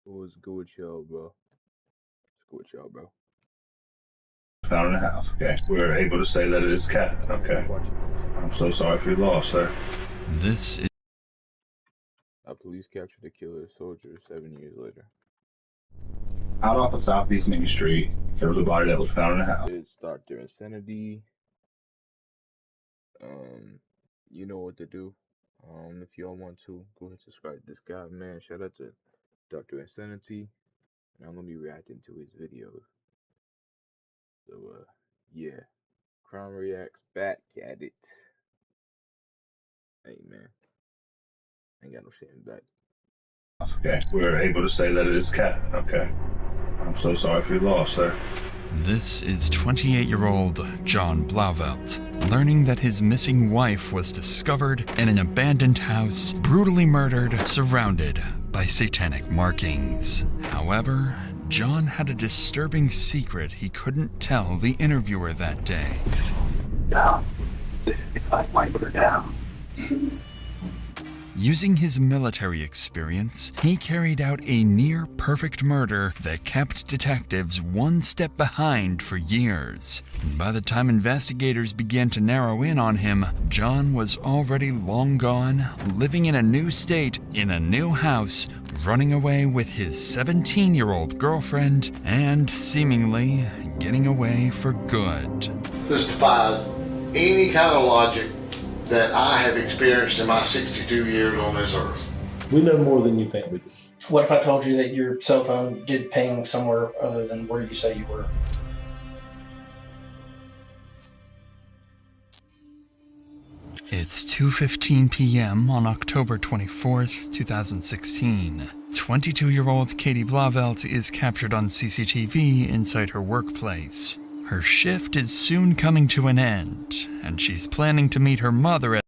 What's good with y'all, bro? What's good with y'all, bro? Found in the house. Okay. We were able to say that it is cat. Okay. Watching. I'm so sorry for your loss, sir. This is Police captured the killer soldier 7 years later. Out off of Southeast Main Street, there was a body that was found in the house. It's Dr. Insanity. Um, you know what to do. If y'all want to, go ahead and subscribe to this guy, man. Shout out to Dr. Insanity. And I'm gonna be reacting to his videos. So, yeah. Crown reacts back at it. Hey, man. Ain't got no shame back. Okay. We were able to say that it is cat. Okay. I'm so sorry for your loss, sir. this is 28-year-old John Blauvelt, learning that his missing wife was discovered in an abandoned house, brutally murdered, surrounded by satanic markings. However, John had a disturbing secret he couldn't tell the interviewer that day. Down. If I wipe her down. Using his military experience, he carried out a near-perfect murder that kept detectives one step behind for years. By the time investigators began to narrow in on him, John was already long gone, living in a new state, in a new house, running away with his 17-year-old girlfriend, and seemingly getting away for good. This defies any kind of logic that I have experienced in my 62 years on this earth. We know more than you think we do. What if I told you that your cell phone did ping somewhere other than where you say you were? It's 2:15 p.m. on October 24th, 2016. 22-year-old Katie Blauvelt is captured on CCTV inside her workplace. Her shift is soon coming to an end, and she's planning to meet her mother at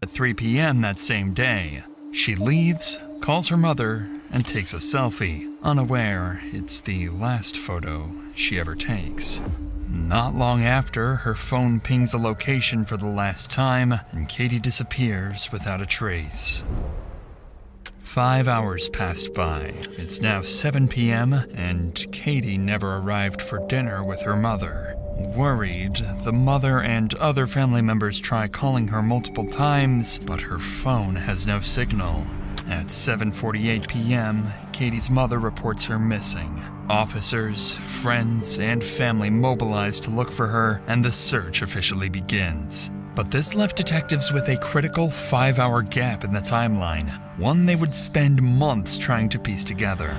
At 3 p.m. that same day, she leaves, calls her mother, and takes a selfie, unaware it's the last photo she ever takes. Not long after, her phone pings a location for the last time, and Katie disappears without a trace. 5 hours passed by. It's now 7 p.m., and Katie never arrived for dinner with her mother. Worried, the mother and other family members try calling her multiple times, but her phone has no signal. At 7:48 p.m., Katie's mother reports her missing. Officers, friends, and family mobilize to look for her, and the search officially begins. But this left detectives with a critical 5-hour gap in the timeline, one they would spend months trying to piece together.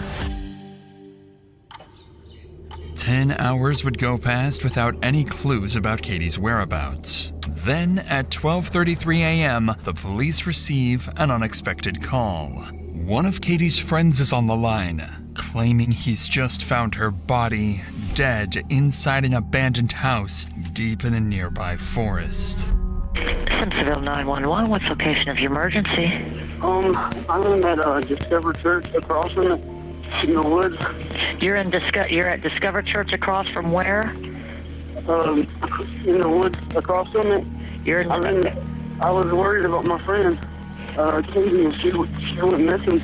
10 hours would go past without any clues about Katie's whereabouts. Then, at 12:33 a.m., the police receive an unexpected call. One of Katie's friends is on the line, claiming he's just found her body, dead, inside an abandoned house deep in a nearby forest. Simpsonville 911, what's the location of your emergency? I'm at Discover Church across from it, in the woods. You're at Discover Church across from where? In the woods across from it. I was worried about my friend, Katie, and she went missing.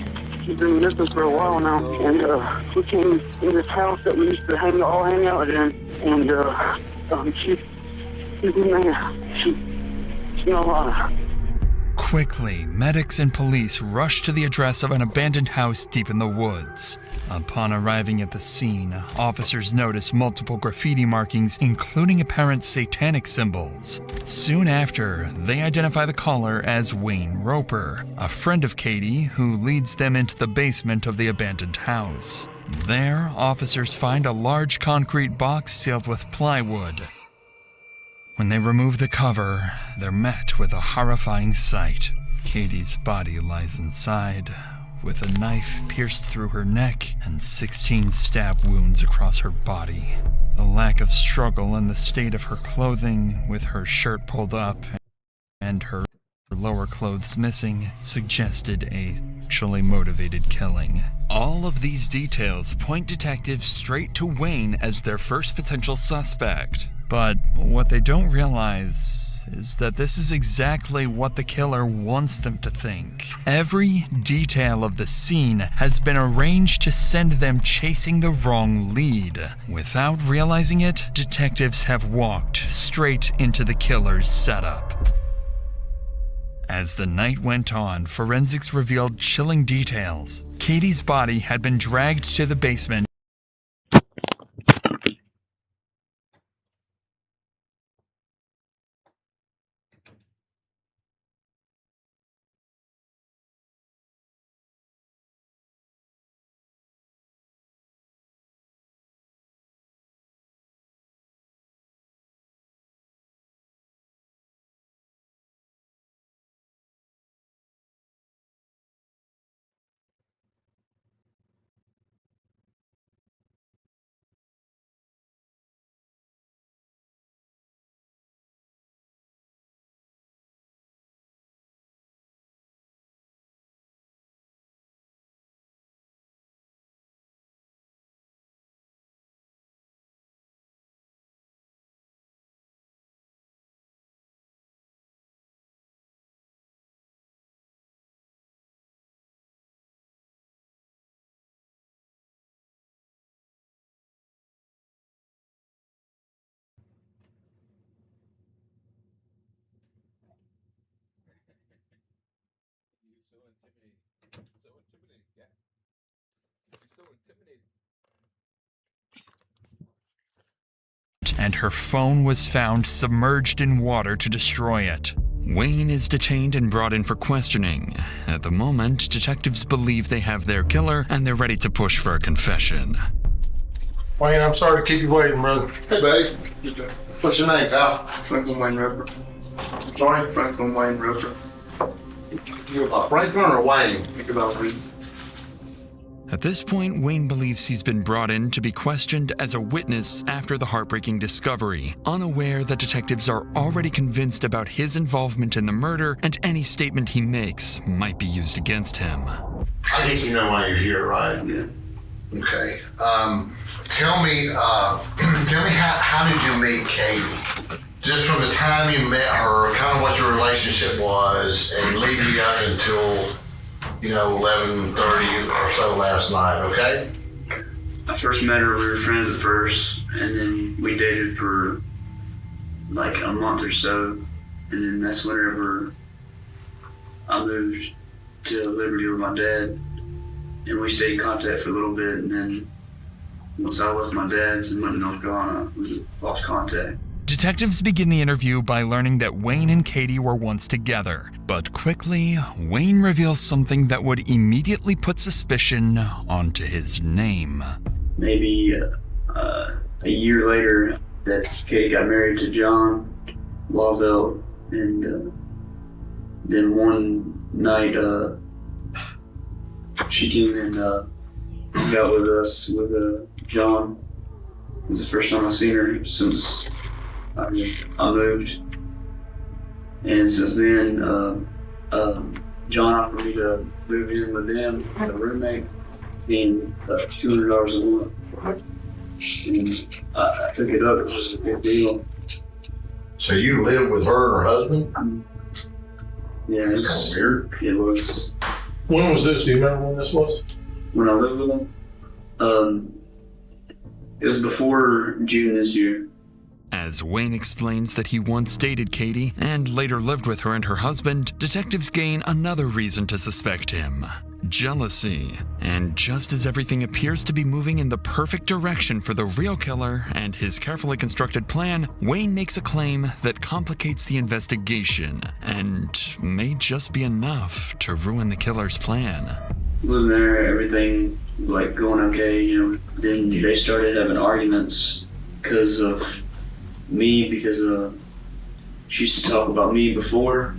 She's been missing for a while now, and we came in this house that we used to hang out in, and she's in there. She's not alive. Quickly, medics and police rush to the address of an abandoned house deep in the woods. Upon arriving at the scene, officers notice multiple graffiti markings, including apparent satanic symbols. Soon after, they identify the caller as Wayne Roper, a friend of Katie who leads them into the basement of the abandoned house. There, officers find a large concrete box sealed with plywood. When they remove the cover, they're met with a horrifying sight. Katie's body lies inside, with a knife pierced through her neck and 16 stab wounds across her body. The lack of struggle and the state of her clothing, with her shirt pulled up and her lower clothes missing, suggested a sexually motivated killing. All of these details point detectives straight to Wayne as their first potential suspect. But what they don't realize is that this is exactly what the killer wants them to think. Every detail of the scene has been arranged to send them chasing the wrong lead. Without realizing it, detectives have walked straight into the killer's setup. As the night went on, forensics revealed chilling details. Katie's body had been dragged to the basement and her phone was found submerged in water to destroy it. Wayne is detained and brought in for questioning. At the moment, detectives believe they have their killer and they're ready to push for a confession. Wayne, I'm sorry to keep you waiting, brother. Hey, buddy. What's your name, pal? Franklin Wayne Roper. I'm sorry, Franklin Wayne Roper. Franklin or Wayne? Think about reading. At this point, Wayne believes he's been brought in to be questioned as a witness after the heartbreaking discovery, unaware that detectives are already convinced about his involvement in the murder and any statement he makes might be used against him. I think you know why you're here, right? Yeah. Okay. Tell me how did you meet Katie? Just from the time you met her, kind of what your relationship was, and leading up until 11:30 or so last night, okay? I first met her, we were friends at first, and then we dated for like a month or so, and then that's whenever I moved to Liberty with my dad, and we stayed in contact for a little bit, and then once I left my dad's and went to North Carolina, we lost contact. Detectives begin the interview by learning that Wayne and Katie were once together, but quickly, Wayne reveals something that would immediately put suspicion onto his name. Maybe a year later, that Katie got married to John Waldell, and then one night she came and hung out with us with John. It was the first time I've seen her since I moved, and since then, John offered me to move in with them as a roommate, paying $200 a month, and I took it up. It was a good deal. So you lived with her and her husband? Yeah, Kind it's of weird. It was When was this? Do you remember when this was? when I lived with them. It was before June this year. As Wayne explains that he once dated Katie and later lived with her and her husband, detectives gain another reason to suspect him: jealousy. And just as everything appears to be moving in the perfect direction for the real killer and his carefully constructed plan, Wayne makes a claim that complicates the investigation and may just be enough to ruin the killer's plan. Living there, everything like going okay, Then they started having arguments because of me, because she used to talk about me before,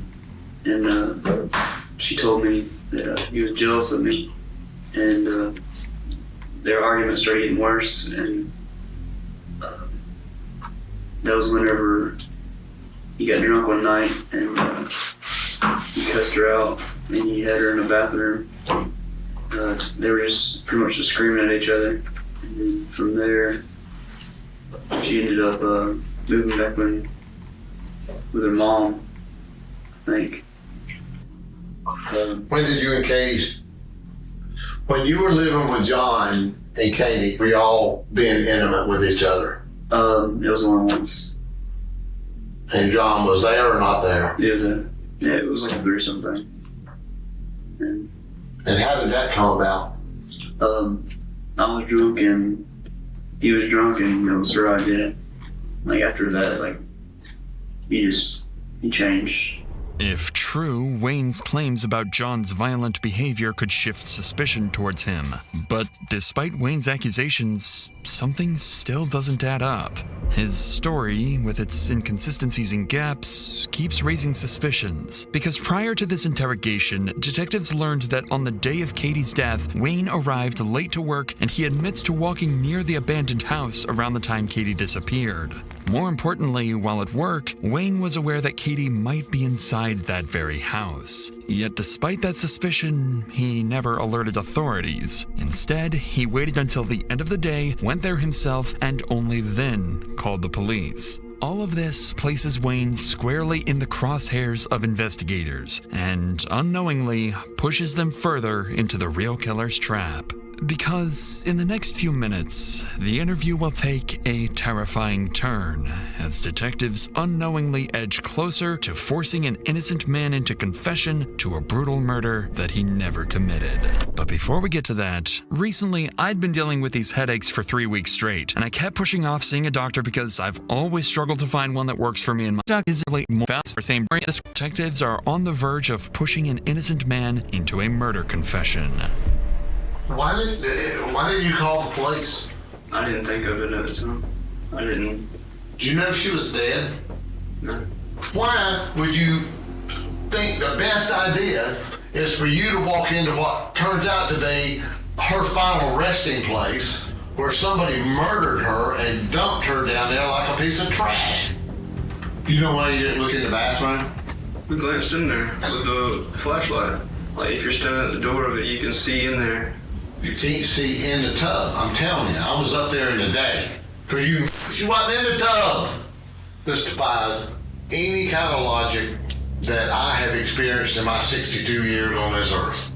and she told me that he was jealous of me, and their arguments started getting worse, and that was whenever he got drunk one night and he cussed her out, and he had her in the bathroom. They were just pretty much just screaming at each other, and then from there she ended up moving back with her mom, I think. When did you and when you were living with John and Katie, were y'all being intimate with each other? It was only once. And John was there or not there? It was like a threesome thing. And how did that come about? I was drunk and he was drunk, and so I did it. Like after that, he changed. If true, Wayne's claims about John's violent behavior could shift suspicion towards him. But despite Wayne's accusations, something still doesn't add up. His story, with its inconsistencies and gaps, keeps raising suspicions. Because prior to this interrogation, detectives learned that on the day of Katie's death, Wayne arrived late to work, and he admits to walking near the abandoned house around the time Katie disappeared. More importantly, while at work, Wayne was aware that Katie might be inside that very house. Yet despite that suspicion, he never alerted authorities. Instead, he waited until the end of the day, went there himself, and only then called the police. All of this places Wayne squarely in the crosshairs of investigators, and unknowingly pushes them further into the real killer's trap. Because in the next few minutes, the interview will take a terrifying turn as detectives unknowingly edge closer to forcing an innocent man into confession to a brutal murder that he never committed. But before we get to that, recently I'd been dealing with these headaches for 3 weeks straight, and I kept pushing off seeing a doctor because I've always struggled to find one that works for me, and my doctor is late more fast for same brain. Detectives are on the verge of pushing an innocent man into a murder confession. Why did you call the police? I didn't think of it at the time. I didn't. Did you know she was dead? No. Why would you think the best idea is for you to walk into what turns out to be her final resting place where somebody murdered her and dumped her down there like a piece of trash. You know why you didn't look in the bathroom? We glanced in there with the flashlight. Like if you're standing at the door of it, you can see in there. You can't see in the tub. I'm telling you, I was up there in the day. Cause she wasn't in the tub. This defies any kind of logic that I have experienced in my 62 years on this earth.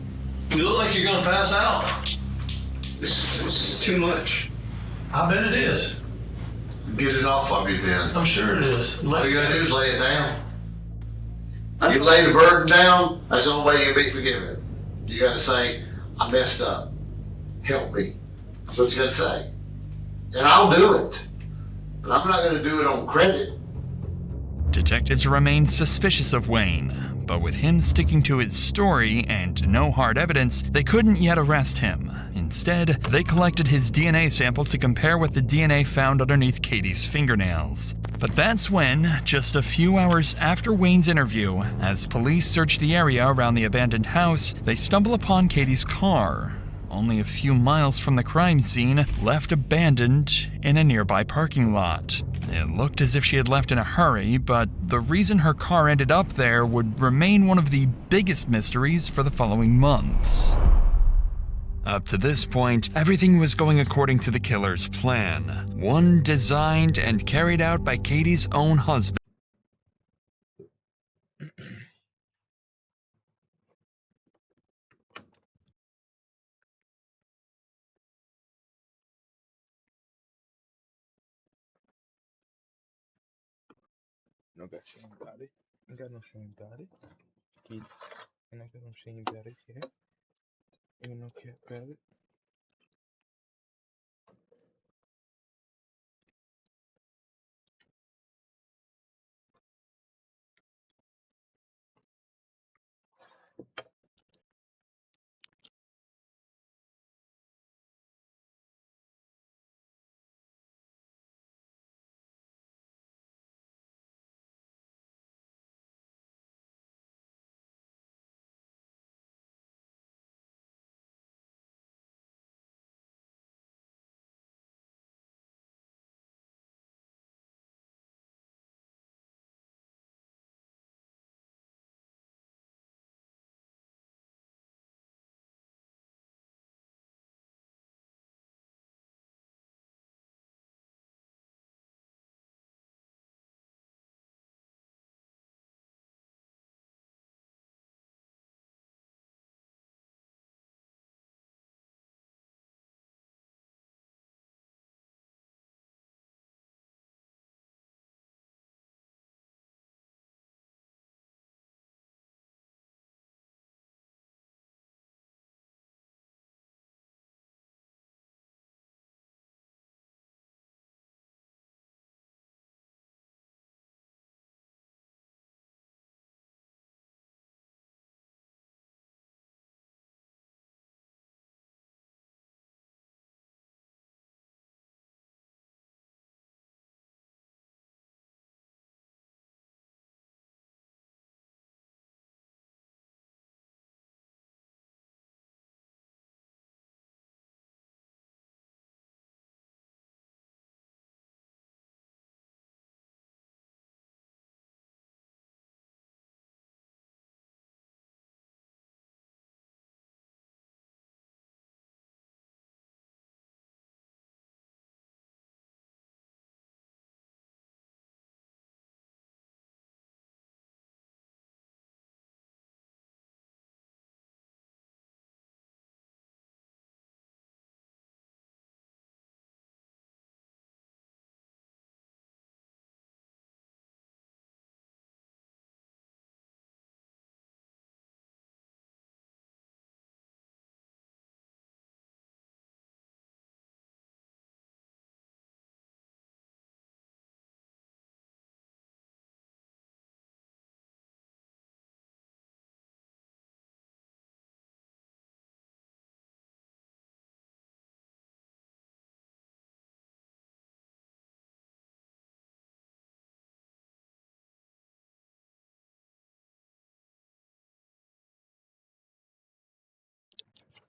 You look like you're gonna pass out. This is too much. I bet it is. Get it off of you then. I'm sure it is. All you gotta do is lay it down. You lay the burden down, that's the only way you'll be forgiven. You gotta say, I messed up. Help me. That's what you gotta say. And I'll do it. But I'm not gonna do it on credit. Detectives remained suspicious of Wayne, but with him sticking to his story and no hard evidence, they couldn't yet arrest him. Instead, they collected his DNA sample to compare with the DNA found underneath Katie's fingernails. But that's when, just a few hours after Wayne's interview, as police searched the area around the abandoned house, they stumble upon Katie's car, only a few miles from the crime scene, left abandoned in a nearby parking lot. It looked as if she had left in a hurry, but the reason her car ended up there would remain one of the biggest mysteries for the following months. Up to this point, everything was going according to the killer's plan, one designed and carried out by Katie's own husband. No got shame about it. Ain't got no shame about it. Kid, and I got no shame about it, yeah. Ain't no care about it.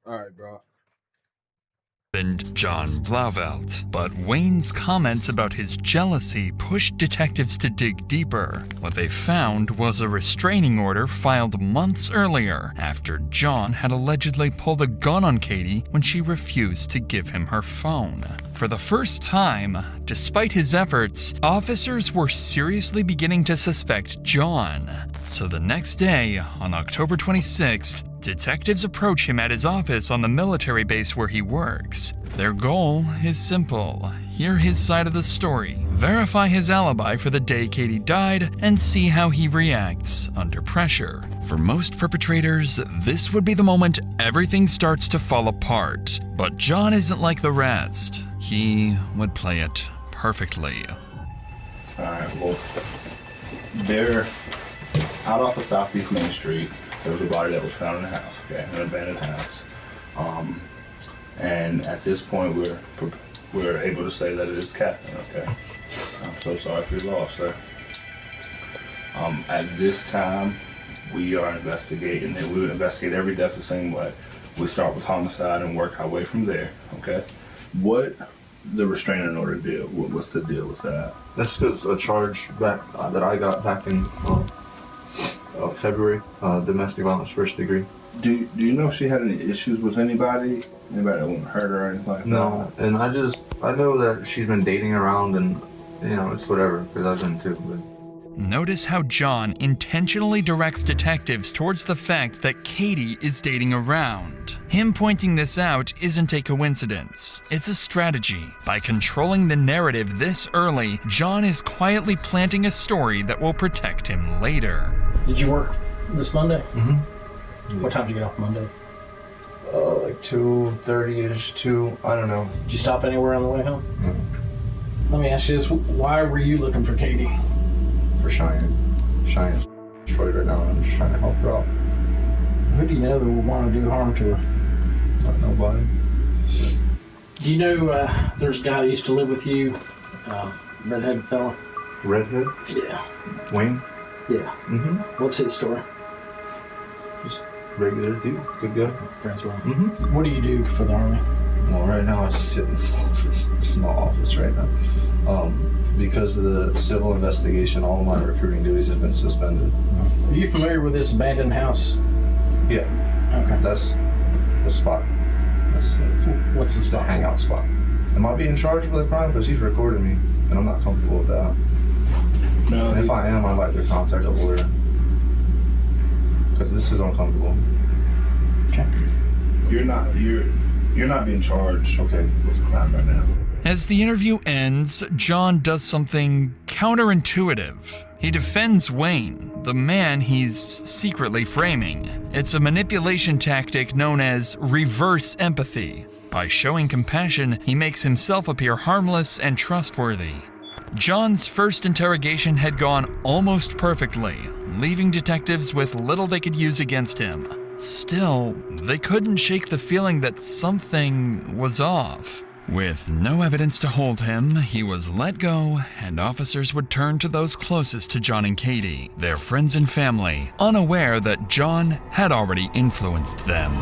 Alright, bro. husband, John Blauvelt. But Wayne's comments about his jealousy pushed detectives to dig deeper. What they found was a restraining order filed months earlier after John had allegedly pulled a gun on Katie when she refused to give him her phone. For the first time, despite his efforts, officers were seriously beginning to suspect John. So the next day, on October 26th, detectives approach him at his office on the military base where he works. Their goal is simple: hear his side of the story, verify his alibi for the day Katie died, and see how he reacts under pressure. For most perpetrators, this would be the moment everything starts to fall apart. But John isn't like the rest. He would play it perfectly. Alright, well, they're out off of Southeast Main Street. There was a body that was found in the house, okay, an abandoned house. And at this point, we're able to say that it is Captain, okay? I'm so sorry for your loss, sir. At this time, we are investigating, and we would investigate every death the same way. We start with homicide and work our way from there, okay? What the restraining order deal? What's the deal with that? That's because a charge back that I got back in February, domestic violence first degree. Do you know if she had any issues with anybody? Anybody that wouldn't hurt her or anything like that? No, and I know that she's been dating around, and it's whatever, because I've been too. But Notice how John intentionally directs detectives towards the fact that Katie is dating around. Him pointing this out isn't a coincidence. It's a strategy. By controlling the narrative this early, John is quietly planting a story that will protect him later. Did you work this Monday? Mm-hmm. What time did you get off Monday? Like 2:30ish, I don't know. Did you stop anywhere on the way home? Mm-hmm. Let me ask you this, why were you looking for Katie? For Cheyenne. Cheyenne's destroyed right now, and I'm just trying to help her out. Who do you know that would want to do harm to her? Not nobody. Do you know there's a guy that used to live with you, redhead fella? Redhead? Yeah. Wayne? Yeah. Mm-hmm. What's his story? Just regular dude, good guy. Friends with him. Mm-hmm. What do you do for the Army? Well, right now I just sit in this office, small office right now. Because of the civil investigation, all of my recruiting duties have been suspended. Are you familiar with this abandoned house? Yeah. Okay. That's the spot. What's the spot? Hangout spot. Am I being charged with a crime? Because he's recorded me, and I'm not comfortable with that. No. And if I am, I'd like to contact a lawyer. Because this is uncomfortable. Okay. You're not being charged, okay, with a crime right now. As the interview ends, John does something counterintuitive. He defends Wayne, the man he's secretly framing. It's a manipulation tactic known as reverse empathy. By showing compassion, he makes himself appear harmless and trustworthy. John's first interrogation had gone almost perfectly, leaving detectives with little they could use against him. Still, they couldn't shake the feeling that something was off. With no evidence to hold him, he was let go, and officers would turn to those closest to John and Katie, their friends and family, unaware that John had already influenced them.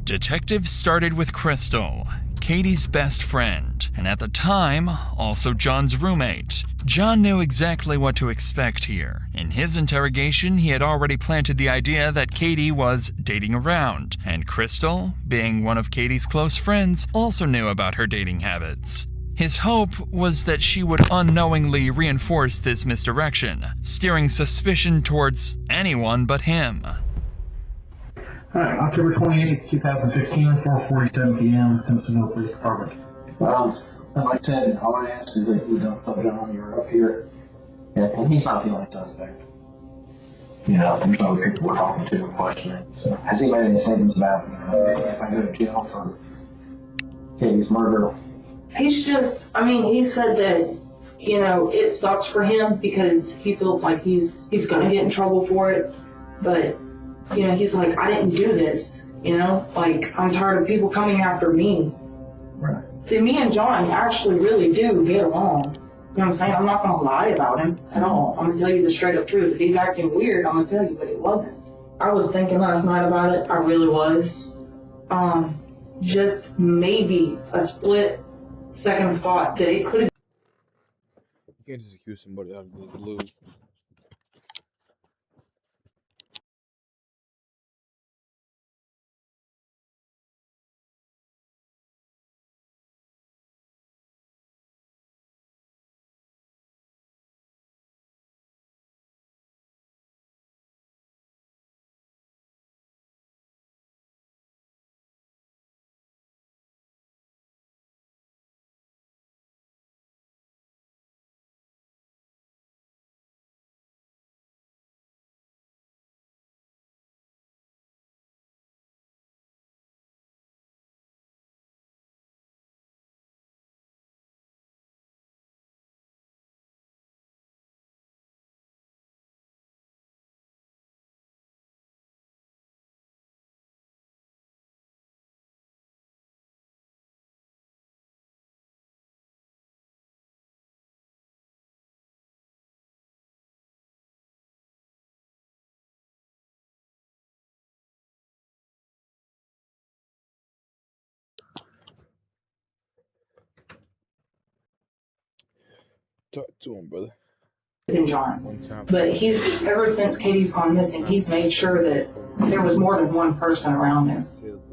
Detectives started with Crystal, Katie's best friend, and at the time, also John's roommate. John knew exactly what to expect here. In his interrogation, he had already planted the idea that Katie was dating around, and Crystal, being one of Katie's close friends, also knew about her dating habits. His hope was that she would unknowingly reinforce this misdirection, steering suspicion towards anyone but him. Alright, October 28th, 2016, 4:47 p.m., Simpsonville Police Department. Like I said, all I ask is that you don't tell John you're up here, and he's not the only suspect. There's other people we're talking to and questioning. So, has he made any statements about, if I go to jail for Katie's murder? He's just, he said that, it sucks for him because he feels like he's gonna get in trouble for it, but he's like, I didn't do this, I'm tired of people coming after me. Right. See, me and John actually really do get along. You know what I'm saying? I'm not gonna lie about him at all. I'm gonna tell you the straight up truth. If he's acting weird, I'm gonna tell you, but it wasn't. I was thinking last night about it. I really was. just maybe a split second of thought that it could have. You can't just accuse somebody out of the blue. Talk to him, brother. Than John. But he's, ever since Katie's gone missing, he's made sure that there was more than one person around him.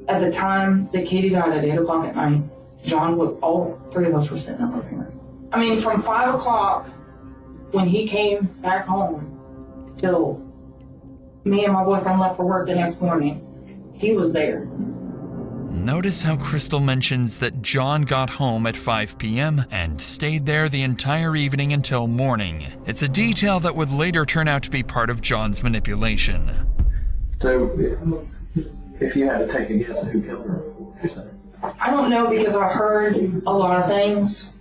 At the time that Katie died at 8 o'clock at night, John would, all three of us were sitting in the living room. I mean, from 5 o'clock when he came back home till me and my boyfriend left for work the next morning, he was there. Notice how Crystal mentions that John got home at 5 p.m. and stayed there the entire evening until morning. It's a detail that would later turn out to be part of John's manipulation. So, if you had to take a guess at who killed her, what would you say? I don't know, because I heard a lot of things,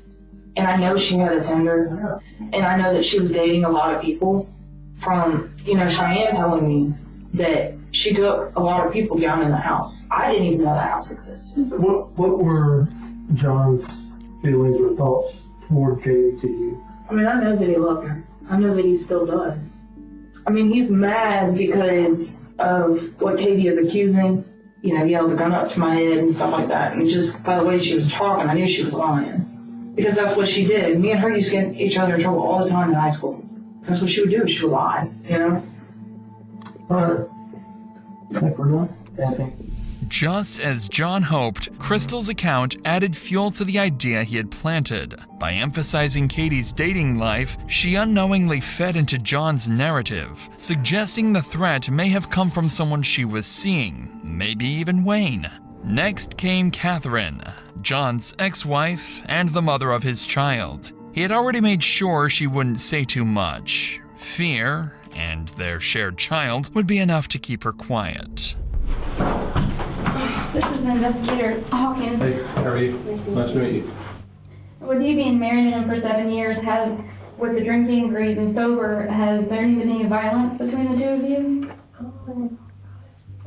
and I know she had a tender, and I know that she was dating a lot of people. From, Cheyenne telling me that she took a lot of people down in the house. I didn't even know the house existed. What were John's feelings or thoughts toward Katie to you? I mean, I know that he loved her. I know that he still does. I mean, he's mad because of what Katie is accusing. He held the gun up to my head and stuff like that. And just by the way she was talking, I knew she was lying. Because that's what she did. Me and her used to get each other in trouble all the time in high school. That's what she would do. She would lie, Alright. I think we're done. Anything? Just as John hoped, Crystal's account added fuel to the idea he had planted. By emphasizing Katie's dating life, she unknowingly fed into John's narrative, suggesting the threat may have come from someone she was seeing, maybe even Wayne. Next came Catherine, John's ex-wife and the mother of his child. He had already made sure she wouldn't say too much. Fear, and their shared child, would be enough to keep her quiet. This is Investigator Hawkins. Hey, how are you? Nice to meet you. With you being married to him for 7 years, with the drinking, and sober, has there been any violence between the two of you?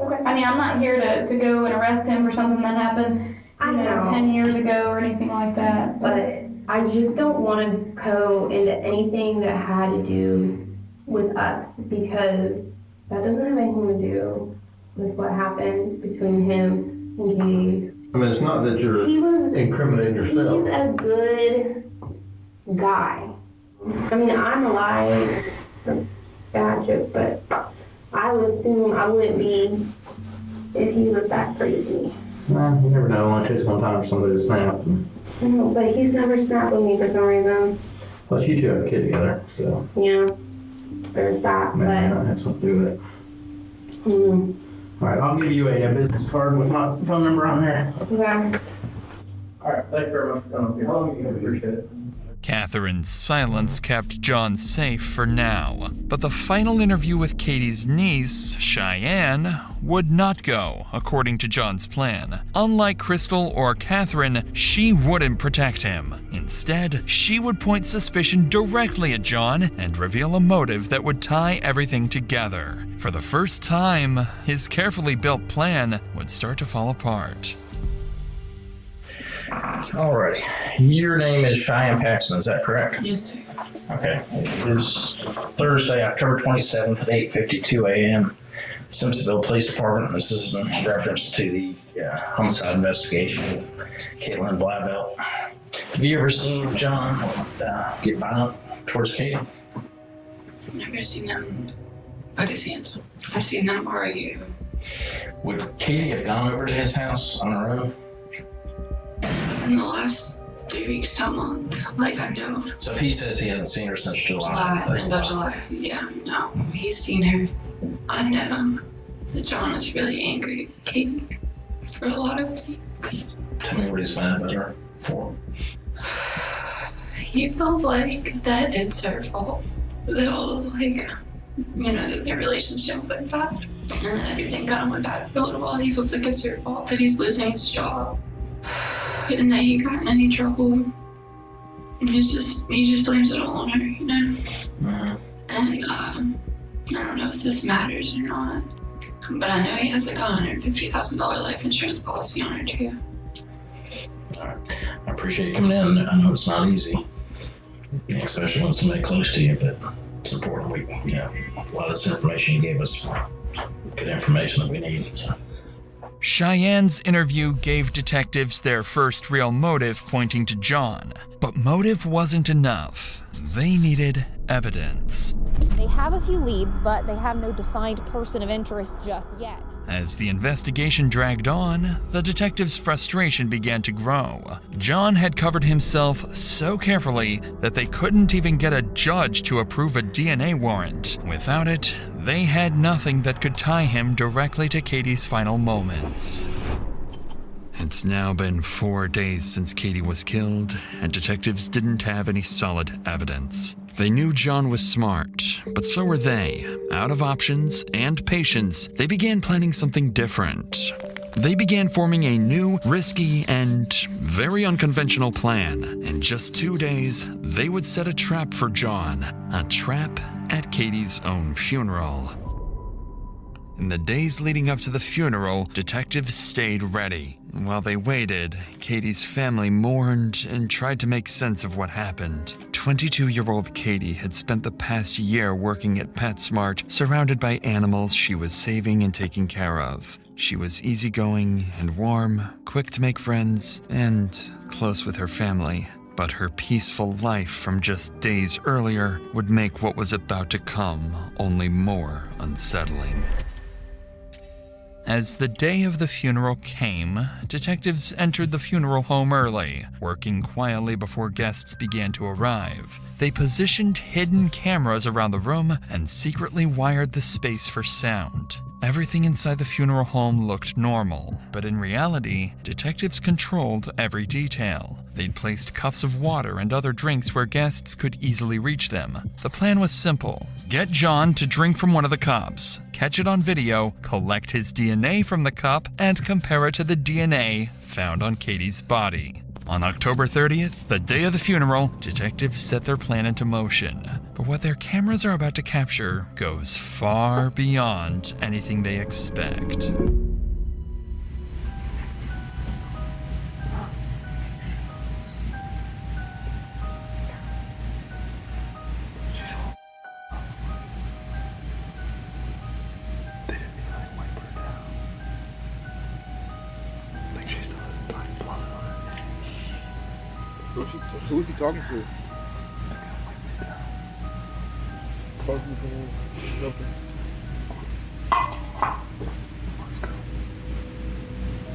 Okay. I mean, I'm not here to go and arrest him for something that happened, 10 years ago or anything like that. But I just don't want to go into anything that had to do with us, because that doesn't have anything to do with what happened between him and Katie. I mean, it's not that you're incriminating yourself. He's a good guy. I mean, I'm alive. Bad joke, but I would assume I wouldn't be if he was that crazy. Well, you never know. It only takes one time for somebody to snap. No, but he's never snapped with me for some reason. Plus, you two have a kid together, so. Yeah, there's that. Maybe that has something to do with it. All right, I'll give you a business card with my phone number on there. Okay. All right, thank you very much for coming. If you're home, you can appreciate it. Catherine's silence kept John safe for now, but the final interview with Katie's niece, Cheyenne, would not go according to John's plan. Unlike Crystal or Catherine, she wouldn't protect him. Instead, she would point suspicion directly at John and reveal a motive that would tie everything together. For the first time, his carefully built plan would start to fall apart. Alrighty. Your name is Cheyenne Paxton, is that correct? Yes, sir. Okay. It is Thursday, October 27th at 8:52 a.m. Simpsonville Police Department. This is in reference to the homicide investigation of Caitlin Blauvelt. Have you ever seen John get violent towards Katie? I've never seen him put his hands on. I've seen them argue. Would Katie have gone over to his house on her own? Within the last 3 weeks to a month, like I do. So if he says he hasn't seen her since July, that's a lie. July. Yeah, no. He's seen her. I know that John is really angry at Katie for a lot of things. Tell me what he's mad about her for. He feels like that it's her fault. That their relationship went bad. And everything kind of went bad for a little while. He feels like it's her fault that he's losing his job. And that he got in any trouble. And he just blames it all on her, you know? Mm-hmm. And I don't know if this matters or not, but I know he has like a $150,000 life insurance policy on her too. All right. I appreciate you coming in. I know it's not easy, especially when somebody close to you, but it's important. A lot of this information you gave us, good information that we need. So. Cheyenne's interview gave detectives their first real motive pointing to John. But motive wasn't enough. They needed evidence. They have a few leads, but they have no defined person of interest just yet. As the investigation dragged on, the detectives' frustration began to grow. John had covered himself so carefully that they couldn't even get a judge to approve a DNA warrant. Without it, they had nothing that could tie him directly to Katie's final moments. It's now been 4 days since Katie was killed, and detectives didn't have any solid evidence. They knew John was smart, but so were they. Out of options and patience, they began planning something different. They began forming a new, risky, and very unconventional plan. In just 2 days, they would set a trap for John. A trap at Katie's own funeral. In the days leading up to the funeral, detectives stayed ready. While they waited, Katie's family mourned and tried to make sense of what happened. 22-year-old Katie had spent the past year working at PetSmart, surrounded by animals she was saving and taking care of. She was easygoing and warm, quick to make friends, and close with her family. But her peaceful life from just days earlier would make what was about to come only more unsettling. As the day of the funeral came, detectives entered the funeral home early, working quietly before guests began to arrive. They positioned hidden cameras around the room and secretly wired the space for sound. Everything inside the funeral home looked normal, but in reality, detectives controlled every detail. They'd placed cups of water and other drinks where guests could easily reach them. The plan was simple. Get John to drink from one of the cups, catch it on video, collect his DNA from the cup, and compare it to the DNA found on Katie's body. On October 30th, the day of the funeral, detectives set their plan into motion. But what their cameras are about to capture goes far beyond anything they expect. Who is he talking to?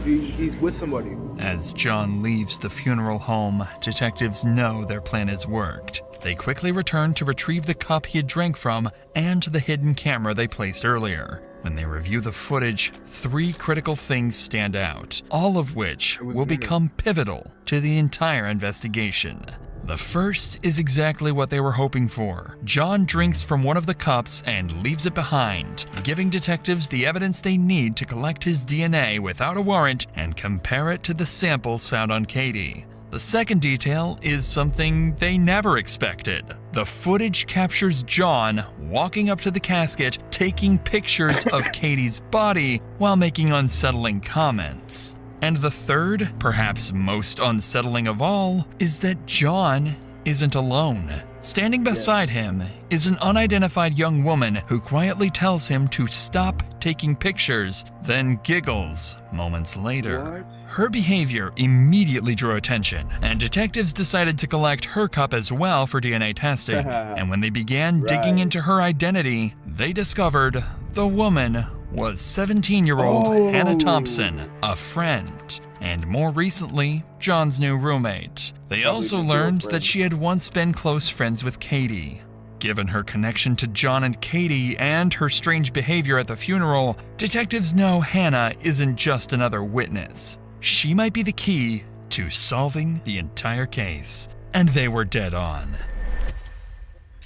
He's with somebody. As John leaves the funeral home, detectives know their plan has worked. They quickly return to retrieve the cup he had drank from and the hidden camera they placed earlier. When they review the footage, 3 critical things stand out, all of which will become pivotal to the entire investigation. The first is exactly what they were hoping for. John drinks from one of the cups and leaves it behind, giving detectives the evidence they need to collect his DNA without a warrant and compare it to the samples found on Katie. The second detail is something they never expected. The footage captures John walking up to the casket, taking pictures of Katie's body while making unsettling comments. And the third, perhaps most unsettling of all, is that John isn't alone. Standing beside him is an unidentified young woman who quietly tells him to stop taking pictures, then giggles moments later. Her behavior immediately drew attention, and detectives decided to collect her cup as well for DNA testing. And when they began digging into her identity, they discovered the woman was 17-year-old Hannah Thompson, a friend, and more recently, John's new roommate. They also learned that she had once been close friends with Katie. Given her connection to John and Katie and her strange behavior at the funeral, detectives know Hannah isn't just another witness. She might be the key to solving the entire case. And they were dead on.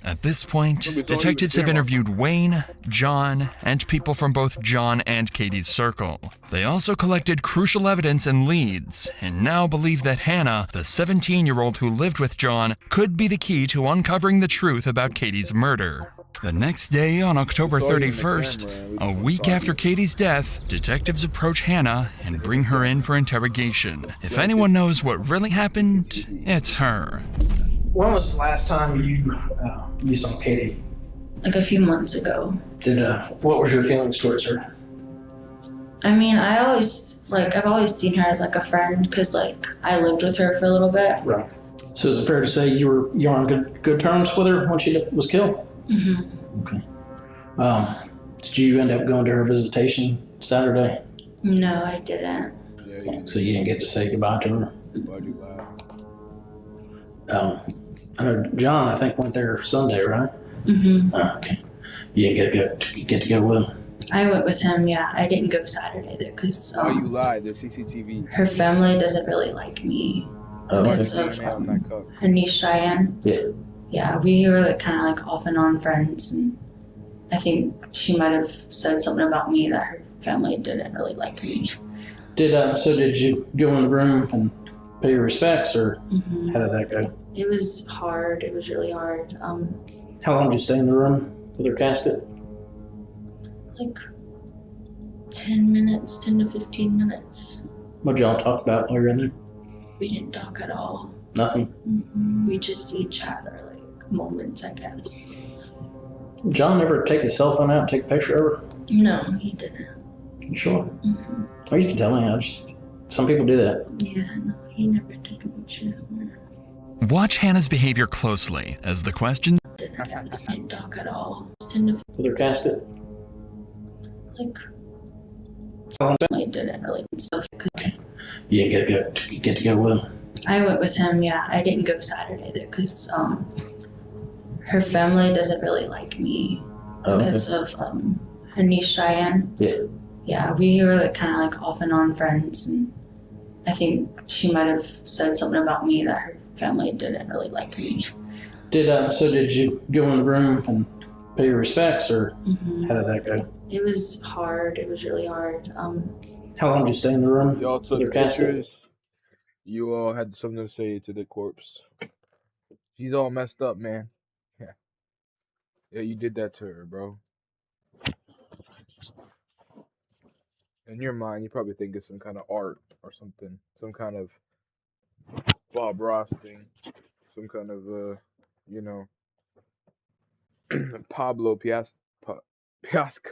At this point, detectives have interviewed Wayne, John, and people from both John and Katie's circle. They also collected crucial evidence and leads, and now believe that Hannah, the 17-year-old who lived with John, could be the key to uncovering the truth about Katie's murder. The next day, on October 31st, a week after Katie's death, detectives approach Hannah and bring her in for interrogation. If anyone knows what really happened, it's her. When was the last time you saw Katie? Like a few months ago. What was your feelings towards her? I mean, I've always seen her as like a friend because like I lived with her for a little bit. Right. So is it fair to say you were on good terms with her when she was killed? Mm-hmm. Okay. Did you end up going to her visitation Saturday? No, I didn't. So you didn't get to say goodbye to her? I know John, I think, went there Sunday, right? Mm-hmm. Okay. You didn't get to go with him? I went with him, yeah. I didn't go Saturday though, because you lied. There's CCTV. her family doesn't really like me because of her niece Cheyenne. Yeah. Yeah, we were like kind of like off and on friends, and I think she might have said something about me that her family didn't really like me. Did you go in the room and pay your respects, or Mm-hmm. how did that go? It was hard. It was really hard. How long did you stay in the room with her casket? Like 10 minutes, 10 to 15 minutes. What did y'all talk about while you were in there? We didn't talk at all. Nothing? Mm-hmm. We just each had our like moments, I guess. John never take his cell phone out and take a picture of her? No, he didn't. You sure? Mm-hmm. Or you can tell me. Some people do that. Yeah, no, he never took a picture of her. Watch Hannah's behavior closely as the question Didn't talk at all. With her casket? Like, I didn't really stuff. You didn't get to go with him? I went with him, yeah. I didn't go Saturday though, because her family doesn't really like me because of her niece Cheyenne. Yeah. Yeah, we were like kind of like off and on friends, and I think she might have said something about me that her family didn't really like me. Did you go in the room and pay your respects, or Mm-hmm. how did that go? It was hard. It was really hard. How long did you stay in the room? Y'all took with her casket? pictures. You all had something to say to the corpse. She's all messed up, man. Yeah. Yeah, you did that to her, bro. In your mind, you probably think it's some kind of art or something. Some kind of Bob Ross thing. Some kind of, Pablo Piasco.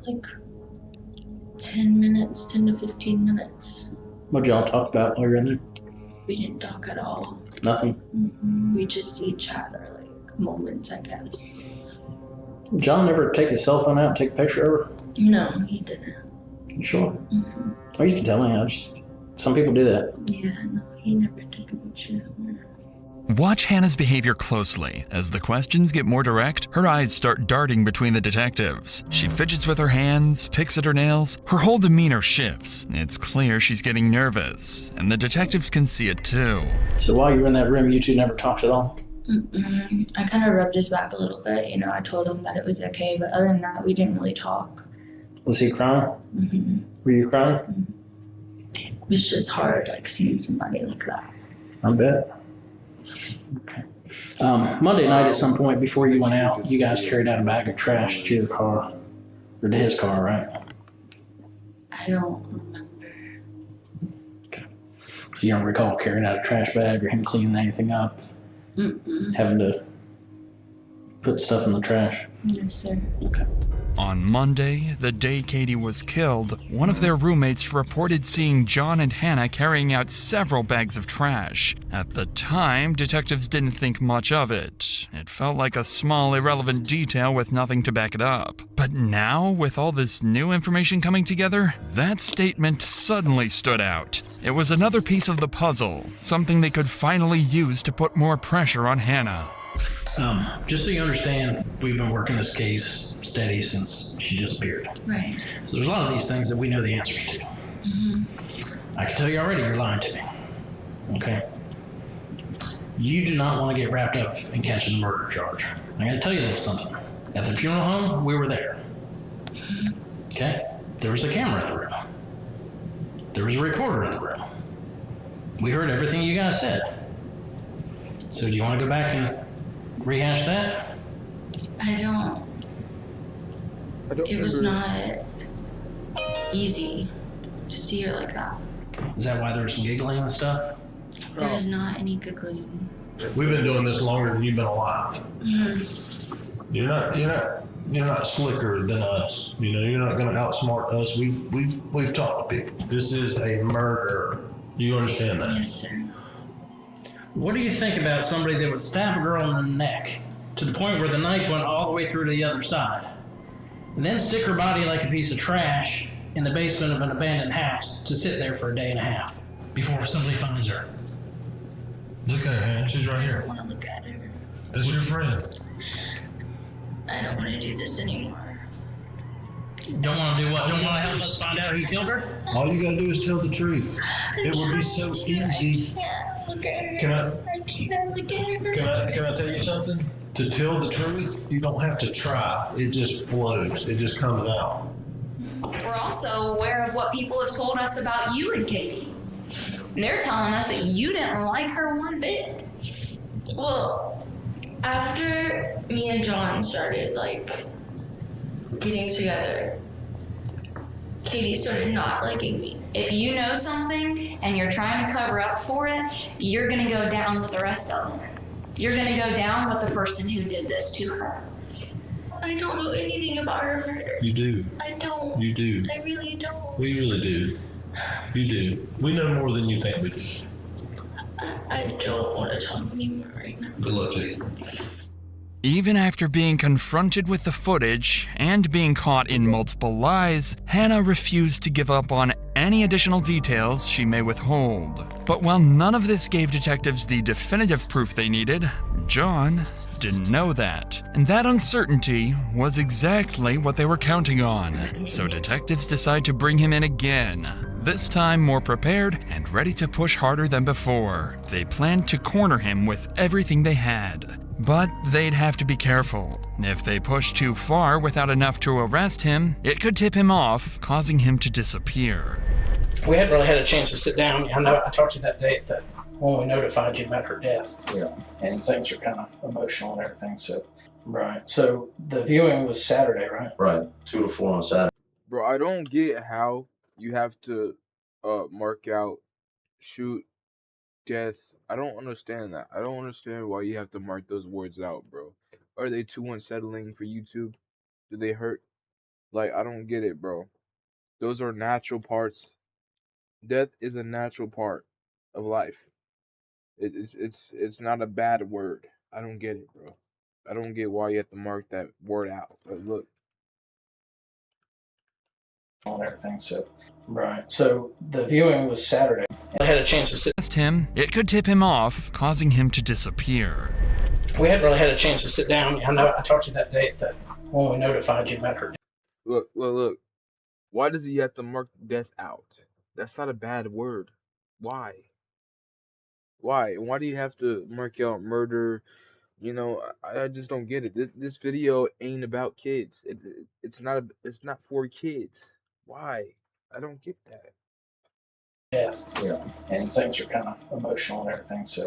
Like 10 minutes, 10 to 15 minutes. What did y'all talk about while you were in there? We didn't talk at all. Nothing? Mm-hmm. We just each had our like moments, I guess. John never take his cell phone out and take a picture of her? No, he didn't. You sure? Or you can tell me. Some people do that. Yeah, no, he never took a picture of her. Watch Hannah's behavior closely. As the questions get more direct, her eyes start darting between the detectives. She fidgets with her hands, picks at her nails. Her whole demeanor shifts. It's clear she's getting nervous, and the detectives can see it too. So while you were in that room, you two never talked at all? I kind of rubbed his back a little bit. You know, I told him that it was okay, but other than that, we didn't really talk. Was he crying? Were you crying? It was just hard, like, seeing somebody like that. I bet. Okay. Monday night at some point before you went out, you guys carried out a bag of trash to your car, or to his car, right? I don't remember. So you don't recall carrying out a trash bag or him cleaning anything up? Having to put stuff in the trash? No, sir. Okay. On Monday, the day Katie was killed, one of their roommates reported seeing John and Hannah carrying out several bags of trash. At the time, detectives didn't think much of it. It felt like a small, irrelevant detail with nothing to back it up. But now, with all this new information coming together, that statement suddenly stood out. It was another piece of the puzzle, something they could finally use to put more pressure on Hannah. Just so you understand, we've been working this case steady since she disappeared. Right. So there's a lot of these things that we know the answers to. I can tell you already, you're lying to me. Okay? You do not want to get wrapped up in catching the murder charge. I gotta tell you a little something. At the funeral home, we were there. Okay? There was a camera in the room. There was a recorder in the room. We heard everything you guys said. So do you want to go back and rehash that? I don't. It was not easy to see her like that. Is that why there was some giggling and stuff? There's not any giggling. We've been doing this longer than you've been alive. You're not slicker than us. You know, you're not going to outsmart us. We've talked to people. This is a murder. You understand that? Yes, sir. What do you think about somebody that would stab a girl in the neck to the point where the knife went all the way through to the other side, and then stick her body like a piece of trash in the basement of an abandoned house to sit there for a day and a half before somebody finds her? Look at her, man. She's right I here. don't want to look at her. That's your friend. I don't want to do this anymore. Don't want to do what? Don't want to help us find out who killed her? All you gotta do is tell the truth. It would be so easy. Can I tell you something? To tell the truth, you don't have to try. It just flows. It just comes out. We're also aware of what people have told us about you and Katie. And they're telling us that you didn't like her one bit. Well, after me and John started, getting together, Katie started not liking me. If you know something and you're trying to cover up for it, you're gonna go down with the rest of them. You're gonna go down with the person who did this to her. I don't know anything about her murder. You do. I don't. You do. I really don't. We really do. You do. We know more than you think we do. I don't want to talk anymore right now. Good luck to you. Even after being confronted with the footage and being caught in multiple lies, Hannah refused to give up on any additional details she may withhold. But while none of this gave detectives the definitive proof they needed, John didn't know that. And that uncertainty was exactly what they were counting on. So detectives decide to bring him in again. This time more prepared and ready to push harder than before. They planned to corner him with everything they had. But they'd have to be careful. If they pushed too far without enough to arrest him, it could tip him off, causing him to disappear. We hadn't really had a chance to sit down. I know I talked to you that day when we notified you about her death. Yeah. And things are kind of emotional and everything. So, right. So the viewing was Saturday, right? Right. 2 to 4 on Saturday. Bro, I don't get how you have to mark out shoot, death. I don't understand that. I don't understand why you have to mark those words out, bro. Are they too unsettling for YouTube? Do they hurt? Like, I don't get it, bro. Those are natural parts. Death is a natural part of life. It's not a bad word. I don't get it, bro. I don't get why you have to mark that word out. But look. On everything, so right. So the viewing was Saturday. I had a chance to sit. Him, it could tip him off, causing him to disappear. We hadn't really had a chance to sit down. I know I talked to you that day when we notified you about her. Look. Why does he have to mark death out? That's not a bad word. Why? Why? Why do you have to mark out murder? You know, I just don't get it. This video ain't about kids. It's not for kids. Why? I don't get that. Death, yeah, and things are kind of emotional and everything. So,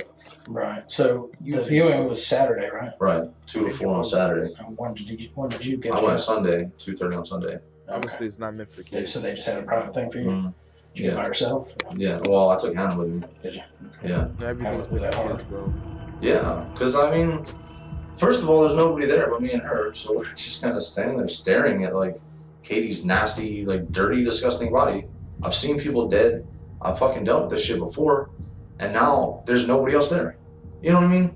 right. So the viewing was Saturday, right? Right, 2 to 4 on Saturday. When did you get? I went Sunday, 2:30 on Sunday. Obviously, it's not meant for kids. So they just had a private thing for you. Did you go by yourself? Yeah. Well, I took Hannah with me. Did you? Yeah. Was that hard? Yeah, because I mean, first of all, there's nobody there but me and her, so we're just kind of standing there staring at like Katie's nasty, like dirty, disgusting body. I've seen people dead. I've fucking dealt with this shit before, and now there's nobody else there. You know what I mean?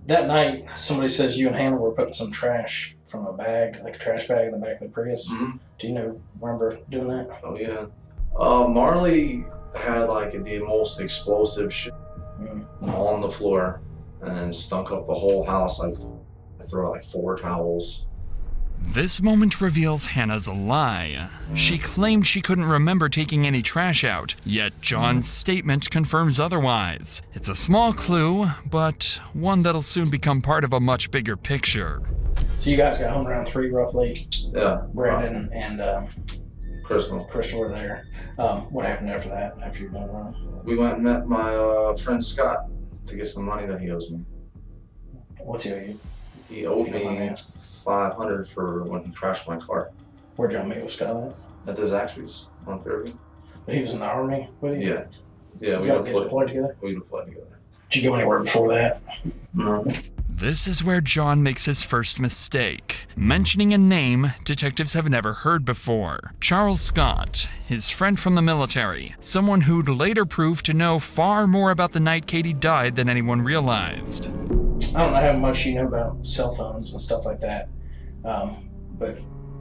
That night, somebody says you and Hannah were putting some trash from a bag, like a trash bag in the back of the Prius. Mm-hmm. Do you remember doing that? Oh yeah. Marley had like the most explosive shit on the floor and stunk up the whole house. I threw out like 4 towels. This moment reveals Hannah's a lie. She claimed she couldn't remember taking any trash out, yet John's statement confirms otherwise. It's a small clue, but one that'll soon become part of a much bigger picture. So you guys got home around 3 roughly? Yeah. Brandon and Crystal were there. What happened after that, after you went around? We went and met my friend Scott to get some money that he owes me. What's he owe you? He owed me $500 for when he crashed my car. Where'd y'all meet with Scott at the Zaxby's on Fairview. But he was in the Army with you? Yeah, we deployed together? We deployed together. Did you go anywhere before that? No. This is where John makes his first mistake, mentioning a name detectives have never heard before. Charles Scott, his friend from the military, someone who'd later prove to know far more about the night Katie died than anyone realized. I don't know how much you know about cell phones and stuff like that, but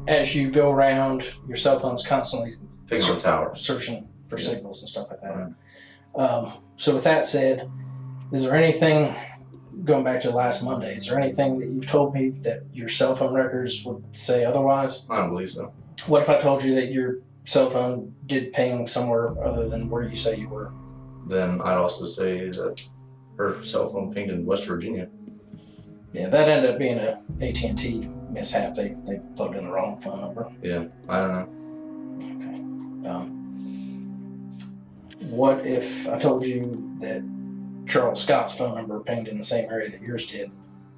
as you go around, your cell phone's constantly searching for signals and stuff like that. Right. So with that said, is there anything, going back to last Monday, is there anything that you've told me that your cell phone records would say otherwise? I don't believe so. What if I told you that your cell phone did ping somewhere other than where you say you were? Then I'd also say that her cell phone pinged in West Virginia. Yeah, that ended up being a AT&T mishap. They plugged in the wrong phone number. Yeah, I don't know. Okay. What if I told you that Charles Scott's phone number pinged in the same area that yours did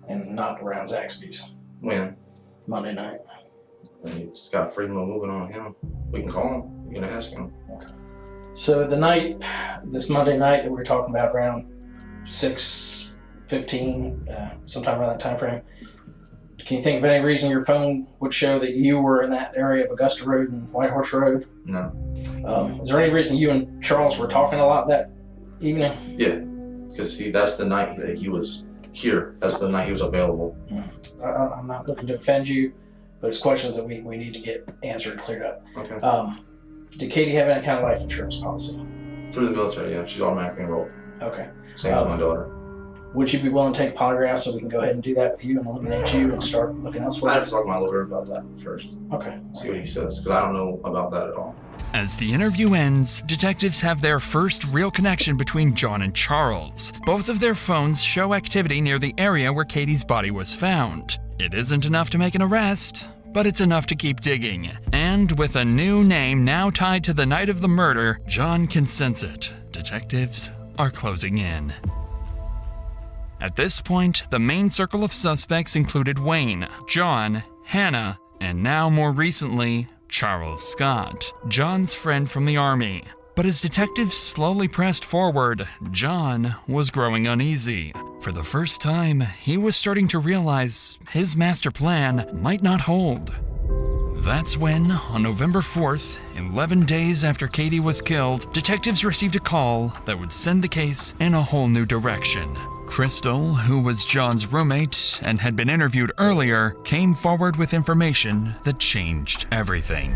and not around Zaxby's? When? Monday night. He's got freedom of moving on him. We can call him. We can ask him. Okay. So the night, this Monday night that we were talking about, around 6:15, sometime around that time frame, can you think of any reason your phone would show that you were in that area of Augusta Road and Whitehorse Road? No. Is there any reason you and Charles were talking a lot that evening? Yeah, because that's the night that he was here. That's the night he was available. I'm not looking to offend you, but it's questions that we need to get answered and cleared up. Okay. Did Katie have any kind of life insurance policy? Through the military, yeah. She's automatically enrolled. Okay. Same as my daughter. Would you be willing to take a polygraph so we can go ahead and do that with you and eliminate you and start looking elsewhere? I have to talk to my lawyer about that first. Okay. See what he says, because I don't know about that at all. As the interview ends, detectives have their first real connection between John and Charles. Both of their phones show activity near the area where Katie's body was found. It isn't enough to make an arrest, but it's enough to keep digging. And with a new name now tied to the night of the murder, John can sense it. Detectives are closing in. At this point, the main circle of suspects included Wayne, John, Hannah, and now more recently, Charles Scott, John's friend from the Army. But as detectives slowly pressed forward, John was growing uneasy. For the first time, he was starting to realize his master plan might not hold. That's when, on November 4th, 11 days after Katie was killed, detectives received a call that would send the case in a whole new direction. Crystal, who was John's roommate and had been interviewed earlier, came forward with information that changed everything.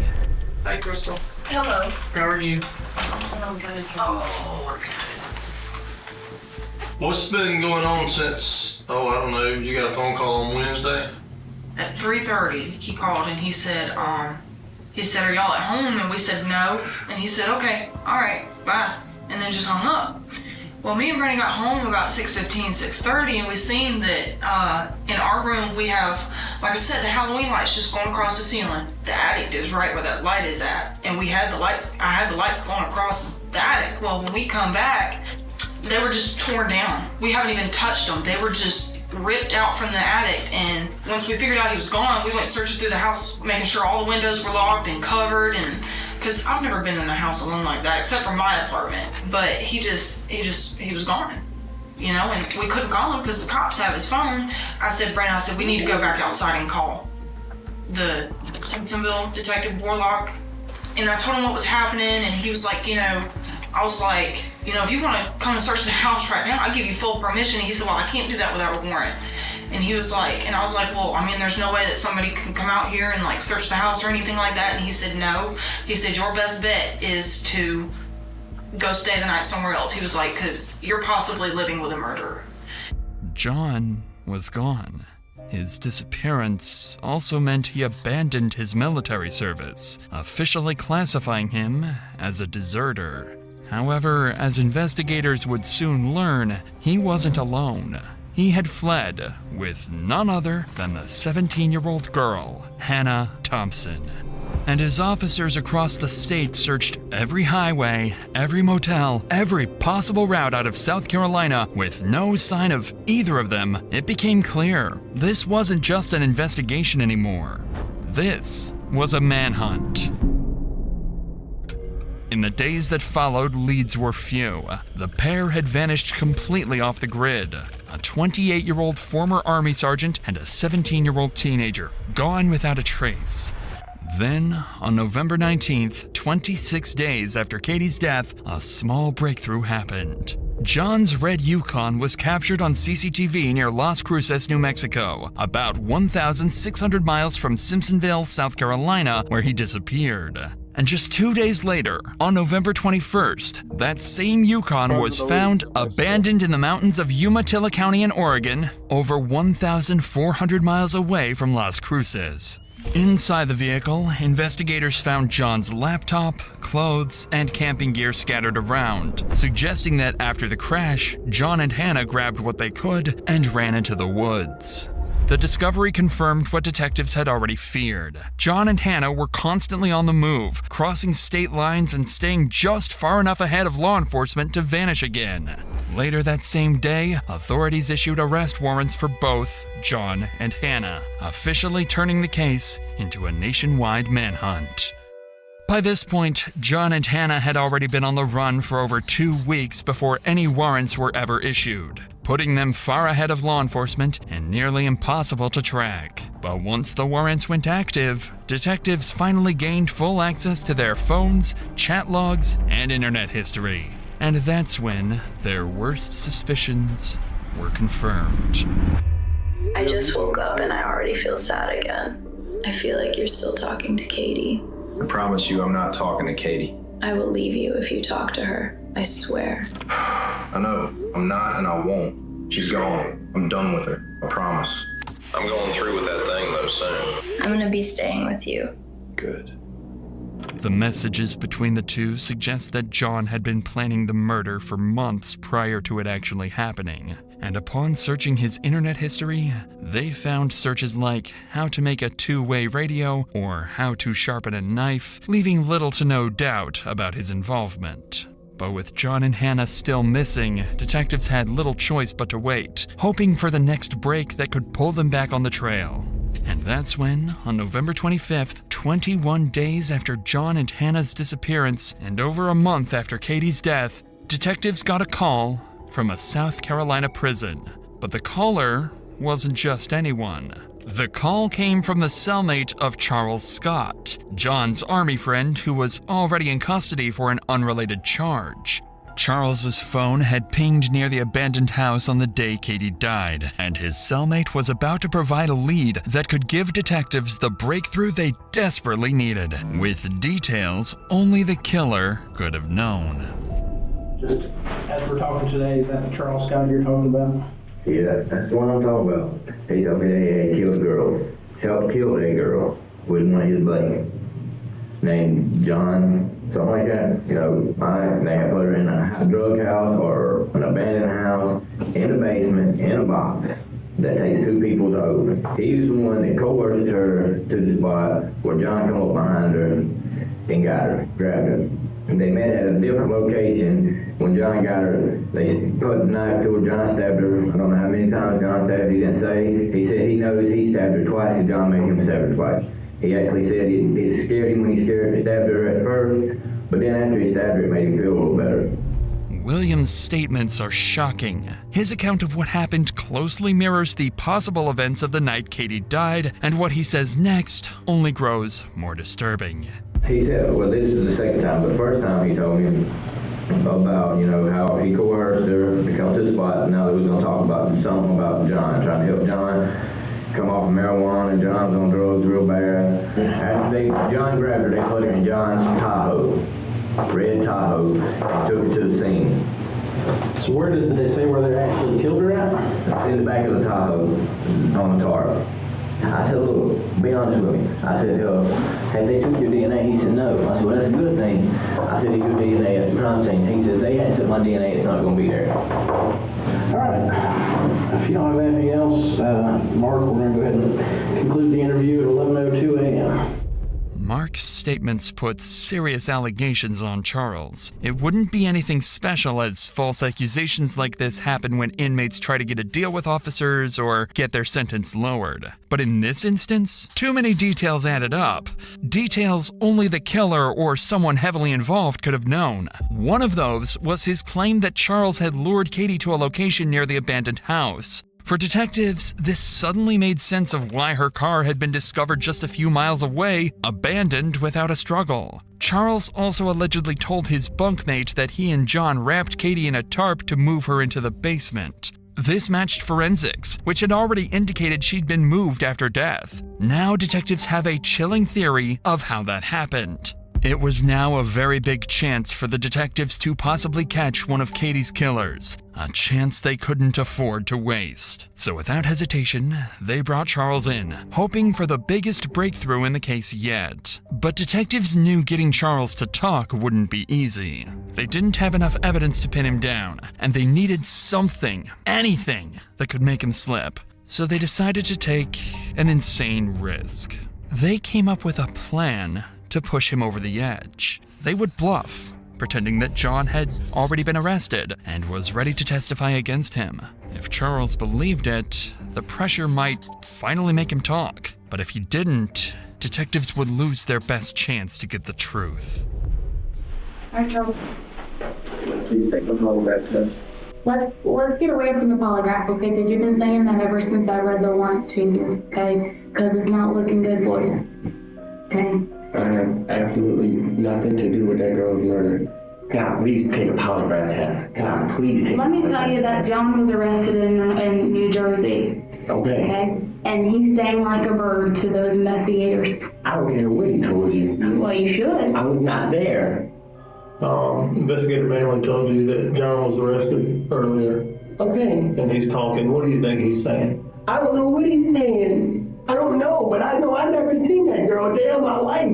Hi, Crystal. Hello. How are you? Oh, what's been going on since, I don't know, you got a phone call on Wednesday? At 3:30, he called and he said, are y'all at home? And we said no. And he said, okay, all right, bye. And then just hung up. Well, me and Brandon got home about 6:15, 6:30, and we seen that in our room we have, like I said, the Halloween lights just going across the ceiling. The attic is right where that light is at, and I had the lights going across the attic. Well, when we come back, they were just torn down. We haven't even touched them. They were just ripped out from the attic, and once we figured out he was gone, we went searching through the house, making sure all the windows were locked and covered, and because I've never been in a house alone like that, except for my apartment. But he was gone, you know, and we couldn't call him because the cops have his phone. I said, Brandon, we need to go back outside and call the Simpsonville Detective Warlock. And I told him what was happening, and he was like, I was like, if you want to come and search the house right now, I'll give you full permission. And he said, well, I can't do that without a warrant. And he was like, and I was like, well, there's no way that somebody can come out here and like search the house or anything like that. And he said, no. He said, your best bet is to go stay the night somewhere else. He was like, because you're possibly living with a murderer. John was gone. His disappearance also meant he abandoned his military service, officially classifying him as a deserter. However, as investigators would soon learn, he wasn't alone. He had fled with none other than the 17-year-old girl, Hannah Thompson. And as officers across the state searched every highway, every motel, every possible route out of South Carolina with no sign of either of them, it became clear this wasn't just an investigation anymore. This was a manhunt. In the days that followed, leads were few. The pair had vanished completely off the grid. A 28-year-old former Army sergeant and a 17-year-old teenager, gone without a trace. Then, on November 19th, 26 days after Katie's death, a small breakthrough happened. John's red Yukon was captured on CCTV near Las Cruces, New Mexico, about 1,600 miles from Simpsonville, South Carolina, where he disappeared. And just 2 days later, on November 21st, that same Yukon was found abandoned in the mountains of Umatilla County in Oregon, over 1,400 miles away from Las Cruces. Inside the vehicle, investigators found John's laptop, clothes, and camping gear scattered around, suggesting that after the crash, John and Hannah grabbed what they could and ran into the woods. The discovery confirmed what detectives had already feared. John and Hannah were constantly on the move, crossing state lines and staying just far enough ahead of law enforcement to vanish again. Later that same day, authorities issued arrest warrants for both John and Hannah, officially turning the case into a nationwide manhunt. By this point, John and Hannah had already been on the run for over 2 weeks before any warrants were ever issued, putting them far ahead of law enforcement and nearly impossible to track. But once the warrants went active, detectives finally gained full access to their phones, chat logs, and internet history. And that's when their worst suspicions were confirmed. I just woke up and I already feel sad again. I feel like you're still talking to Katie. I promise you I'm not talking to Katie. I will leave you if you talk to her. I swear. I know. I'm not and I won't. She's gone. I'm done with her. I promise. I'm going through with that thing though soon. I'm gonna be staying with you. Good. The messages between the two suggest that John had been planning the murder for months prior to it actually happening. And upon searching his internet history, they found searches like how to make a two-way radio or how to sharpen a knife, leaving little to no doubt about his involvement. But with John and Hannah still missing, detectives had little choice but to wait, hoping for the next break that could pull them back on the trail. And that's when, on November 25th, 21 days after John and Hannah's disappearance and over a month after Katie's death, detectives got a call from a South Carolina prison. But the caller wasn't just anyone. The call came from the cellmate of Charles Scott, John's Army friend who was already in custody for an unrelated charge. Charles's phone had pinged near the abandoned house on the day Katie died, and his cellmate was about to provide a lead that could give detectives the breakthrough they desperately needed, with details only the killer could have known. Just as we're talking today, is that Charles Scott you're talking about? Yeah, that's the one I'm talking about. He told me that he had killed a girl, helped kill a girl with one of his buddies named John, something like that. You know, they had put her in a drug house or an abandoned house in a basement in a box that takes 2 people to open. He was the one that coerced her to the spot where John come up behind her and got her, grabbed her. And they met at a different location. When John got her, they put the knife to her. John stabbed her. I don't know how many times John stabbed her. He didn't say. He said he knows he stabbed her twice and John made him stab her twice. He actually said it scared him when he stabbed her at first, but then after he stabbed her, it made him feel a little better. William's statements are shocking. His account of what happened closely mirrors the possible events of the night Katie died, and what he says next only grows more disturbing. He said, well, this is the second time, but the first time he told me about, you know, how he coerced her to come to the spot, and now that we're going to talk about something about John, trying to help John come off of marijuana, and John's on drugs real bad. After John grabbed her, they put her in John's Tahoe, red Tahoe, and took her to the scene. So where did they say where they actually killed her at? In the back of the Tahoe, on the tarp. I said, look, be honest with me. I said, have they took your DNA? He said, no. I said, well, that's a good thing. I said, your DNA at the crime scene. He said, they hadn't took my DNA, it's not going to be there. All right. If you don't have anything else, Mark, we're going to go ahead and conclude the interview at 11:02 a.m. Mark's statements put serious allegations on Charles. It wouldn't be anything special, as false accusations like this happen when inmates try to get a deal with officers or get their sentence lowered. But in this instance, too many details added up. Details only the killer or someone heavily involved could have known. One of those was his claim that Charles had lured Katie to a location near the abandoned house. For detectives, this suddenly made sense of why her car had been discovered just a few miles away, abandoned without a struggle. Charles also allegedly told his bunkmate that he and John wrapped Katie in a tarp to move her into the basement. This matched forensics, which had already indicated she'd been moved after death. Now detectives have a chilling theory of how that happened. It was now a very big chance for the detectives to possibly catch one of Katie's killers, a chance they couldn't afford to waste. So without hesitation, they brought Charles in, hoping for the biggest breakthrough in the case yet. But detectives knew getting Charles to talk wouldn't be easy. They didn't have enough evidence to pin him down, and they needed something, anything, that could make him slip. So they decided to take an insane risk. They came up with a plan to push him over the edge. They would bluff, pretending that John had already been arrested and was ready to testify against him. If Charles believed it, the pressure might finally make him talk. But if he didn't, detectives would lose their best chance to get the truth. All right, Charles. Please take the polygraph test. Let's get away from the polygraph, okay? Because you've been saying that ever since I read the warrant to you, okay? Because it's not looking good for you, okay? I have absolutely nothing to do with that girl's murder. God, please take a polygraph test. God, please take Let me tell you that John was arrested in New Jersey. Okay? And he's sang like a bird to those investigators. I don't care what he told you. Well, you should. I was not there. Investigator Manley told you that John was arrested earlier. Okay. And he's talking. What do you think he's saying? I don't know what he's saying. I don't know, but I know I've never seen that girl a day of my life.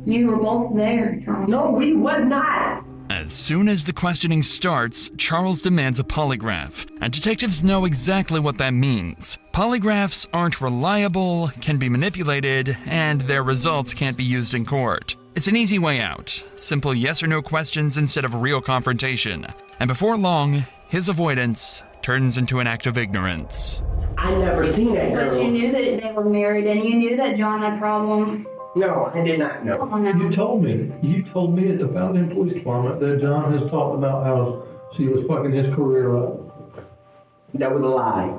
You were both there, Charles. No, we was not. As soon as the questioning starts, Charles demands a polygraph, and detectives know exactly what that means. Polygraphs aren't reliable, can be manipulated, and their results can't be used in court. It's an easy way out. Simple yes or no questions instead of real confrontation. And before long, his avoidance turns into an act of ignorance. I never seen that girl. But you knew that they were married, and you knew that John had problems. No, I did not know. You told me at the Fountain Police Department that John has talked about how she was fucking his career up. That was a lie.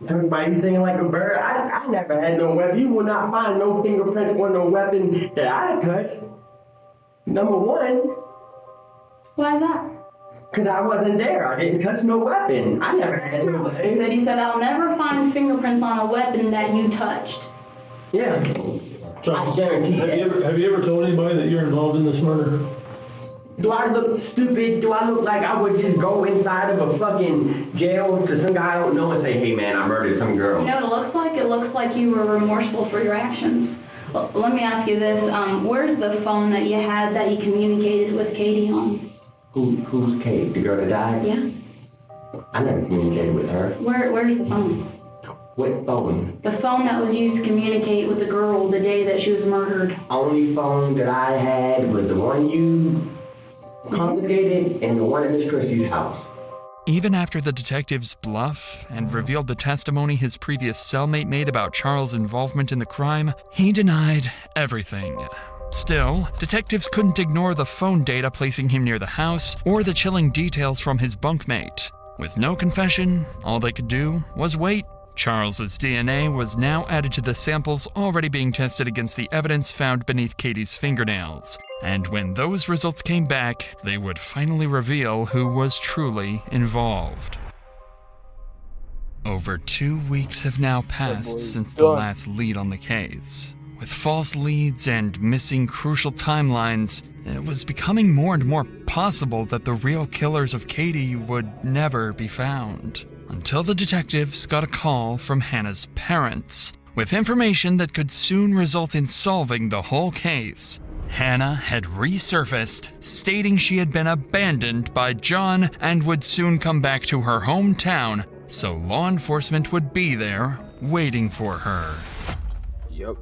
Everybody saying like a bird. I never had no weapon. You will not find no fingerprints or no weapon that I touched. Number one, Why is that? Because I wasn't there. I didn't touch no weapon. I never had no But weapon. he said, I'll never find fingerprints on a weapon that you touched. Yeah. I guarantee that. Have you ever told anybody that you're involved in this murder? Do I look stupid? Do I look like I would just go inside of a fucking jail to some guy I don't know and say, hey man, I murdered some girl? You know what it looks like? It looks like you were remorseful for your actions. Well, let me ask you this. Where's the phone that you had that you communicated with Katie on? Who's Kate? The girl that died? Yeah. I never communicated with her. Where's the phone? What phone? The phone that was used to communicate with the girl the day that she was murdered. Only phone that I had was the one you confiscated and the one in Miss Christie's house. Even after the detectives bluff and revealed the testimony his previous cellmate made about Charles' involvement in the crime, he denied everything. Still, detectives couldn't ignore the phone data placing him near the house or the chilling details from his bunkmate. With no confession, all they could do was wait. Charles's DNA was now added to the samples already being tested against the evidence found beneath Katie's fingernails. And when those results came back, they would finally reveal who was truly involved. Over 2 weeks have now passed since the last lead on the case. With false leads and missing crucial timelines, it was becoming more and more possible that the real killers of Katie would never be found. Until the detectives got a call from Hannah's parents, with information that could soon result in solving the whole case. Hannah had resurfaced, stating she had been abandoned by John and would soon come back to her hometown, so law enforcement would be there, waiting for her. Yep.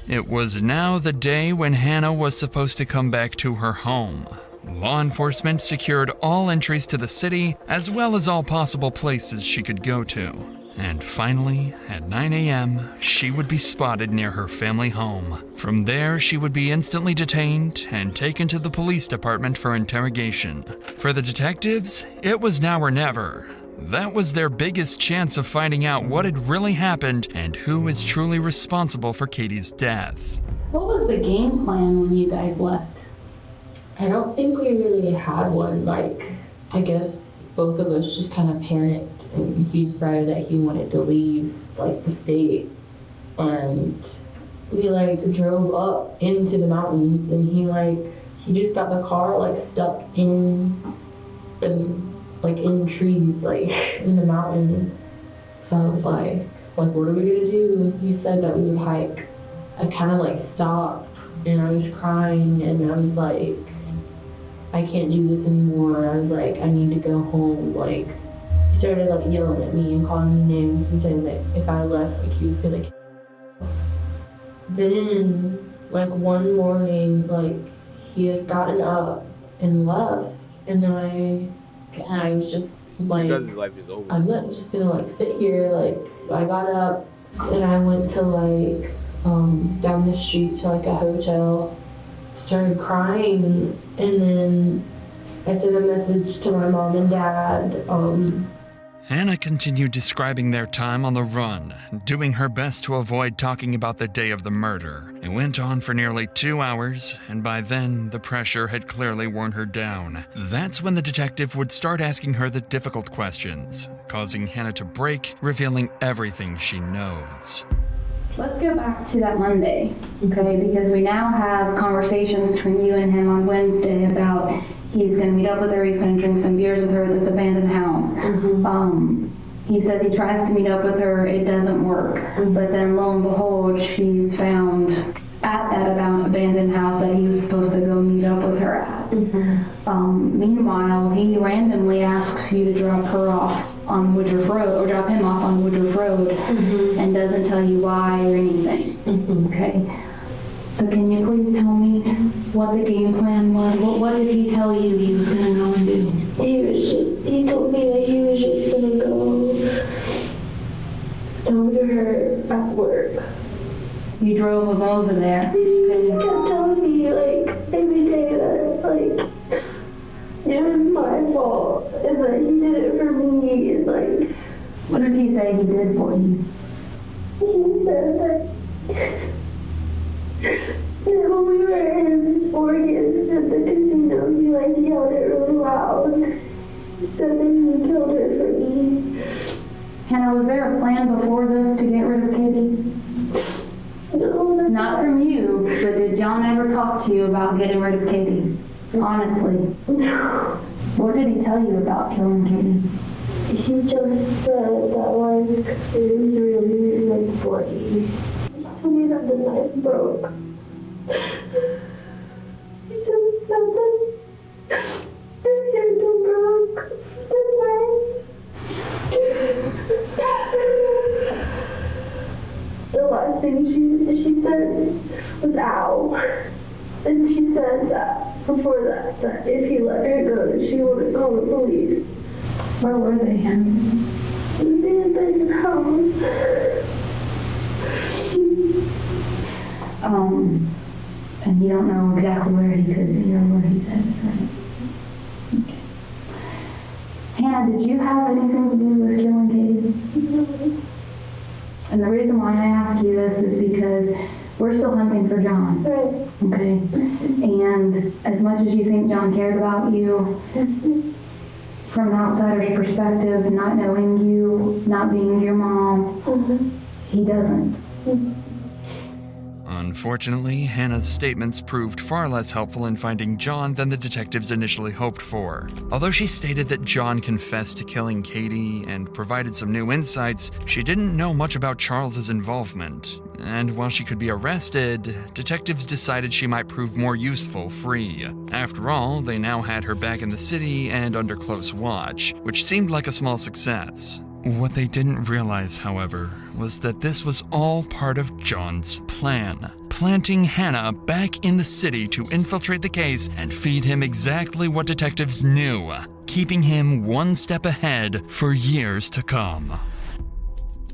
It was now the day when Hannah was supposed to come back to her home. Law enforcement secured all entries to the city, as well as all possible places she could go to. And finally, at 9 a.m., she would be spotted near her family home. From there, she would be instantly detained and taken to the police department for interrogation. For the detectives, it was now or never. That was their biggest chance of finding out what had really happened and who is truly responsible for Katie's death. What was the game plan when you guys left? I don't think we really had one. Like, I guess both of us just kind of panicked, and he decided that he wanted to leave, like, the state. And we, like, drove up into the mountains, and he just got the car, like, stuck in trees, like, in the mountains. So I was like, what are we gonna do? He said that we would hike. I kind of, like, stopped, and I was crying, and I was like, I can't do this anymore. I was like, I need to go home. Like, he started like yelling at me and calling me names and saying that if I left, like, he was gonna kill me. Then, like, one morning, like, he had gotten up and left, and then I was just like, Because his life is over. I'm not just gonna like sit here. Like, I got up and I went to like down the street to like a hotel. Started crying, and then I sent a message to my mom and dad. Hannah continued describing their time on the run, doing her best to avoid talking about the day of the murder. It went on for nearly 2 hours, and by then, the pressure had clearly worn her down. That's when the detective would start asking her the difficult questions, causing Hannah to break, revealing everything she knows. Let's go back to that Monday, okay? Because we now have conversations between you and him on Wednesday about he's going to meet up with her, he's going to drink some beers with her at this abandoned house. He says he tries to meet up with her, it doesn't work. But then lo and behold, she's found at that abandoned house that he was supposed to go meet up with her at. Meanwhile, he randomly asks you to drop her off on Woodruff Road, or drop him off on Woodruff Road, and doesn't tell you why or anything. Okay? So can you please tell me what the game plan was? What did he tell you he was going to go and do? He told me that he was just gonna go talk to her at work. You drove him over there. He kept telling me, like, every day that, like, it was my fault, and that he did it for me, and, like... What did he say he did for you? He said that when we were in Oregon at the casino, He like yelled it really loud. He said that he killed her for me. Hannah, was there a plan before this to get rid of Katie? No. Not from you, but did John ever talk to you about getting rid of Katie? Honestly. No. What did he tell you about killing Katie? He just said that like it was really like bloody. He told me that the knife broke. He just said that his handle broke. The knife. The last thing she said was ow. And she said that before that if he let her go, that she wouldn't call the police. Where were they, Hannah? They had been in the house. And you don't know exactly where he could hear what he said, right? Okay. Hannah, did you have anything to do with killing Katie? And the reason why I ask you this is because we're still hunting for John. Right. Okay? And as much as you think John cared about you, from an outsider's perspective, and not knowing you, not being your mom, he doesn't. Unfortunately, Hannah's statements proved far less helpful in finding John than the detectives initially hoped for. Although she stated that John confessed to killing Katie and provided some new insights, she didn't know much about Charles's involvement. And while she could be arrested, detectives decided she might prove more useful free. After all, they now had her back in the city and under close watch, which seemed like a small success. What they didn't realize, however, was that this was all part of John's plan. Planting Hannah back in the city to infiltrate the case and feed him exactly what detectives knew, keeping him one step ahead for years to come.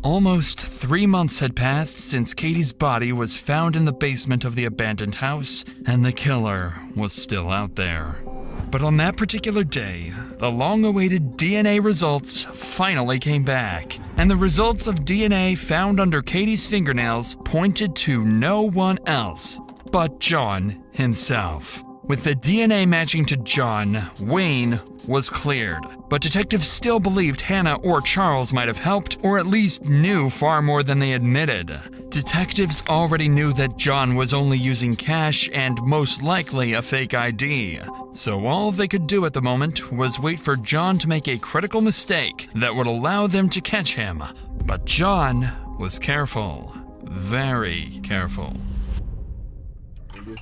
Almost 3 months had passed since Katie's body was found in the basement of the abandoned house, and the killer was still out there. But on that particular day, the long-awaited DNA results finally came back, and the results of DNA found under Katie's fingernails pointed to no one else but John himself. With the DNA matching to John, Wayne was cleared, but detectives still believed Hannah or Charles might have helped, or at least knew far more than they admitted. Detectives already knew that John was only using cash and most likely a fake ID, so all they could do at the moment was wait for John to make a critical mistake that would allow them to catch him. But John was careful, very careful.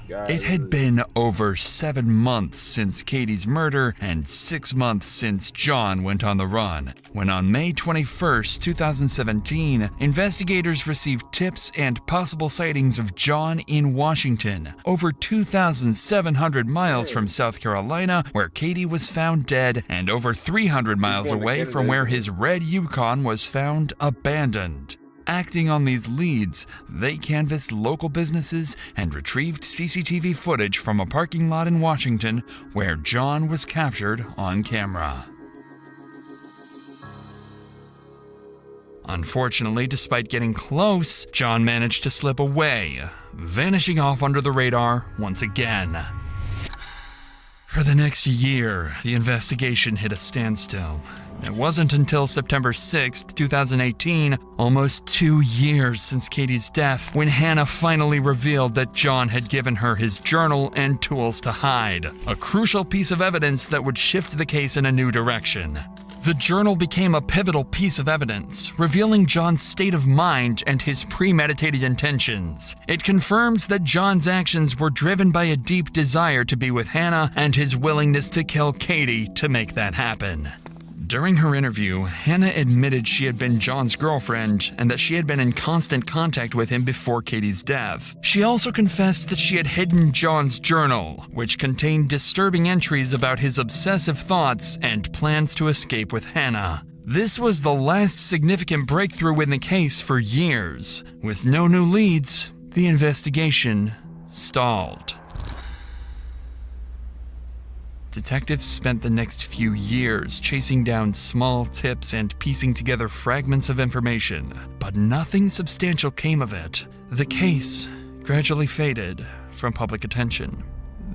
It had been over 7 months since Katie's murder and 6 months since John went on the run, when on May 21st, 2017, investigators received tips and possible sightings of John in Washington, over 2,700 miles from South Carolina, where Katie was found dead, and over 300 miles away from where his red Yukon was found abandoned. Acting on these leads, they canvassed local businesses and retrieved CCTV footage from a parking lot in Washington where John was captured on camera. Unfortunately, despite getting close, John managed to slip away, vanishing off under the radar once again. For the next year, the investigation hit a standstill. It wasn't until September 6, 2018, almost 2 years since Katie's death, when Hannah finally revealed that John had given her his journal and tools to hide, a crucial piece of evidence that would shift the case in a new direction. The journal became a pivotal piece of evidence, revealing John's state of mind and his premeditated intentions. It confirms that John's actions were driven by a deep desire to be with Hannah and his willingness to kill Katie to make that happen. During her interview, Hannah admitted she had been John's girlfriend and that she had been in constant contact with him before Katie's death. She also confessed that she had hidden John's journal, which contained disturbing entries about his obsessive thoughts and plans to escape with Hannah. This was the last significant breakthrough in the case for years. With no new leads, the investigation stalled. Detectives spent the next few years chasing down small tips and piecing together fragments of information, but nothing substantial came of it. The case gradually faded from public attention.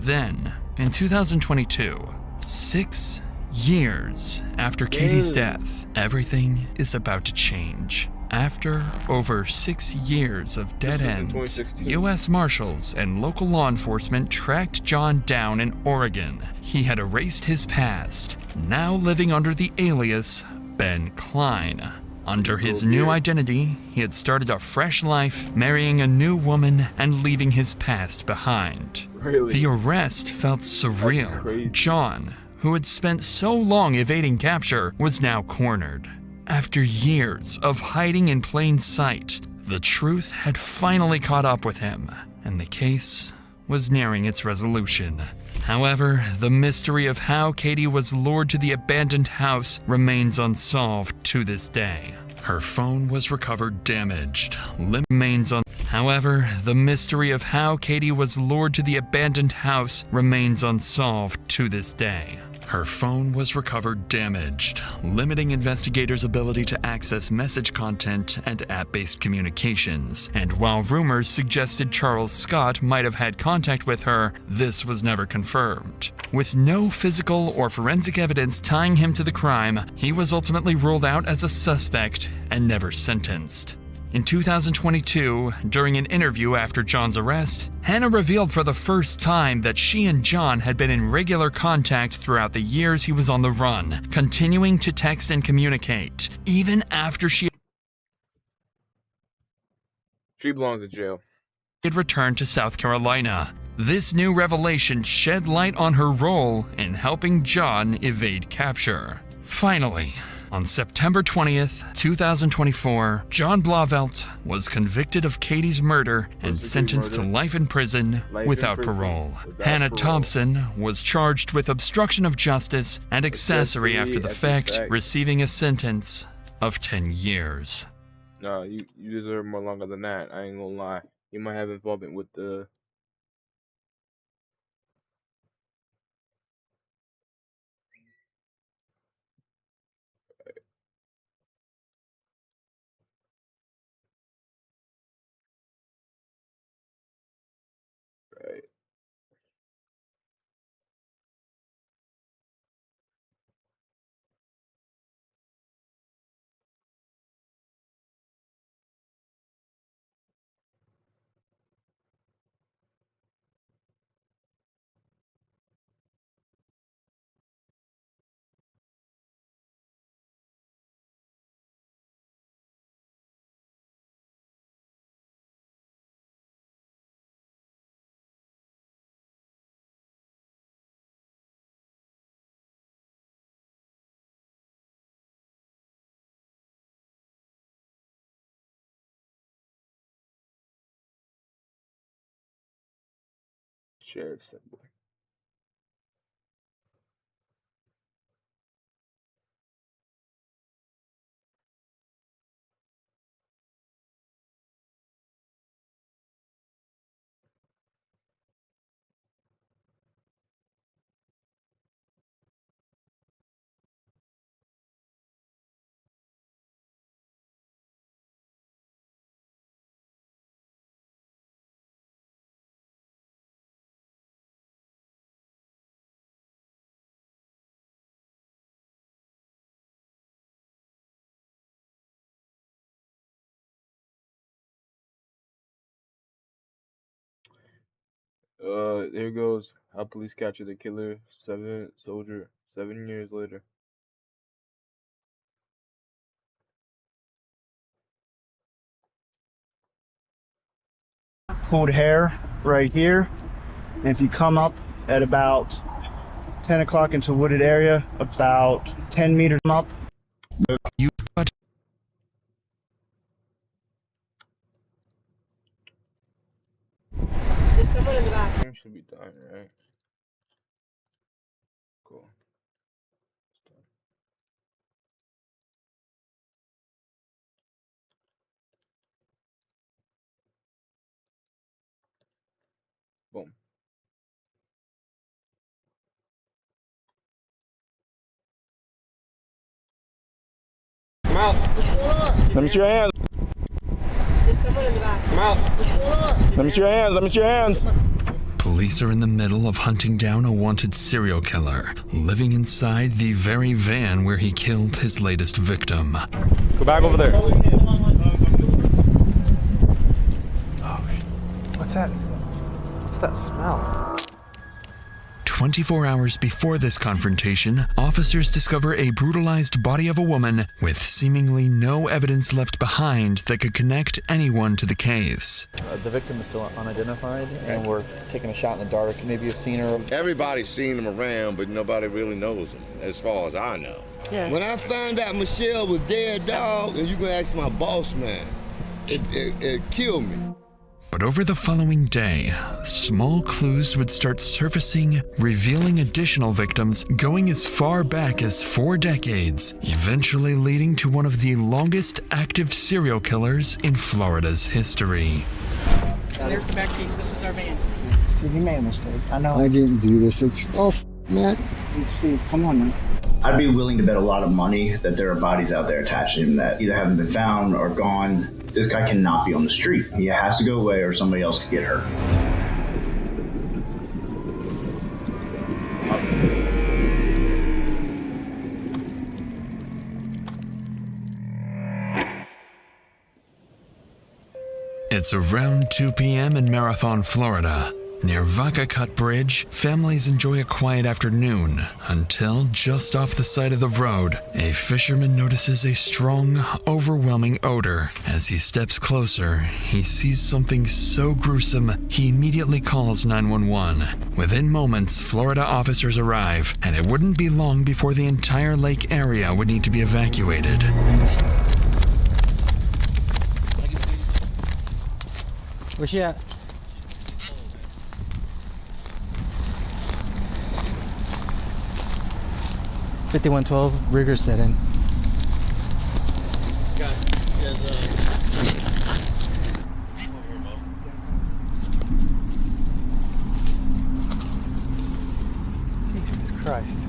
Then, in 2022, 6 years after Katie's death, everything is about to change. After over 6 years of dead ends, U.S. Marshals and local law enforcement tracked John down in Oregon. He had erased his past, now living under the alias Ben Klein. Under his new identity, he had started a fresh life, marrying a new woman and leaving his past behind. Really? The arrest felt surreal. John, who had spent so long evading capture, was now cornered. After years of hiding in plain sight, the truth had finally caught up with him, and the case was nearing its resolution. However, the mystery of how Katie was lured to the abandoned house remains unsolved to this day. Her phone was recovered damaged. However, the mystery of how Katie was lured to the abandoned house remains unsolved to this day. Her phone was recovered damaged, limiting investigators' ability to access message content and app-based communications. And while rumors suggested Charles Scott might have had contact with her, this was never confirmed. With no physical or forensic evidence tying him to the crime, he was ultimately ruled out as a suspect and never sentenced. In 2022, during an interview after John's arrest, Hannah revealed for the first time that she and John had been in regular contact throughout the years he was on the run, continuing to text and communicate, even after she belongs in jail. had returned to South Carolina. This new revelation shed light on her role in helping John evade capture. Finally, on September 20th, 2024, John Blauvelt was convicted of Katie's murder and sentenced to life in prison without parole. Hannah Thompson was charged with obstruction of justice and accessory after the fact, receiving a sentence of 10 years. No, you deserve more longer than that. I ain't gonna lie. You might have involvement with the... Right. Shared symbol. There goes how police capture the killer. 7 years later. Pulled hair right here. And if you come up at about 10 o'clock into a wooded area, about 10 meters up. There's someone in the back. Should be done, right? Cool. Boom. Come out. Let me see your hands. There's someone in the back. Come out. Let me see your hands. Let me see your hands. Police are in the middle of hunting down a wanted serial killer, living inside the very van where he killed his latest victim. Go back over there. What's that? What's that smell? 24 hours before this confrontation, officers discover a brutalized body of a woman with seemingly no evidence left behind that could connect anyone to the case. The victim is still unidentified, and we're taking a shot in the dark. Maybe you've seen her. Everybody's seen him around, but nobody really knows him, as far as I know. Yeah. When I found out Michelle was dead, dog, and you gonna ask my boss man, it killed me. But over the following day, small clues would start surfacing, revealing additional victims going as far back as 4 decades, eventually leading to one of the longest active serial killers in Florida's history. There's the back piece. This is our van. Steve, you made a mistake. I know. I didn't do this. It's man. Steve, come on now. I'd be willing to bet a lot of money that there are bodies out there attached to him that either haven't been found or gone. This guy cannot be on the street. He has to go away or somebody else could get hurt. It's around 2 p.m. in Marathon, Florida. Near Vaca Cut Bridge, families enjoy a quiet afternoon until just off the side of the road, a fisherman notices a strong, overwhelming odor. As he steps closer, he sees something so gruesome, he immediately calls 911. Within moments, Florida officers arrive, and it wouldn't be long before the entire lake area would need to be evacuated. Where's she at? $5112, rigor set in. Jesus Christ.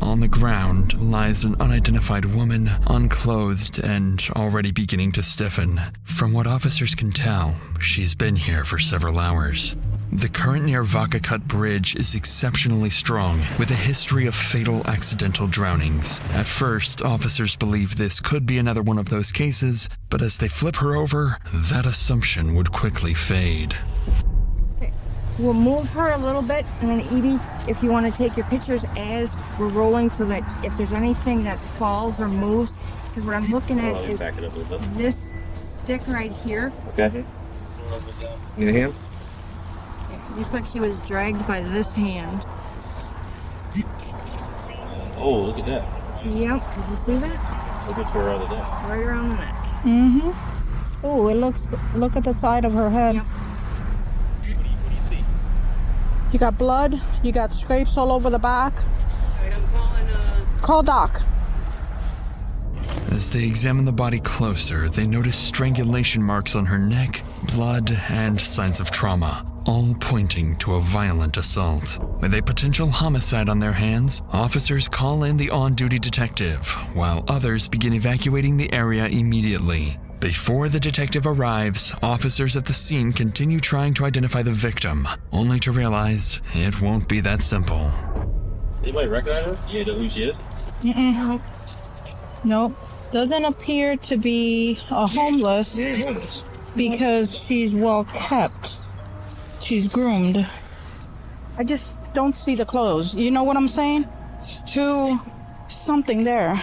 On the ground lies an unidentified woman, unclothed and already beginning to stiffen. From what officers can tell, she's been here for several hours. The current near Vaca Cut Bridge is exceptionally strong, with a history of fatal accidental drownings. At first, officers believe this could be another one of those cases, but as they flip her over, that assumption would quickly fade. We'll move her a little bit, and then Edie, if you want to take your pictures as we're rolling so that if there's anything that falls or moves, because what I'm looking at is this stick right here. Okay. Need a hand? Looks like she was dragged by this hand. Oh, look at that. Yep, did you see that? Look at her around the neck. Right around the neck. Mm-hmm. Oh, look at the side of her head. Yep. What do you see? You got blood, you got scrapes all over the back. Alright, I'm calling, Call Doc. As they examine the body closer, they notice strangulation marks on her neck, blood, and signs of trauma, all pointing to a violent assault. With a potential homicide on their hands, officers call in the on-duty detective, while others begin evacuating the area immediately. Before the detective arrives, officers at the scene continue trying to identify the victim, only to realize it won't be that simple. Anybody recognize her? You know who she is? Mm-mm. Nope. Doesn't appear to be a homeless because she's well kept. She's groomed. I just don't see the clothes. You know what I'm saying? It's too something there.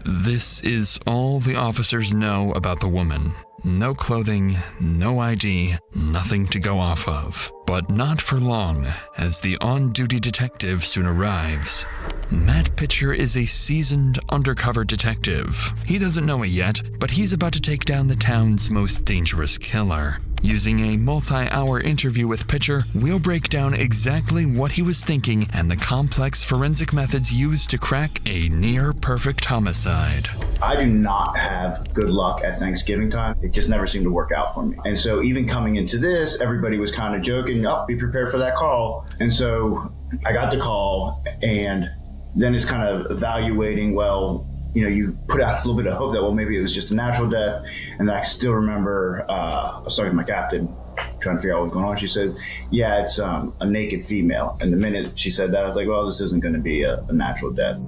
This is all the officers know about the woman. No clothing, no ID, nothing to go off of. But not for long, as the on-duty detective soon arrives. Matt Pitcher is a seasoned undercover detective. He doesn't know it yet, but he's about to take down the town's most dangerous killer. Using a multi-hour interview with Pitcher, we'll break down exactly what he was thinking and the complex forensic methods used to crack a near-perfect homicide. I do not have good luck at Thanksgiving time. It just never seemed to work out for me. And so even coming into this, everybody was kind of joking, oh, be prepared for that call. And so I got the call, and then it's kind of evaluating, well, you put out a little bit of hope that, well, maybe it was just a natural death. And I still remember, I was talking to my captain, trying to figure out what was going on. She said, yeah, it's a naked female. And the minute she said that, I was like, well, this isn't going to be a natural death.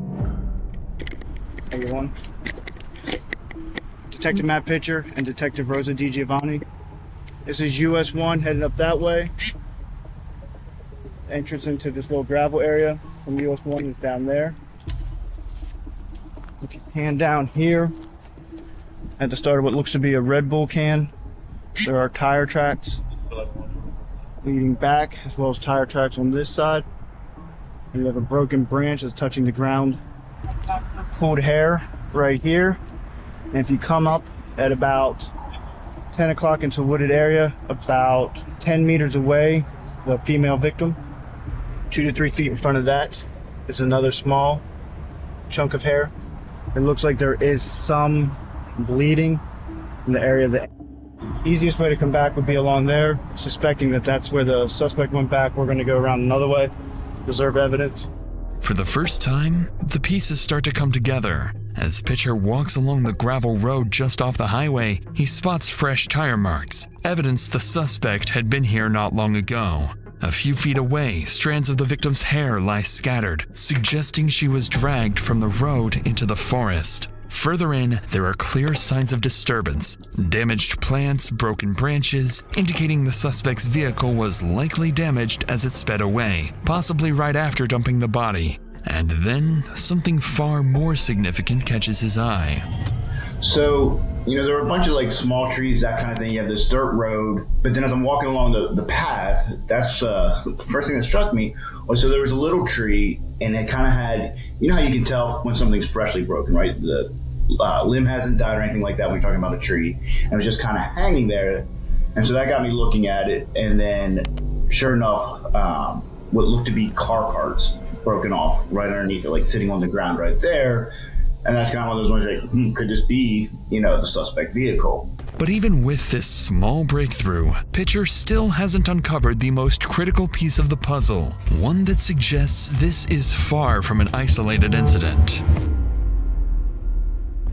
Everyone. Detective Matt Pitcher and Detective Rosa DiGiovanni. This is US 1 headed up that way. Entrance into this little gravel area from US 1 is down there. If you pan down here, at the start of what looks to be a Red Bull can, there are tire tracks leading back, as well as tire tracks on this side. And you have a broken branch that's touching the ground. Pulled hair right here. And if you come up at about 10 o'clock into a wooded area, about 10 meters away, the female victim, 2 to 3 feet in front of that is another small chunk of hair. It looks like there is some bleeding in the area of the easiest way to come back would be along there. Suspecting that that's where the suspect went back, we're going to go around another way, preserve evidence. For the first time, the pieces start to come together. As Pitcher walks along the gravel road just off the highway, he spots fresh tire marks, evidence the suspect had been here not long ago. A few feet away, strands of the victim's hair lie scattered, suggesting she was dragged from the road into the forest. Further in, there are clear signs of disturbance, damaged plants, broken branches, indicating the suspect's vehicle was likely damaged as it sped away, possibly right after dumping the body. And then, something far more significant catches his eye. So, there were a bunch of small trees, that kind of thing. You have this dirt road, but then as I'm walking along the path, that's the first thing that struck me was, so there was a little tree, and it kind of had, how you can tell when something's freshly broken, right? The limb hasn't died or anything like that when you're talking about a tree. And it was just kind of hanging there. And so that got me looking at it. And then, sure enough, what looked to be car parts broken off right underneath it, sitting on the ground right there. And that's kind of one of those ones could this be, the suspect vehicle? But even with this small breakthrough, Pitcher still hasn't uncovered the most critical piece of the puzzle, one that suggests this is far from an isolated incident.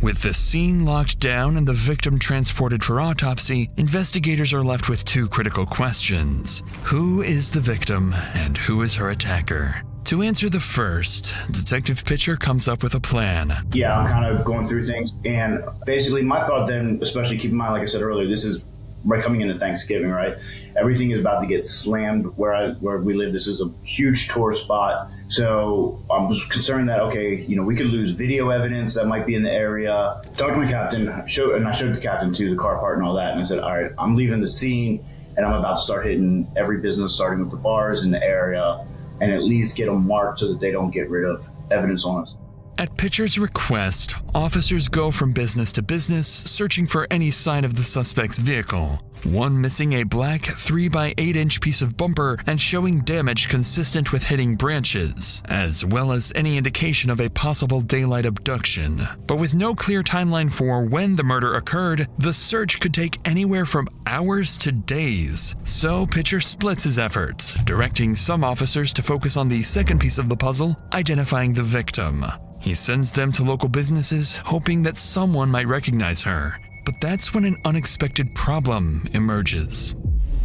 With the scene locked down and the victim transported for autopsy, investigators are left with two critical questions. Who is the victim and who is her attacker? To answer the first, Detective Pitcher comes up with a plan. Yeah, I'm kind of going through things, and basically my thought then, especially keep in mind, like I said earlier, this is right coming into Thanksgiving, right? Everything is about to get slammed where we live. This is a huge tourist spot. So I was concerned that, we could lose video evidence that might be in the area. Talked to my captain, and I showed the captain too, the car part and all that, and I said, all right, I'm leaving the scene, and I'm about to start hitting every business, starting with the bars in the area, and at least get them marked so that they don't get rid of evidence on us. At Pitcher's request, officers go from business to business, searching for any sign of the suspect's vehicle. One missing a black 3x8-inch piece of bumper and showing damage consistent with hitting branches, as well as any indication of a possible daylight abduction. But with no clear timeline for when the murder occurred, the search could take anywhere from hours to days. So Pitcher splits his efforts, directing some officers to focus on the second piece of the puzzle, identifying the victim. He sends them to local businesses, hoping that someone might recognize her. But that's when an unexpected problem emerges.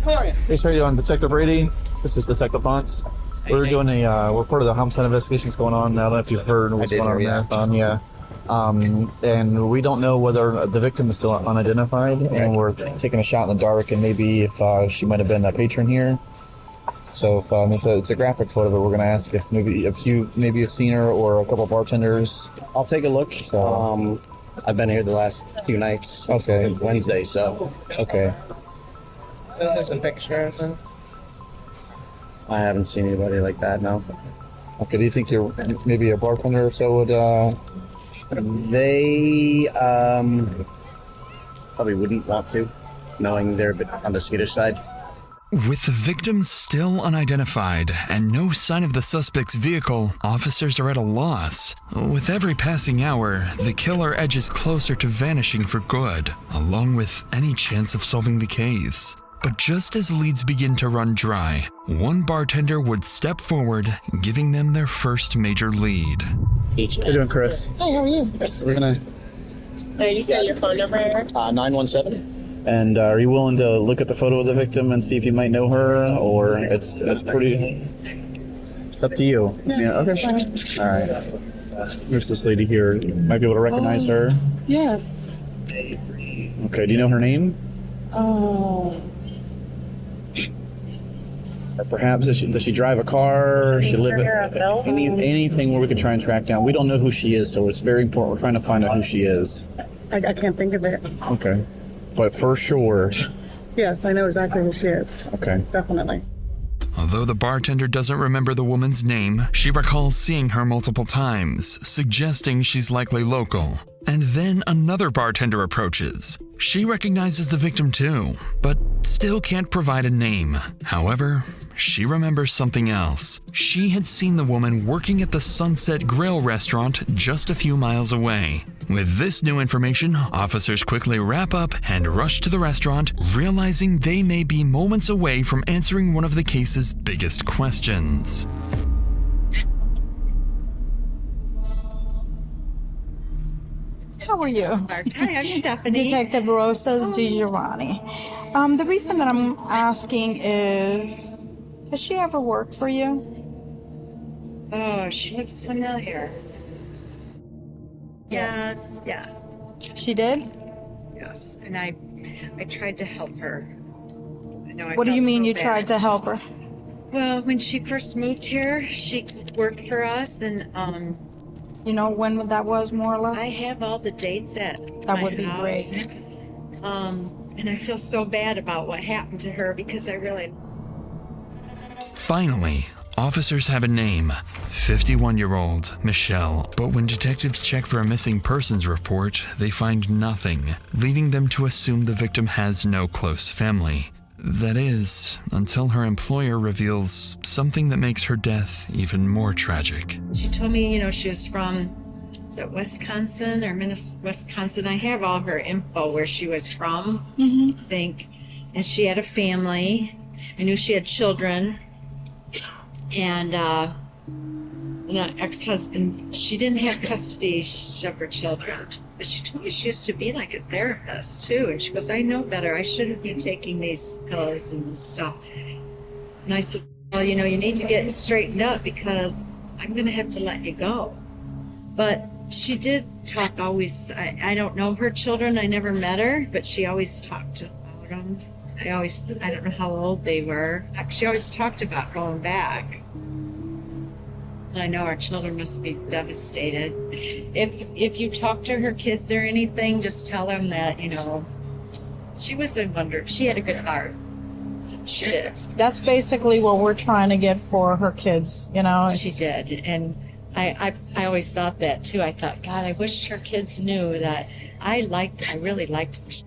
Hey, sir, you're on Detective Brady. This is Detective Bunce. We're doing we're part of the homicide investigation going on. I don't know if you've heard what's going on there. And we don't know whether the victim is still unidentified, and we're taking a shot in the dark, and maybe if she might have been a patron here. So if it's a graphic photo, we're going to ask if you have seen her or a couple of bartenders. I'll take a look. So I've been here the last few nights since Wednesday, so. Okay. Some pictures. I haven't seen anybody like that, no. Okay, do you think you're maybe a bartender or so would, They, probably wouldn't want to, knowing they're a bit on the skittish side. With the victim still unidentified and no sign of the suspect's vehicle, officers are at a loss. With every passing hour, the killer edges closer to vanishing for good, along with any chance of solving the case. But just as leads begin to run dry, one bartender would step forward, giving them their first major lead. How you doing, Chris? Hey, how are you? We're gonna... I just got your phone number here. 917. And are you willing to look at the photo of the victim and see if you might know her, or it's pretty... It's up to you. Yeah, okay. All right. There's this lady here. You might be able to recognize her. Yes. Okay, do you know her name? Or perhaps does she drive a car? Or she live anything where we could try and track down. We don't know who she is, so it's very important. We're trying to find out who she is. I can't think of it. Okay. But for sure. Yes, I know exactly who she is. Okay. Definitely. Although the bartender doesn't remember the woman's name, she recalls seeing her multiple times, suggesting she's likely local. And then another bartender approaches. She recognizes the victim too, but still can't provide a name. However, she remembers something else. She had seen the woman working at the Sunset Grill restaurant just a few miles away. With this new information, officers quickly wrap up and rush to the restaurant, realizing they may be moments away from answering one of the case's biggest questions. How are you? Hi, I'm Stephanie. Detective Rosa DiGiovanni. The reason that I'm asking is, has she ever worked for you? Oh, she looks familiar. Yes, yes. She did? Yes, and I tried to help her. I know. What do you mean you tried to help her? Well, when she first moved here, she worked for us, and you know when that was, more or less? I have all the dates at that would be house. Great. And I feel so bad about what happened to her because I really. Finally, officers have a name, 51-year-old Michelle. But when detectives check for a missing persons report, they find nothing, leading them to assume the victim has no close family. That is, until her employer reveals something that makes her death even more tragic. She told me, she was from, is it Wisconsin or Wisconsin? I have all her info where she was from, I think. And she had a family. I knew she had children. And an ex-husband, she didn't have custody of her children. But she told me she used to be like a therapist too. And she goes, I know better. I shouldn't be taking these pills and stuff. And I said, well, you need to get straightened up because I'm going to have to let you go. But she did talk always. I don't know her children. I never met her, but she always talked about them. I don't know how old they were. She always talked about going back. I know our children must be devastated. If you talk to her kids or anything, just tell them that, she was a wonder. She had a good heart. She did. That's basically what we're trying to get for her kids, She did. And I always thought that too. I thought, God, I wish her kids knew that I really liked Michelle.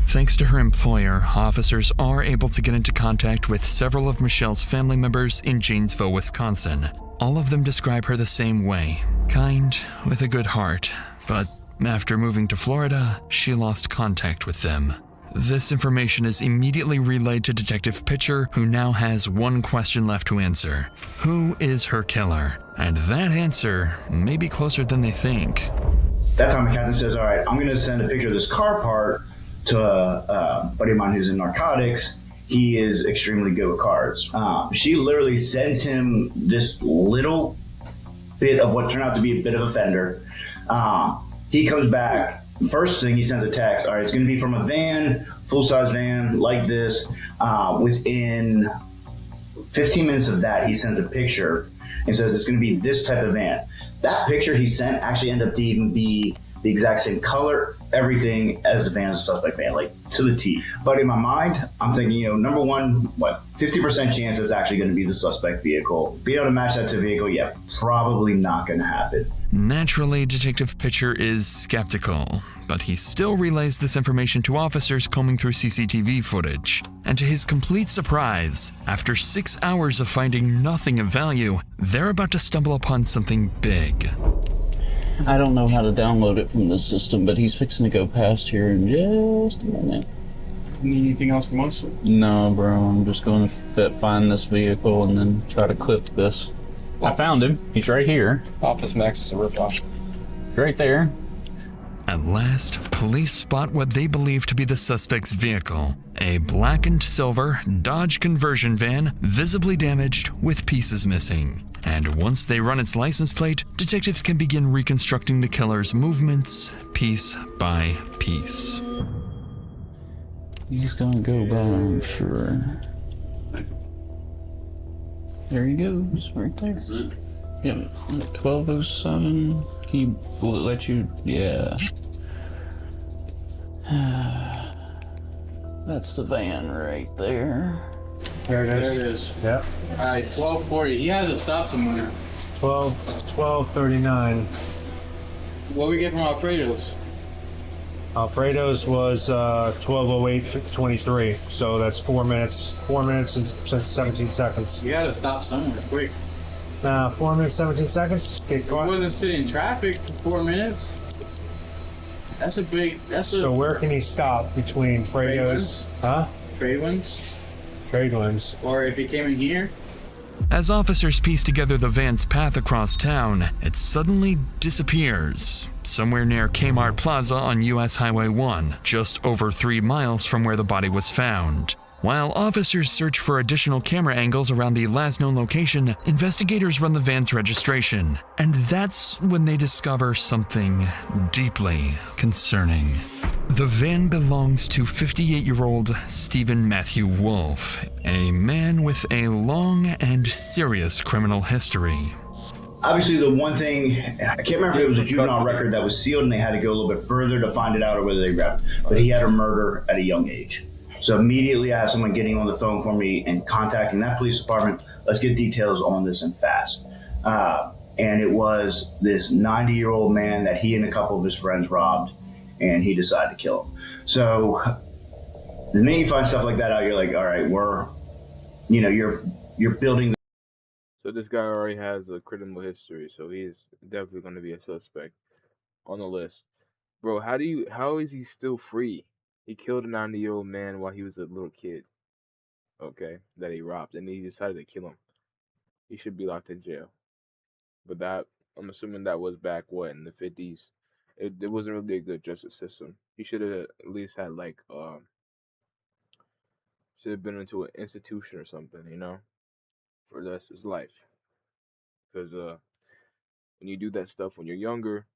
Thanks to her employer, officers are able to get into contact with several of Michelle's family members in Janesville, Wisconsin. All of them describe her the same way, kind, with a good heart, but after moving to Florida, she lost contact with them. This information is immediately relayed to Detective Pitcher, who now has one question left to answer. Who is her killer? And that answer may be closer than they think. That time the captain says, all right, I'm going to send a picture of this car part to a buddy of mine who's in narcotics. He is extremely good with cars. She literally sends him this little bit of what turned out to be a bit of a fender. He comes back. First thing he sends a text. All right, it's going to be from a van, full-size van like this. Within 15 minutes of that, he sends a picture and says it's going to be this type of van. That picture he sent actually ended up to even be the exact same color, everything as the van is a suspect van, like to the T. But in my mind, I'm thinking, number one, 50% chance it's actually going to be the suspect vehicle. Being able to match that to the vehicle, yeah, probably not going to happen. Naturally, Detective Pitcher is skeptical, but he still relays this information to officers combing through CCTV footage. And to his complete surprise, after 6 hours of finding nothing of value, they're about to stumble upon something big. I don't know how to download it from the system, but he's fixing to go past here in just a minute. Need anything else from us? No, bro. I'm just going to find this vehicle and then try to clip this. I found him. He's right here. Office Max is a ripoff. Right there. At last, police spot what they believe to be the suspect's vehicle, a black and silver Dodge conversion van, visibly damaged with pieces missing. And once they run its license plate, detectives can begin reconstructing the killer's movements piece by piece. He's gonna go by, I'm sure. There he goes, right there. Yep, 1207. He will let you, yeah. That's the van right there. There it is. Yep. Alright, 1240. He had to stop somewhere. 12:39. What we get from Alfredo's? Alfredo's was 12:08:23. So that's 4 minutes. 4 minutes and 17 seconds. You had to stop somewhere quick. 4 minutes, 17 seconds. It wasn't sitting in traffic for 4 minutes. That's a big. So where can he stop between Fredo's? Huh? Trade ones. Trade ones. Or if he came in here. As officers piece together the van's path across town, it suddenly disappears, somewhere near Kmart Plaza on US Highway 1, just over 3 miles from where the body was found. While officers search for additional camera angles around the last known location, investigators run the van's registration, and that's when they discover something deeply concerning. The van belongs to 58-year-old Stephen Matthew Wolf, a man with a long and serious criminal history. Obviously, the one thing, I can't remember if it was a juvenile record that was sealed and they had to go a little bit further to find it out or whether they grabbed it, but he had a murder at a young age. So immediately I have someone getting on the phone for me and contacting that police department. Let's get details on this and fast. And it was this 90-year-old man that he and a couple of his friends robbed, and he decided to kill him. So the minute you find stuff like that out, you're like, all right, you're building. So this guy already has a criminal history, so he's definitely going to be a suspect on the list. Bro, how is he still free? He killed a 90-year-old man while he was a little kid, okay, that he robbed, and he decided to kill him. He should be locked in jail. But that, I'm assuming that was back, what, in the 50s? It wasn't really a good justice system. He should have at least had, like, should have been into an institution or something, for the rest of his life. Because when you do that stuff when you're younger,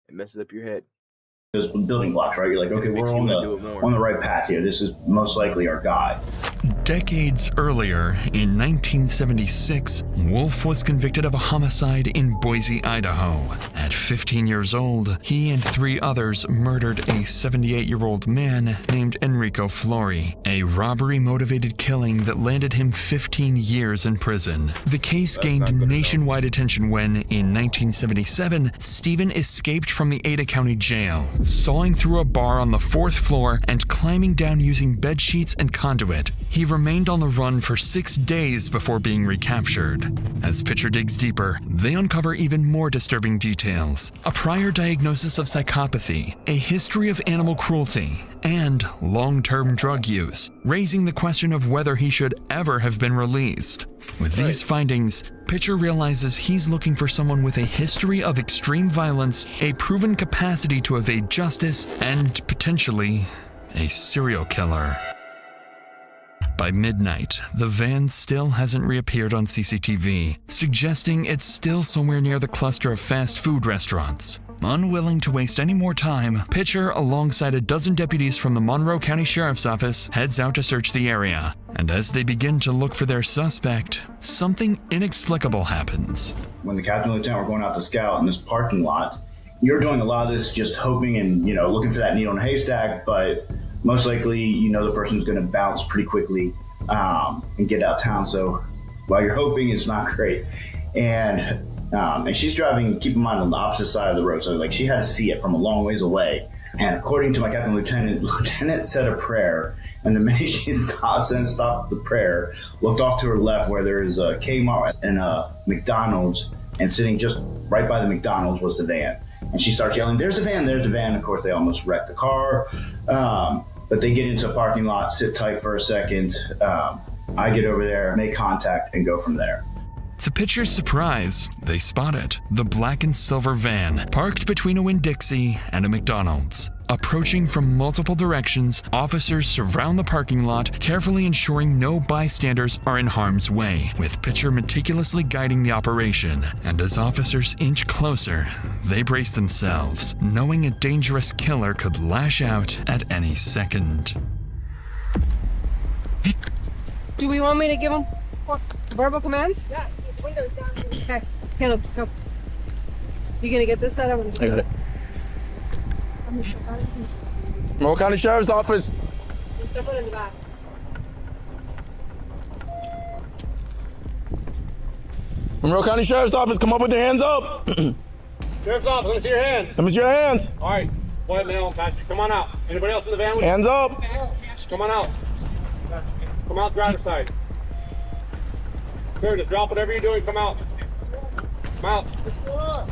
it messes up your head. Those building blocks, right? You're like, okay, we're on the right path here. This is most likely our guy. Decades earlier, in 1976, Wolf was convicted of a homicide in Boise, Idaho. At 15 years old, he and 3 others murdered a 78-year-old man named Enrico Flori, a robbery-motivated killing that landed him 15 years in prison. The case gained nationwide attention when, in 1977, Stephen escaped from the Ada County Jail, sawing through a bar on the 4th floor and climbing down using bed sheets and conduit. He remained on the run for 6 days before being recaptured. As Pitcher digs deeper, they uncover even more disturbing details: a prior diagnosis of psychopathy, a history of animal cruelty, and long-term drug use, raising the question of whether he should ever have been released. With these findings, Pitcher realizes he's looking for someone with a history of extreme violence, a proven capacity to evade justice, and potentially a serial killer. By midnight, the van still hasn't reappeared on CCTV, suggesting it's still somewhere near the cluster of fast food restaurants. Unwilling to waste any more time, Pitcher, alongside a dozen deputies from the Monroe County Sheriff's Office, heads out to search the area. And as they begin to look for their suspect, something inexplicable happens. When the captain and lieutenant were going out to scout in this parking lot, you're doing a lot of this just hoping and, looking for that needle in a haystack, but most likely, the person's going to bounce pretty quickly and get out of town. So while you're hoping, it's not great. And she's driving, keep in mind, on the opposite side of the road. So she had to see it from a long ways away. And according to my captain lieutenant said a prayer. And the minute she stopped the prayer, looked off to her left where there is a Kmart and a McDonald's, and sitting just right by the McDonald's was the van. And she starts yelling, "There's the van, there's the van." Of course, they almost wrecked the car. but they get into a parking lot, sit tight for a second. I get over there, make contact, and go from there. To Pitcher's surprise, they spot it. The black and silver van, parked between a Winn-Dixie and a McDonald's. Approaching from multiple directions, officers surround the parking lot, carefully ensuring no bystanders are in harm's way, with Pitcher meticulously guiding the operation. And as officers inch closer, they brace themselves, knowing a dangerous killer could lash out at any second. Do we want me to give him verbal commands? Yeah, his window's down. Okay, Caleb, go. You gonna get this side over? I got it. Monroe County Sheriff's Office. Step in the back. Monroe County Sheriff's Office, come up with your hands up. Sheriff's Office, let me see your hands. Let me see your hands. All right, go ahead, man. Patrick, come on out. Anybody else in the van with you? Hands up. Come on out. Come out driver's side. Here, just drop whatever you're doing. Come out. Come out.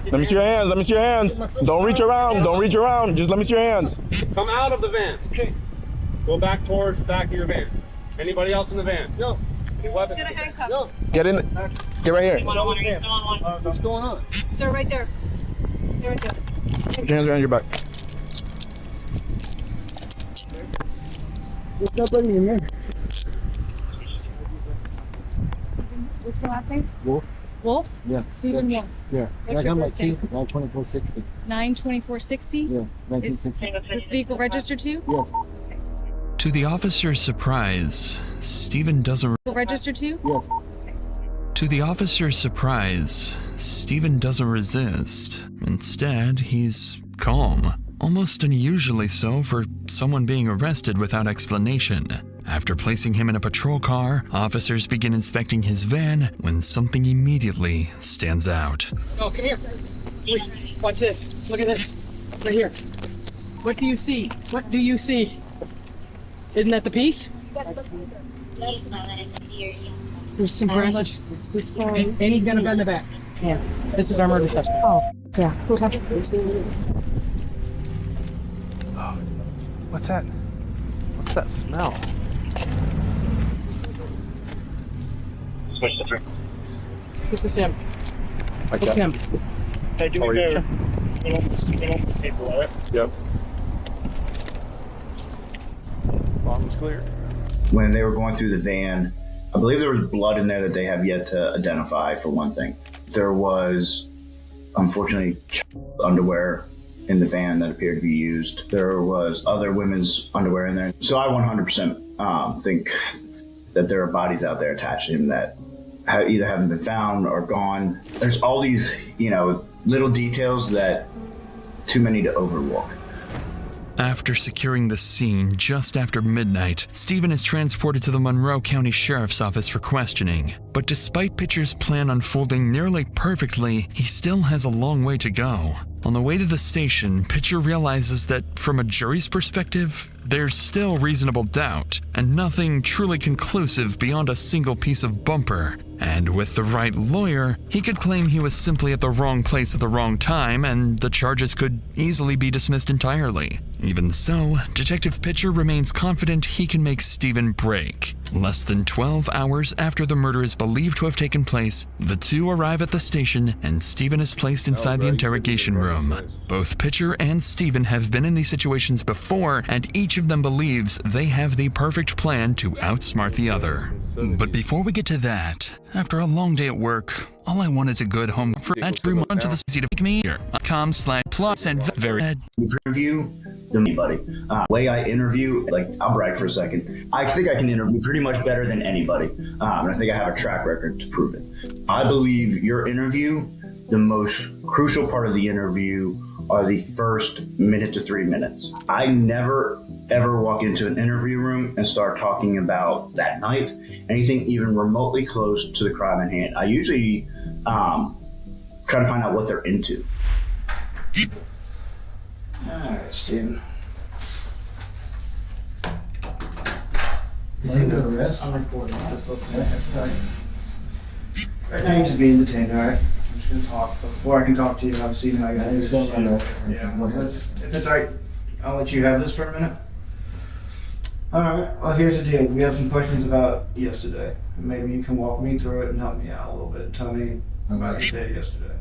Let me see your hands. Let me see your hands. Don't reach around. Don't reach around. Just let me see your hands. Come out of the van. Okay. Go back towards the back of your van. Anybody else in the van? No. Any weapons? Get a handcuff. No. Get in. Get right here. What's going on? Sir, right there. Right there. Put your hands around your back. What's nobody in there? What's your last name? Wolf. Wolf? Yeah. Stephen Wolf. Yeah. What's I got your my birthday? key. 92460. 92460? Yeah. Is 1960. this vehicle registered to you? Yes. To the officer's surprise, Stephen doesn't. Registered to you? Yes. To the officer's surprise, Stephen doesn't resist. Instead, he's calm, almost unusually so for someone being arrested without explanation. After placing him in a patrol car, officers begin inspecting his van when something immediately stands out. Oh, come here. Wait, watch this. Look at this. Right here. What do you see? What do you see? Isn't that the piece? There's some grass. And he's gonna bend the back. Yeah. This is our murder suspect. Oh, yeah. What's that? What's that smell? This is him. Like Look that. him. Hey, do me a favor. Yep. Bottom's clear. When they were going through the van, I believe there was blood in there that they have yet to identify, for one thing. There was, unfortunately, underwear in the van that appeared to be used. There was other women's underwear in there. So I 100% think that there are bodies out there attached to him that either haven't been found or gone. There's all these, little details that too many to overlook. After securing the scene just after midnight, Stephen is transported to the Monroe County Sheriff's Office for questioning. But despite Pitcher's plan unfolding nearly perfectly, he still has a long way to go. On the way to the station, Pitcher realizes that from a jury's perspective, there's still reasonable doubt, and nothing truly conclusive beyond a single piece of bumper. And with the right lawyer, he could claim he was simply at the wrong place at the wrong time, and the charges could easily be dismissed entirely. Even so, Detective Pitcher remains confident he can make Stephen break. Less than 12 hours after the murder is believed to have taken place, the two arrive at the station and Stephen is placed inside the interrogation room. Both Pitcher and Stephen have been in these situations before, and each of them believes they have the perfect plan to outsmart the other. But before we get to that, after a long day at work, all I want is a good home for everyone to the city to make me here. .com/plus and very Interview anybody. Way I interview, I'll brag for a second. I think I can interview pretty much better than anybody. And I think I have a track record to prove it. I believe your interview, the most crucial part of the interview are the first minute to 3 minutes. I never ever walk into an interview room and start talking about that night, anything even remotely close to the crime in hand. I usually try to find out what they're into. All right, Steven. I'm recording. Right now, you're just being detained, all right? I'm just going to talk. But before I can talk to you, obviously, you know I got to do this. Yeah. If it's all right, I'll let you have this for a minute. All right. Well, here's the deal. We have some questions about yesterday. Maybe you can walk me through it and help me out a little bit. Tell me about your day yesterday.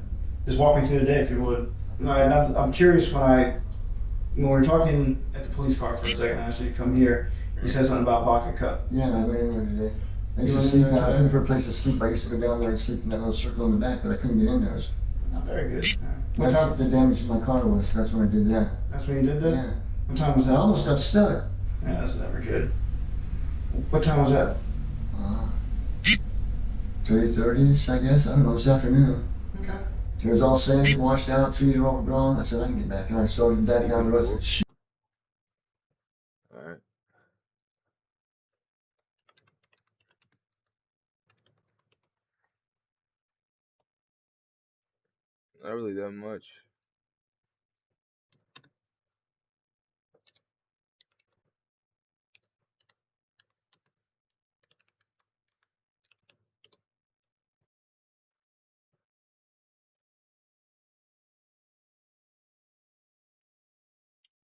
Just walk me through the day if you would. All right. I'm curious when we were talking at the police car for a second, I asked you to come here. You said something about Vodka Cup. Yeah, I went in there today. I used to sleep. I was looking for a place to sleep. I used to go down there and sleep in that little circle in the back, but I couldn't get in there. Not very good. That's what the damage to my car was. That's when I did that. That's when you did that? Yeah. What time was that? I almost got stuck. Yeah, that's never good. What time was that? 3:30ish, I guess. I don't know, this afternoon. Okay. It was all sandy, washed out, trees were overgrown. I said, I can get back. And I started back down the road. I said, shit. Alright. Not really that much.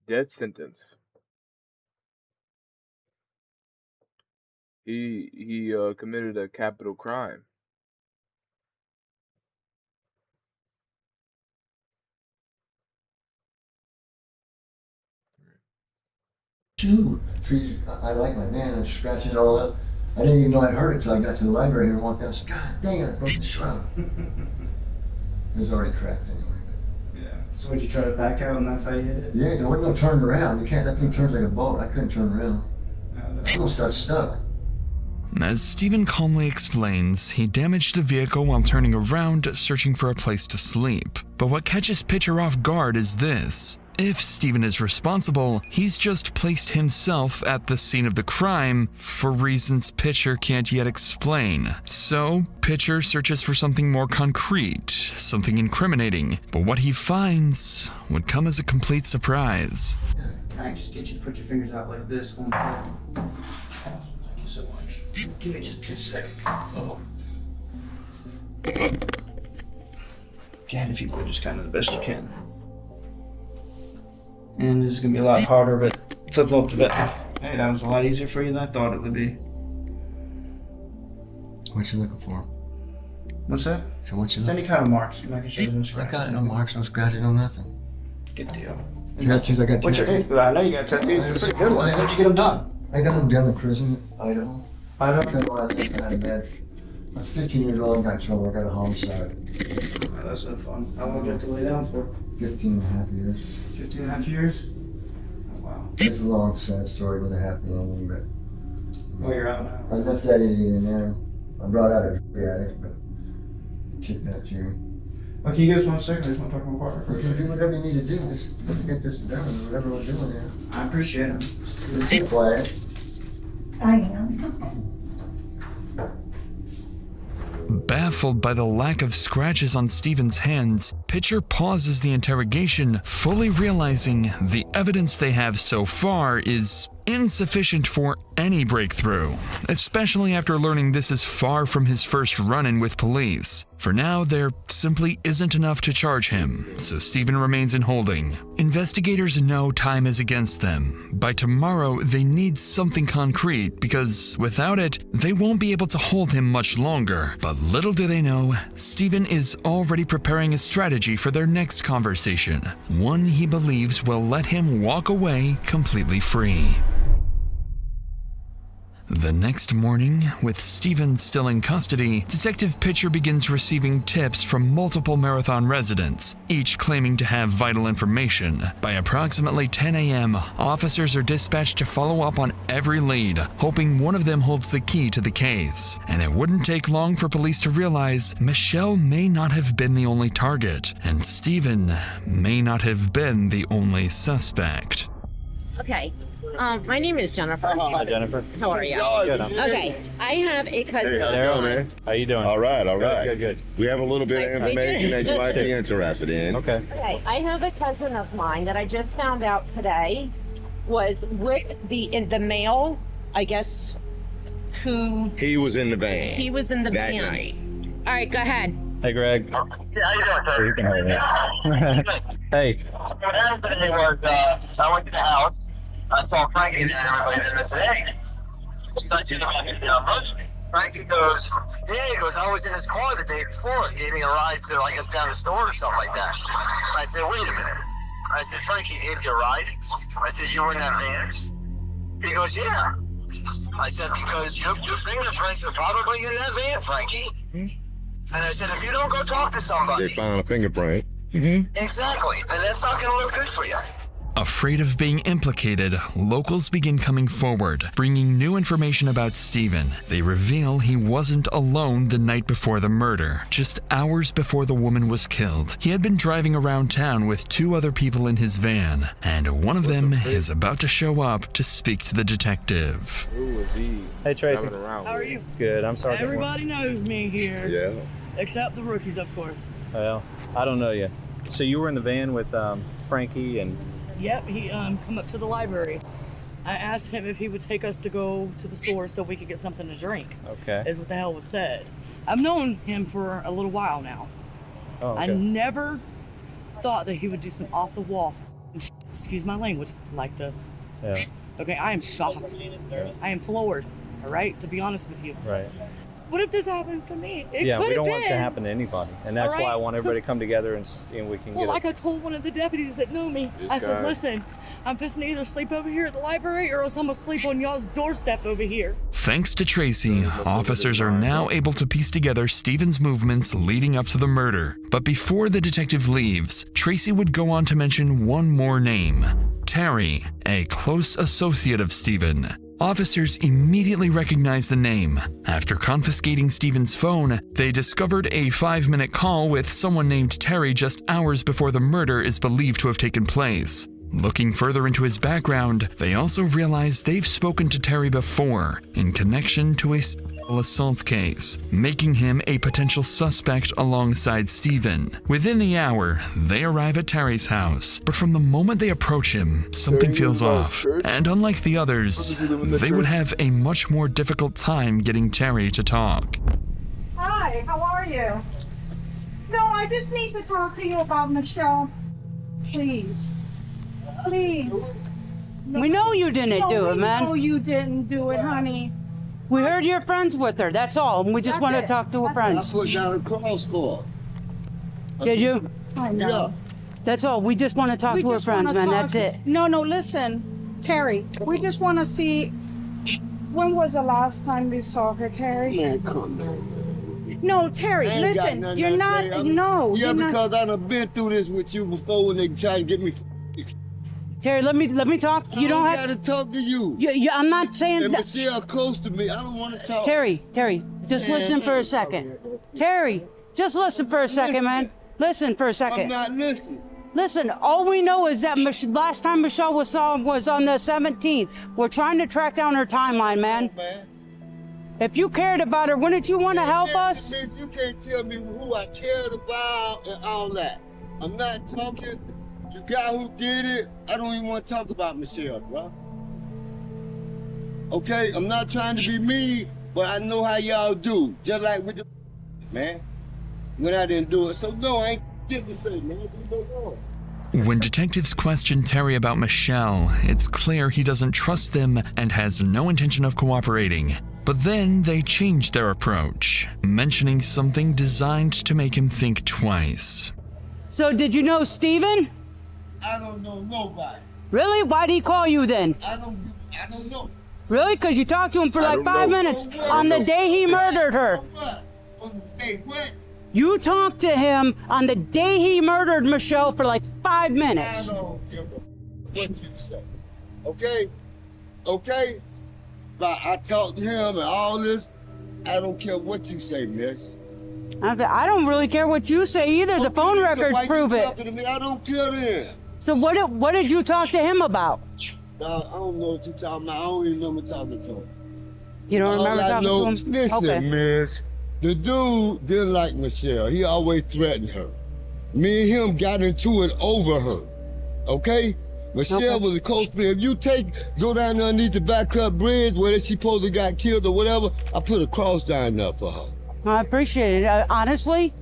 Death sentence. He committed a capital crime. Shoot. Trees, I like my man. I was scratching it all up. I didn't even know I'd heard it until I got to the library here and walked out and said, God dang it, I broke the shroud. It was already cracked anyway. Yeah. So would you try to back out and that's how you hit it? Yeah, there wasn't no turning around. You can't, that thing turns like a boat. I couldn't turn around. I almost got stuck. As Stephen calmly explains, he damaged the vehicle while turning around, searching for a place to sleep. But what catches Pitcher off guard is this. If Stephen is responsible, he's just placed himself at the scene of the crime for reasons Pitcher can't yet explain. So, Pitcher searches for something more concrete, something incriminating. But what he finds would come as a complete surprise. Can I just get you to put your fingers out like this? Thank you so much. Give me just 2 seconds. Oh. Jan, if you would, just kind of the best you can. And this is gonna be a lot harder, but flip up a bit. Hey, that was a lot easier for you than I thought it would be. What you looking for? What's that? So what you Just any kind of marks. I'm not gonna show you no I scratches. got no marks, no scratches, no nothing. Good deal. Tattoos, I got What's your tattoos. name? I know you got tattoos. They're pretty good ones. How'd you get them done? I got them down in prison, Idaho. Idaho? Because when I got out of bed. I was 15 years old, I got in trouble, I got a homicide. Oh, that's no fun. How long did you have to lay down for? 15 and a half years. 15 and a half years? Oh, wow. It's a long, sad story with a happy ending, but... Well, you're out now. I left that idiot in there. I brought out a drug addict, but... kicked that too. Oh, can you give us 1 second? I just want to talk to my partner for a You can do second. whatever you need to do, just let's get this done, whatever we're doing here. I appreciate it. Just be quiet. I am. Baffled by the lack of scratches on Stephen's hands, Pitcher pauses the interrogation, fully realizing the evidence they have so far is insufficient for any breakthrough, especially after learning this is far from his first run-in with police. For now, there simply isn't enough to charge him, so Stephen remains in holding. Investigators know time is against them. By tomorrow, they need something concrete because without it, they won't be able to hold him much longer. But little do they know, Stephen is already preparing a strategy for their next conversation, one he believes will let him walk away completely free. The next morning, with Stephen still in custody, Detective Pitcher begins receiving tips from multiple Marathon residents, each claiming to have vital information. By approximately 10 a.m., officers are dispatched to follow up on every lead, hoping one of them holds the key to the case. And it wouldn't take long for police to realize Michelle may not have been the only target, and Stephen may not have been the only suspect. Okay. My name is Jennifer. Hi, Jennifer. How are you? Good. Okay. I have a cousin. Hey, Daryl, man. How you doing? All right. Good. We have a little bit Nice of to meet you. information that you might be interested in. Okay. Okay. I have a cousin of mine that I just found out today was with in the male, I guess, who He was in the van. he was in the that van. night. All right, go ahead. Hey, Greg. Yeah, how you doing, Hey. What happened today was I went to the house I saw Frankie and everybody, and I said, hey, you thought you about me down much? Frankie goes, yeah, he goes, I was in his car the day before. He gave me a ride to, I guess, down the store or something like that. I said, wait a minute. I said, Frankie gave you a ride? I said, you were in that van? He goes, yeah. I said, because your fingerprints are probably in that van, Frankie. And I said, if you don't go talk to somebody. They found a fingerprint. Exactly. And that's not going to look good for you. Afraid of being implicated, locals begin coming forward, bringing new information about Stephen. They reveal he wasn't alone the night before the murder. Just hours before the woman was killed, he had been driving around town with 2 other people in his van, and one of them is about to show up to speak to the detective. Hey, Tracy. How are you? Good. I'm sorry. Everybody knows me here. Yeah. Except the rookies, of course. Well, I don't know you. So you were in the van with Frankie and... Yep, he come up to the library. I asked him if he would take us to go to the store so we could get something to drink. Okay. Is what the hell was said. I've known him for a little while now. Oh, okay. I never thought that he would do some off the wall, excuse my language, like this. Yeah. Okay, I am shocked. I am floored, all right, to be honest with you. Right. What if this happens to me? It Yeah, could we don't have want it to been. happen to anybody. And that's All right. why I want everybody to come together and we can Well, get like I told one of the deputies that knew me, I said, listen, I'm fixing to either sleep over here at the library or else I'm going to sleep on y'all's doorstep over here. Thanks to Tracy, officers are now able to piece together Stephen's movements leading up to the murder. But before the detective leaves, Tracy would go on to mention one more name: Terry, a close associate of Stephen. Officers immediately recognized the name. After confiscating Stephen's phone, they discovered a 5-minute call with someone named Terry just hours before the murder is believed to have taken place. Looking further into his background, they also realized they've spoken to Terry before in connection to a sexual assault case, making him a potential suspect alongside Stephen. Within the hour, they arrive at Terry's house, but from the moment they approach him, something feels off. And unlike the others, they would have a much more difficult time getting Terry to talk. Hi, how are you? No, I just need to talk to you about Michelle. Please. Please. We know you didn't do it, man. No, you didn't do it, honey. We heard you're friends with her, that's all. And we just want to talk to her friends. I put down a cross for her. Did you? I know. That's all. We just want to talk to her friends, man. That's it. No, listen, Terry. We just want to see. When was the last time we saw her, Terry? Man, come on. No, Terry, I ain't got listen. nothing You're to not. say. No. Yeah, you're not- because I done been through this with you before when they tried to get me. Terry, let me talk. You don't have to talk to you. I'm not saying And that. Michelle close to me. I don't want to talk. Terry, just listen for a second. Terry, just listen for a second, man. Listen for a second. I'm not listening. Listen, all we know is that last time Michelle was saw was on the 17th. We're trying to track down her timeline, man. If you cared about her, wouldn't you want to help us? You can't tell me who I cared about and all that. I'm not talking. The guy who did it, I don't even want to talk about Michelle, bro. Okay, I'm not trying to be mean, but I know how y'all do. Just like with the man, when I didn't do it. So no, I ain't shit to say, man. When detectives question Terry about Michelle, it's clear he doesn't trust them and has no intention of cooperating. But then they change their approach, mentioning something designed to make him think twice. So did you know Stephen? I don't know nobody. Really? Why'd he call you then? I don't know. Really? Because you talked to him for like 5 minutes on the day he murdered her. Hey, what? You talked to him on the day he murdered Michelle for like 5 minutes. I don't give a what you say. Okay? Okay? But I talked to him and all this. I don't care what you say, miss. I don't really care what you say either. The phone records prove you it. talking to me? I don't care then. So what did you talk to him about? I don't know what you're talking about. I don't even remember talking to him. You don't remember talking to him? Listen, Okay. miss. The dude didn't like Michelle. He always threatened her. Me and him got into it over her. Okay? Michelle was a close friend. If you go down there underneath the Backcut Bridge where she supposedly got killed or whatever, I put a cross down there for her. I appreciate it. Honestly,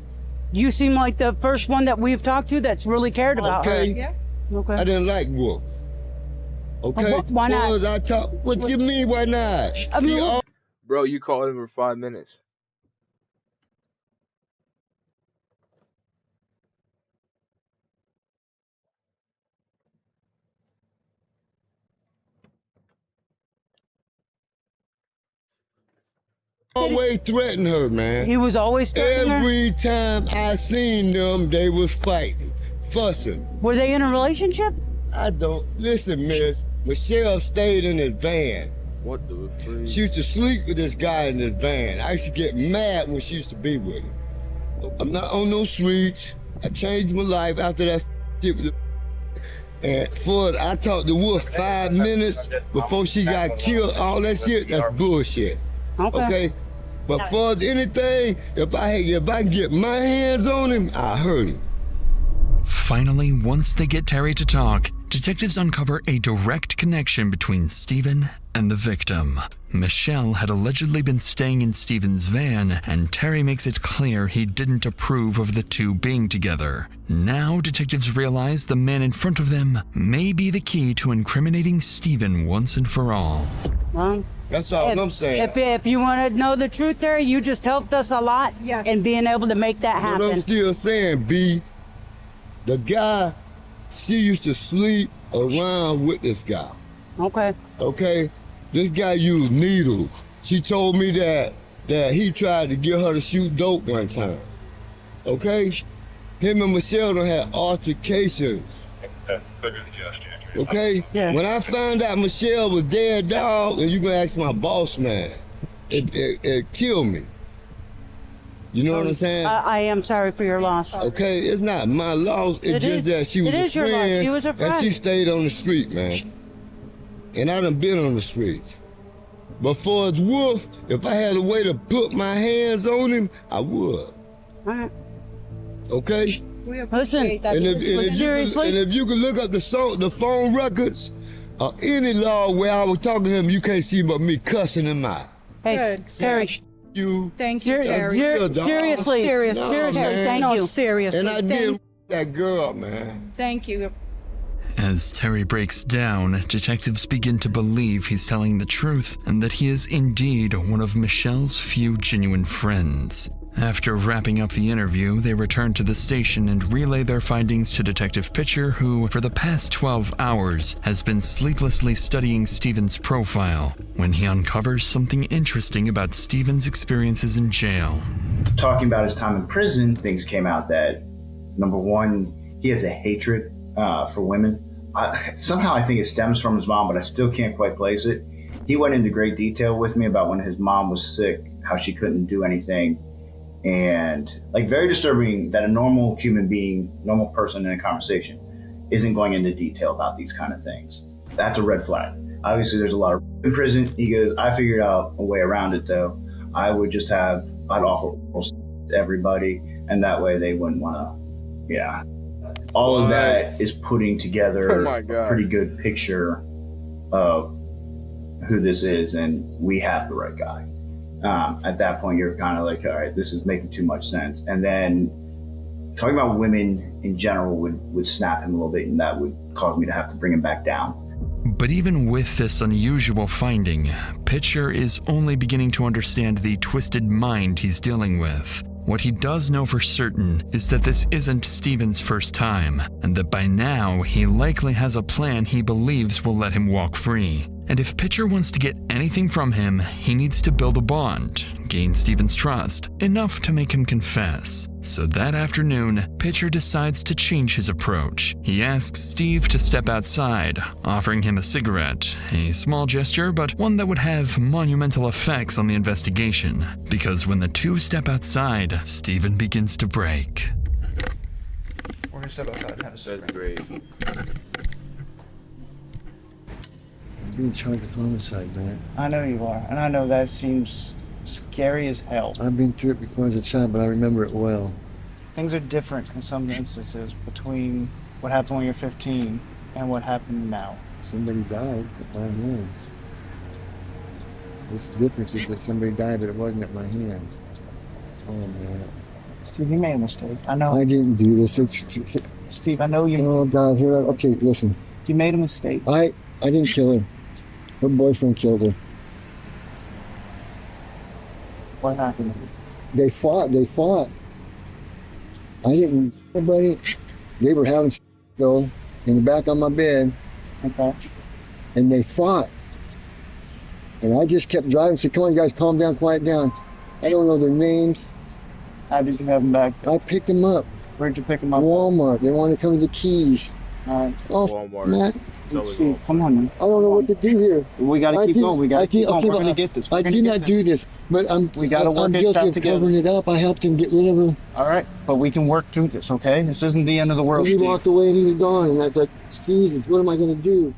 you seem like the first one that we've talked to that's really cared about her. Okay. Okay. I didn't like Brooke. Okay? Why not? As I talk, what you mean, why not? I mean, Bro, you called him for 5 minutes. Always threatened her, man. He was always threatening her? Every time I seen them, they was fighting, fussing. Were they in a relationship? I don't. Listen, miss. Michelle stayed in his van. What the freak? She used to sleep with this guy in his van. I used to get mad when she used to be with him. I'm not on no streets. I changed my life after that shit with the. And I talked to Wolf 5 minutes before she got killed. All that shit, that's bullshit. Okay? But for anything, if I can get my hands on him, I hurt him. Finally, once they get Terry to talk, detectives uncover a direct connection between Stephen and the victim. Michelle had allegedly been staying in Stephen's van, and Terry makes it clear he didn't approve of the two being together. Now, detectives realize the man in front of them may be the key to incriminating Stephen once and for all. Well, that's all I'm saying. If you want to know the truth, Terry, you just helped us a lot in being able to make that happen. What I'm still saying, B, the guy, she used to sleep around with this guy. Okay. Okay? This guy used needles. She told me that he tried to get her to shoot dope one time. Okay? Him and Michelle done had altercations. Okay? Yeah. When I found out Michelle was dead, dog, and you gonna ask my boss man, it killed me. You know what I'm saying? I am sorry for your loss. Okay, it's not my loss. It's just that she was a friend. Your loss. She was a friend. And she stayed on the street, man. And I done been on the streets. But for his Wolf, if I had a way to put my hands on him, I would. All right. Okay? Listen, seriously. And if you can look up the phone records or any law where I was talking to him, you can't see but me cussing him out. Hey, Terry. You. Thank you, Terry. Seriously. Thank you. Seriously. And I did that girl, man. Thank you. As Terry breaks down, detectives begin to believe he's telling the truth and that he is indeed one of Michelle's few genuine friends. After wrapping up the interview, they return to the station and relay their findings to Detective Pitcher, who, for the past 12 hours, has been sleeplessly studying Stephen's profile when he uncovers something interesting about Stephen's experiences in jail. Talking about his time in prison, things came out that, number one, he has a hatred for women. Somehow I think it stems from his mom, but I still can't quite place it. He went into great detail with me about when his mom was sick, how she couldn't do anything. And like, very disturbing that a normal human being, normal person in a conversation isn't going into detail about these kind of things. That's a red flag. Obviously there's a lot of in prison. He goes, I figured out a way around it though. I'd offer to everybody, and that way they wouldn't want to, yeah. All of that is putting together a pretty good picture of who this is, and we have the right guy. At that point, you're kind of like, all right, this is making too much sense. And then talking about women in general would snap him a little bit, and that would cause me to have to bring him back down. But even with this unusual finding, Pitcher is only beginning to understand the twisted mind he's dealing with. What he does know for certain is that this isn't Stephen's first time, and that by now he likely has a plan he believes will let him walk free. And if Pitcher wants to get anything from him, he needs to build a bond, gain Stephen's trust, enough to make him confess. So that afternoon, Pitcher decides to change his approach. He asks Steve to step outside, offering him a cigarette, a small gesture, but one that would have monumental effects on the investigation. Because when the two step outside, Stephen begins to break. We're gonna step outside and have a cigarette. I'm being charged with homicide, man. I know you are, and I know that seems scary as hell. I've been through it before as a child, but I remember it well. Things are different in some instances between what happened when you're 15 and what happened now. Somebody died at my hands. The difference is that somebody died, but it wasn't at my hands. Oh, man. Steve, you made a mistake. I know. I didn't do this. Steve, I know you. Oh, God, here. Okay, listen. You made a mistake. I didn't kill her. Her boyfriend killed her. What happened? They fought. I didn't, nobody. They were having though in the back of my bed. Okay. And they fought. And I just kept driving, said, come on, you guys, calm down, quiet down. I don't know their names. How did you have them back? I picked them up. Where'd you pick them up? Walmart. They wanted to come to the Keys. Oh, Walmart. Matt. Steve, come on, man. I don't know what to do here. We gotta keep going. We gotta keep going. We're gonna get this. I did not do this, but I'm guilty of covering it up. I helped him get rid of her. All right, but we can work through this, okay? This isn't the end of the world. He walked away and he was gone, and I thought, Jesus, what am I gonna do?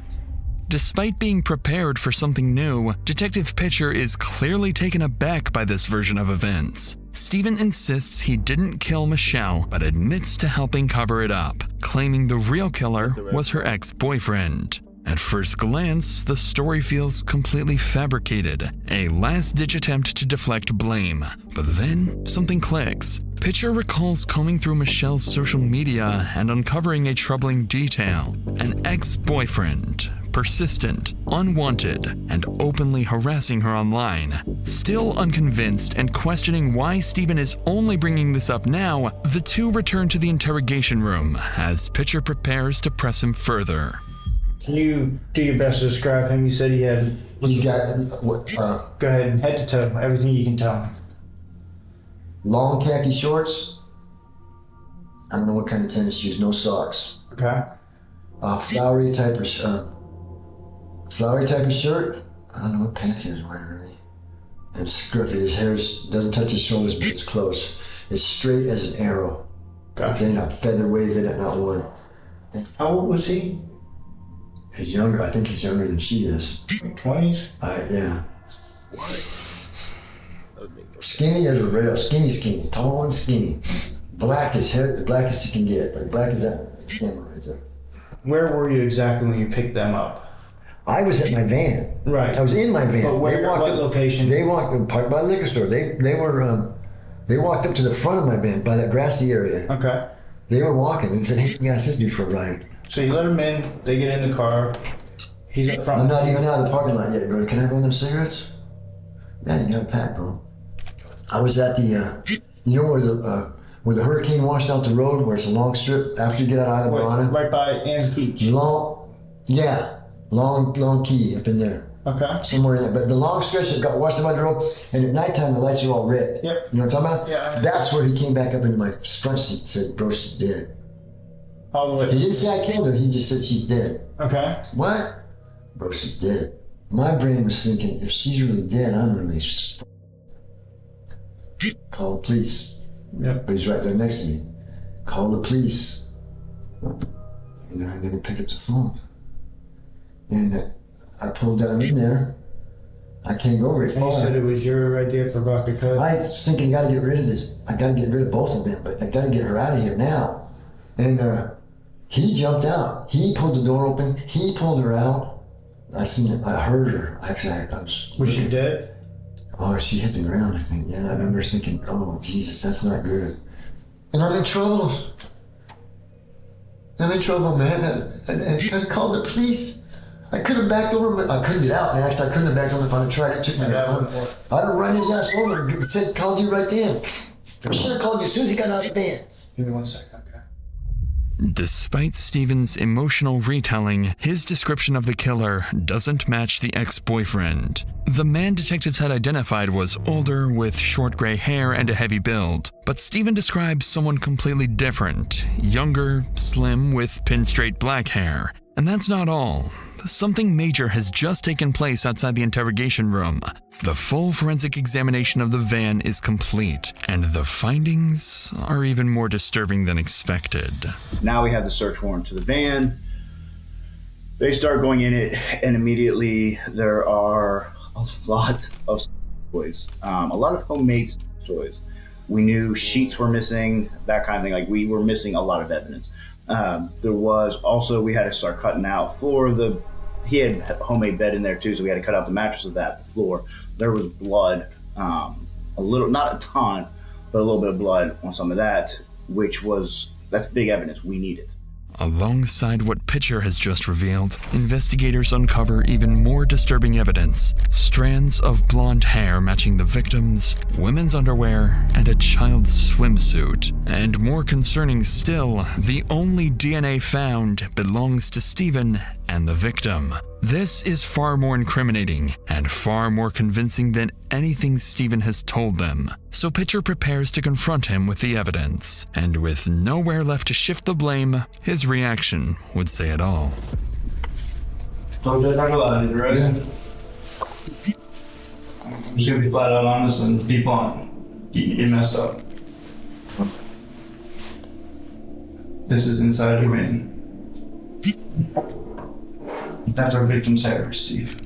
Despite being prepared for something new, Detective Pitcher is clearly taken aback by this version of events. Steven insists he didn't kill Michelle, but admits to helping cover it up, claiming the real killer was her ex-boyfriend. At first glance, the story feels completely fabricated, a last-ditch attempt to deflect blame. But then, something clicks. Pitcher recalls combing through Michelle's social media and uncovering a troubling detail. An ex-boyfriend, persistent, unwanted, and openly harassing her online. Still unconvinced and questioning why Steven is only bringing this up now, the two return to the interrogation room as Pitcher prepares to press him further. Can you do your best to describe him? You said he had... He's got, what, Go ahead, head to toe, everything you can tell. Long khaki shorts. I don't know what kind of tennis shoes, no socks. Okay. Flowery type of shirt. I don't know what pants he was wearing really. And scruffy, his hair doesn't touch his shoulders, but it's close. It's straight as an arrow. Gotcha. Okay, not feather waving it, not one. How old was he? He's younger. I think he's younger than she is. 20s? Yeah. Skinny as a rail. Skinny. Tall and skinny. Black as hair, the blackest you can get. Like black as that camera right there. Where were you exactly when you picked them up? I was at my van. Right. I was in my van. But where? What location? They walked by the liquor store. They walked up to the front of my van by that grassy area. Okay. They were walking and said, "Hey, you can ask this dude for a ride." So you let him in. They get in the car. He's up front. I'm not even out of the parking lot yet, bro. Can I have one of them cigarettes? Yeah, you got a pack, bro. I was at the, you know where the hurricane washed out the road, where it's a long strip after you get out of the Marana? Right by Ann's Beach. Long key up in there. Okay. Somewhere in there. But the long stretch that got washed out by the road, and at nighttime the lights are all red. Yep. You know what I'm talking about? Yeah. That's where he came back up in my front seat and said, "Bro, she's dead." All the way. He didn't say I killed her, he just said she's dead. Okay. What? Bro, she's dead. My brain was thinking, if she's really dead, I'm really call the police. Yep. But he's right there next to me. Call the police. And I didn't pick up the phone. And I pulled down in there. I can't go very far. And you said it was your idea for Dr. Cut? I was thinking, I gotta get rid of this. I gotta get rid of both of them, but I gotta get her out of here now. And he jumped out. He pulled the door open. He pulled her out. I seen it. I heard her. Actually, I was she dead? Oh, she hit the ground, I think. Yeah, I remember thinking, oh, Jesus, that's not good. And I'm in trouble. I'm in trouble, man. I tried to call the police. I could have backed over, but I couldn't get out, man. Actually, I couldn't have backed over if I'd have tried. It took me that long. I'd have run his ass over and called you right then. I should have called you as soon as he got out of the van. Give me 1 second. Despite Steven's emotional retelling, his description of the killer doesn't match the ex-boyfriend. The man detectives had identified was older, with short gray hair and a heavy build, but Steven describes someone completely different, younger, slim, with pin-straight black hair. And that's not all. Something major has just taken place outside the interrogation room. The full forensic examination of the van is complete, and the findings are even more disturbing than expected. Now we have the search warrant to the van. They start going in it, and immediately there are a lot of toys, a lot of homemade toys. We knew sheets were missing, that kind of thing. Like, we were missing a lot of evidence. There was also, we had to start cutting out he had a homemade bed in there too, so we had to cut out the mattress of that, the floor. There was blood, a little, not a ton, but a little bit of blood on some of that, that's big evidence. We need it. Alongside what Pitcher has just revealed, investigators uncover even more disturbing evidence. Strands of blonde hair matching the victims, women's underwear, and a child's swimsuit. And more concerning still, the only DNA found belongs to Stephen and the victim. This is far more incriminating and far more convincing than anything Stephen has told them. So Pitcher prepares to confront him with the evidence, and with nowhere left to shift the blame, his reaction would say it all. Don't talk about it, right? I'm just gonna be flat out honest and be blunt. You messed up. This is inside your vein. That's our victim's hair, Steve.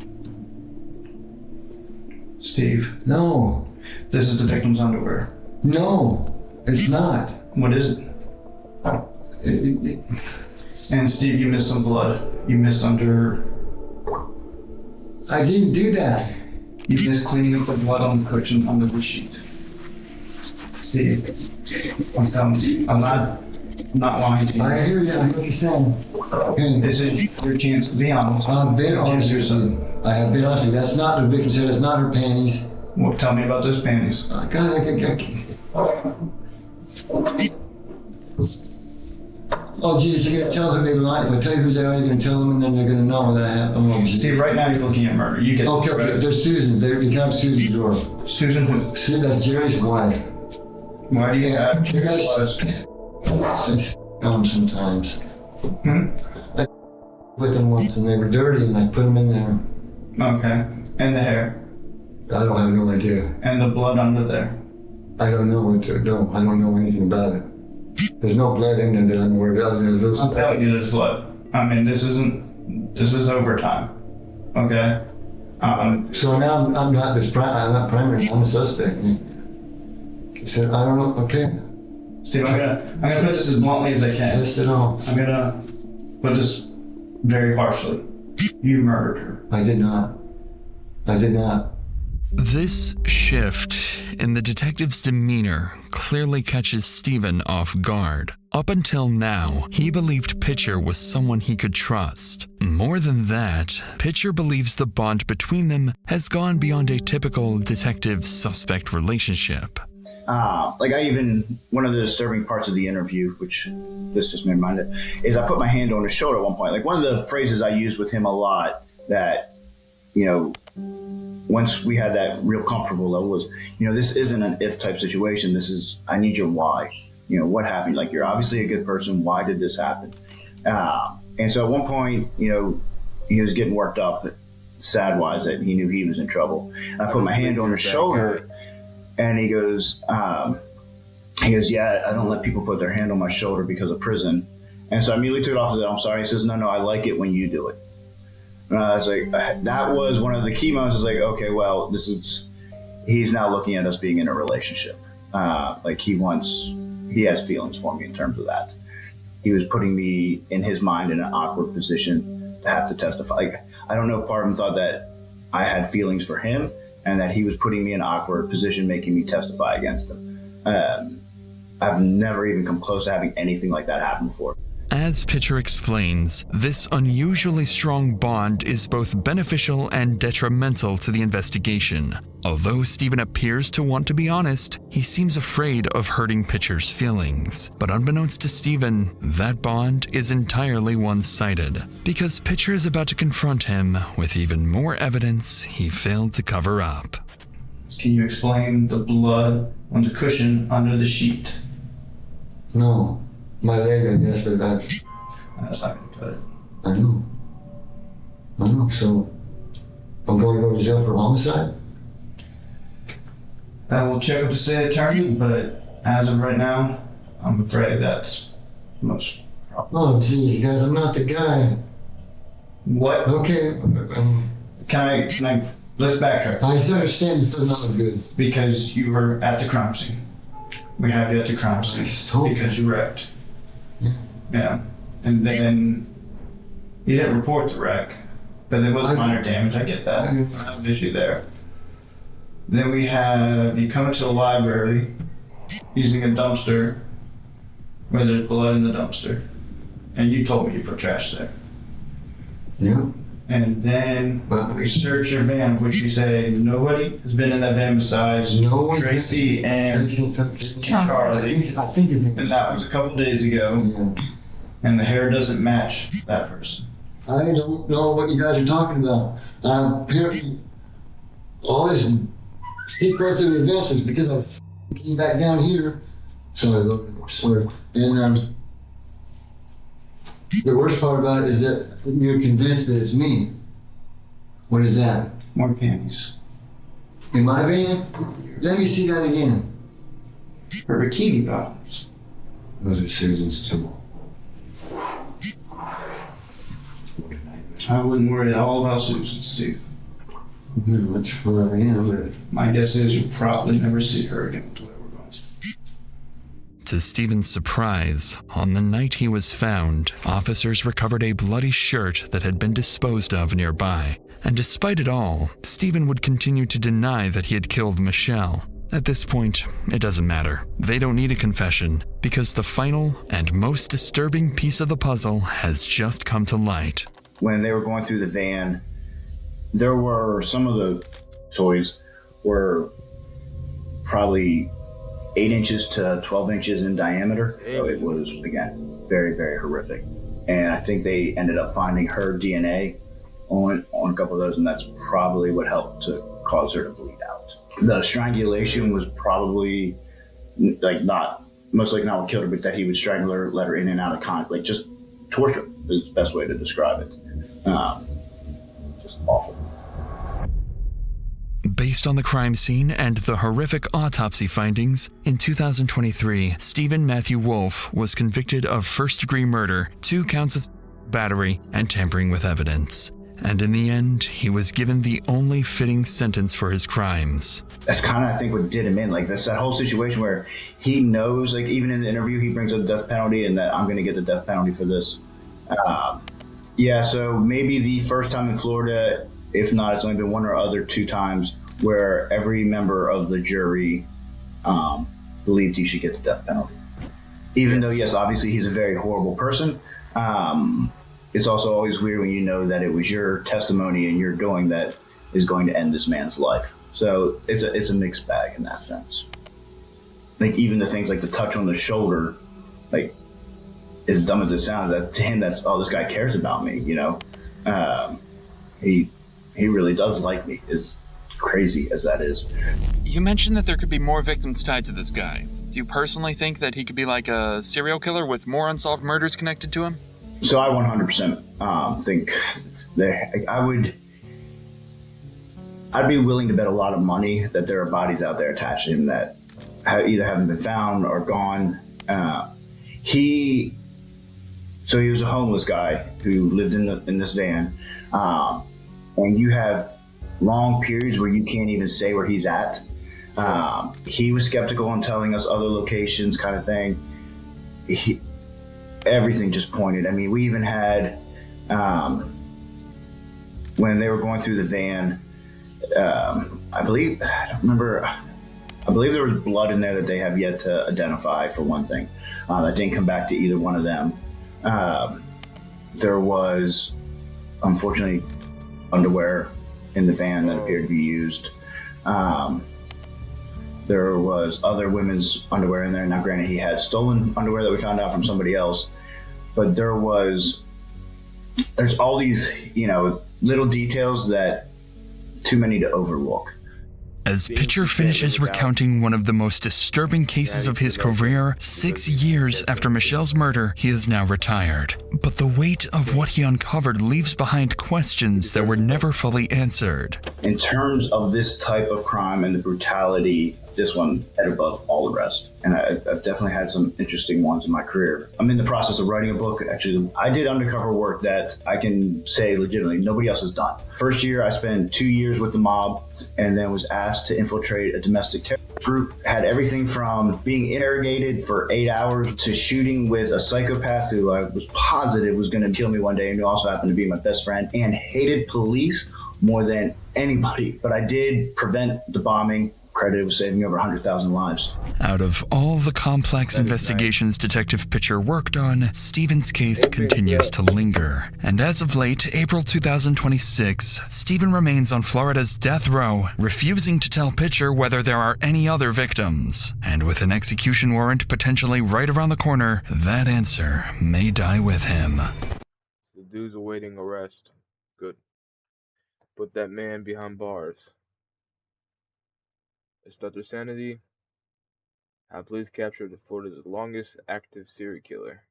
Steve. No. This is the victim's underwear. No, it's not. What is it? And Steve, you missed some blood. You missed under... I didn't do that. You missed cleaning up the blood on the cushion under the sheet. Steve, I'm telling you, I'm not lying to you. I hear you, I understand. Okay. This is your chance to be honest. I've been honest with you. I have been honest with you. That's not the victim's hair, that's not her panties. Well, tell me about those panties. God, Oh, Jesus, you're going to tell them they lie. If I tell you who they are, you're going to tell them, and then they're going to know that I have. Oh, Steve, right now you're looking at murder. You get okay, they're Susan. They have Susan's door. Susan who? That's Jerry's wife. Why do you have Jerry's sometimes. I with them once, and they were dirty, and I put them in there. Okay. And the hair? I don't have no idea. And the blood under there? I don't know what to do. I don't know anything about it. There's no blood in there that I'm aware of. I'm telling you there's blood. I mean, this is overtime. Okay? So now I'm not not primary, I'm a suspect. So I don't know, okay. Steve, I'm gonna put this as bluntly as I can. Test it all. I'm gonna put this very harshly. You murdered her. I did not. I did not. This shift in the detective's demeanor clearly catches Stephen off guard. Up until now, he believed Pitcher was someone he could trust. More than that, Pitcher believes the bond between them has gone beyond a typical detective-suspect relationship. One of the disturbing parts of the interview, which this just made me mind of, is I put my hand on his shoulder at one point. Like, one of the phrases I used with him a lot that, once we had that real comfortable level was, this isn't an if type situation. This is, I need your why. What happened? Like, you're obviously a good person. Why did this happen? And so at one point, he was getting worked up, sad-wise, that he knew he was in trouble. And I put my hand on his shoulder, and he goes, yeah, I don't let people put their hand on my shoulder because of prison. And so I immediately took it off and said, I'm sorry. He says, no, I like it when you do it. And I was like, that was one of the key moments. I was like, okay, well, he's now looking at us being in a relationship. He has feelings for me in terms of that. He was putting me in his mind in an awkward position to have to testify. Like, I don't know if part of him thought that I had feelings for him and that he was putting me in an awkward position, making me testify against him. I've never even come close to having anything like that happen before. As Pitcher explains, this unusually strong bond is both beneficial and detrimental to the investigation. Although Stephen appears to want to be honest, he seems afraid of hurting Pitcher's feelings. But unbeknownst to Stephen, that bond is entirely one-sided, because Pitcher is about to confront him with even more evidence he failed to cover up. Can you explain the blood on the cushion under the sheet? No. My leg, I guess, but that's not going to cut it. I know. So, I'm going to go to jail for homicide? I will check with the state attorney, but as of right now, I'm afraid that's the most probable. Oh, geez, guys, I'm not the guy. What? Okay. Can I, let's backtrack. I understand this does not look good. Because you were at the crime scene. We have you at the crime scene because you wrecked. Yeah. And then you didn't report the wreck, but there was minor damage. I get that. I have an issue there. Then we have you come into the library using a dumpster where there's blood in the dumpster. And you told me you put trash there. Yeah. And then we search your van, which you say nobody has been in that van besides Tracy and Charlie. I think and that was a couple days ago. Yeah. And the hair doesn't match that person. I don't know what you guys are talking about. Apparently, all this secrets of investments because I came back down here. So I swear. And the worst part about it is that you're convinced that it's me. What is that? More panties. In my van? Let me see that again. Her bikini bottoms. Those are Susan's too. I wouldn't worry at all about Susan, Steve. No, that's where I am. But my guess is you'll probably never see her again. To Stephen's surprise, on the night he was found, officers recovered a bloody shirt that had been disposed of nearby. And despite it all, Stephen would continue to deny that he had killed Michelle. At this point, it doesn't matter. They don't need a confession, because the final and most disturbing piece of the puzzle has just come to light. When they were going through the van, there were some of the toys were probably 8 inches to 12 inches in diameter. So it was, again, very, very horrific. And I think they ended up finding her DNA on a couple of those, and that's probably what helped to cause her to bleed out. The strangulation was probably most likely not what killed her, but that he would strangle her, let her in and out of contact, like just torture is the best way to describe it. Just awful. Based on the crime scene and the horrific autopsy findings, in 2023, Stephen Matthew Wolf was convicted of first-degree murder, 2 counts of battery, and tampering with evidence. And in the end, he was given the only fitting sentence for his crimes. That's kind of, I think, what did him in. Like, that's that whole situation where he knows, like, even in the interview, he brings up the death penalty and that I'm going to get the death penalty for this. Yeah, so maybe the first time in Florida, if not, it's only been 1 or other 2 times where every member of the jury believed he should get the death penalty. Even though, yes, obviously he's a very horrible person. It's also always weird when you know that it was your testimony and your doing that is going to end this man's life. So it's a mixed bag in that sense. Like even the things like the touch on the shoulder, like as dumb as it sounds, that to him that's this guy cares about me. You know, he really does like me. As crazy as that is. You mentioned that there could be more victims tied to this guy. Do you personally think that he could be like a serial killer with more unsolved murders connected to him? So I 100% think I'd be willing to bet a lot of money that there are bodies out there attached to him that either haven't been found or gone. He was a homeless guy who lived in this van, and you have long periods where you can't even say where he's at. He was skeptical on telling us other locations, kind of thing. Everything just pointed. I mean, we even had, when they were going through the van, I believe there was blood in there that they have yet to identify, for one thing. That didn't come back to either one of them. There was, unfortunately, underwear in the van that appeared to be used. There was other women's underwear in there. Now, granted, he had stolen underwear that we found out from somebody else, but there's all these, little details that too many to overlook. As Pitcher finishes recounting one of the most disturbing cases of his career, 6 years after Michelle's murder, he is now retired. But the weight of what he uncovered leaves behind questions that were never fully answered. In terms of this type of crime and the brutality, this one head above all the rest. And I've definitely had some interesting ones in my career. I'm in the process of writing a book. Actually, I did undercover work that I can say legitimately nobody else has done. First year, I spent 2 years with the mob and then was asked to infiltrate a domestic terror group. Had everything from being interrogated for 8 hours to shooting with a psychopath who I was positive was going to kill me one day and who also happened to be my best friend and hated police more than anybody. But I did prevent the bombing, credited with saving over 100,000 lives. Out of all the complex investigations Detective Pitcher worked on, Stephen's case continues to linger. And as of late, April 2026, Stephen remains on Florida's death row, refusing to tell Pitcher whether there are any other victims. And with an execution warrant potentially right around the corner, that answer may die with him. The dude's awaiting arrest. Good. Put that man behind bars. It's Dr. Sanity. How police captured Florida's longest active serial killer.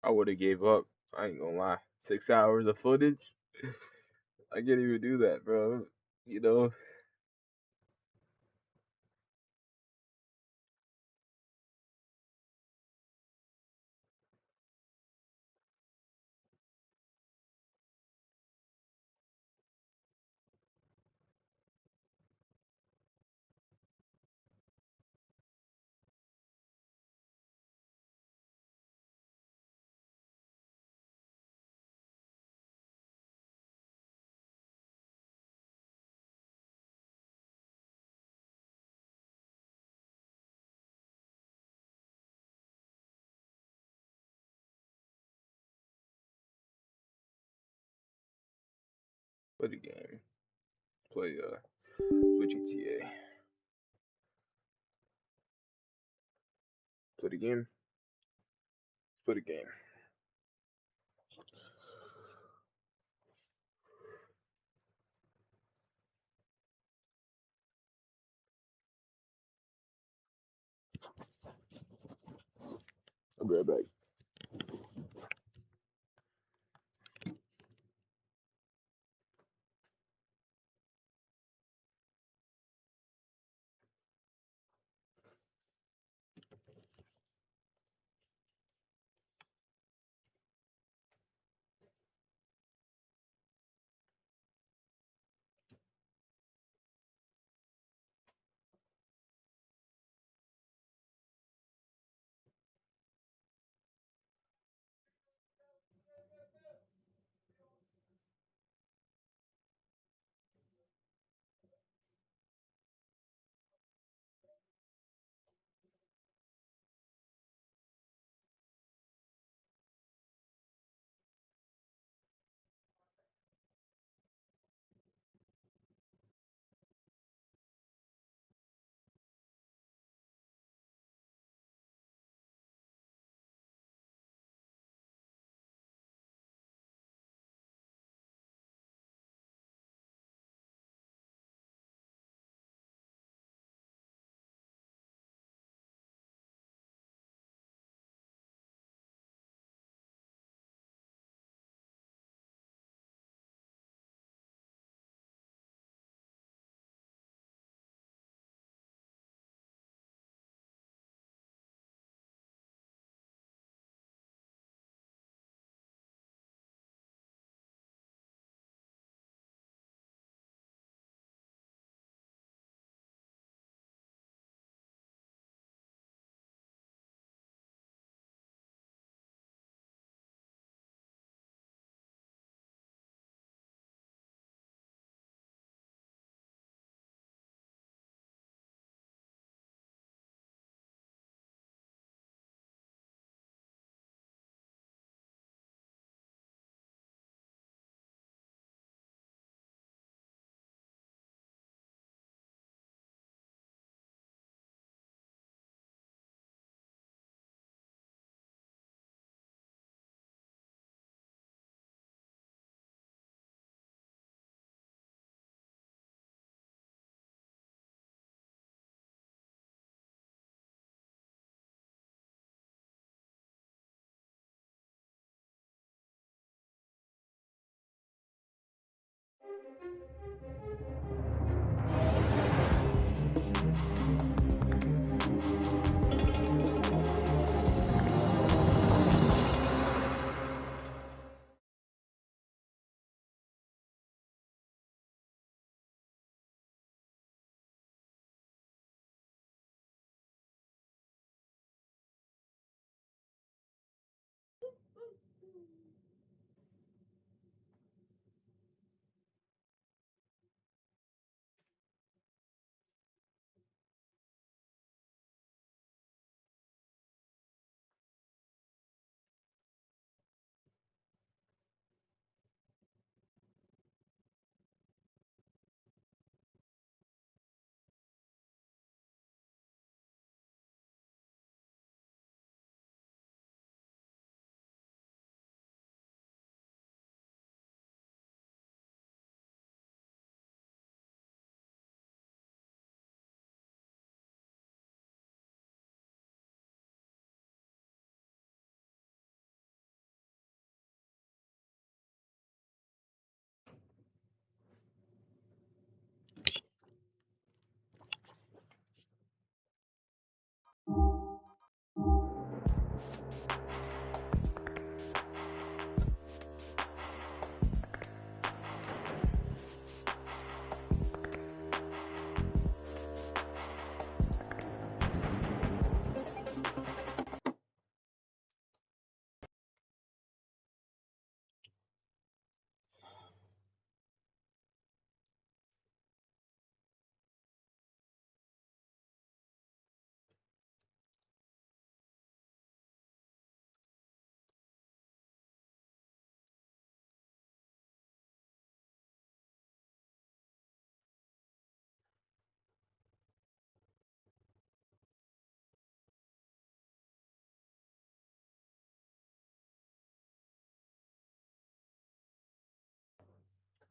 I would have gave up. I ain't gonna lie. 6 hours of footage? I can't even do that, bro. You know? Play the game. Play GTA. Play the game. Play the game. I'll be right back.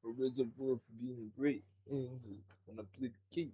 A reservoir for being great angels when I play the keys.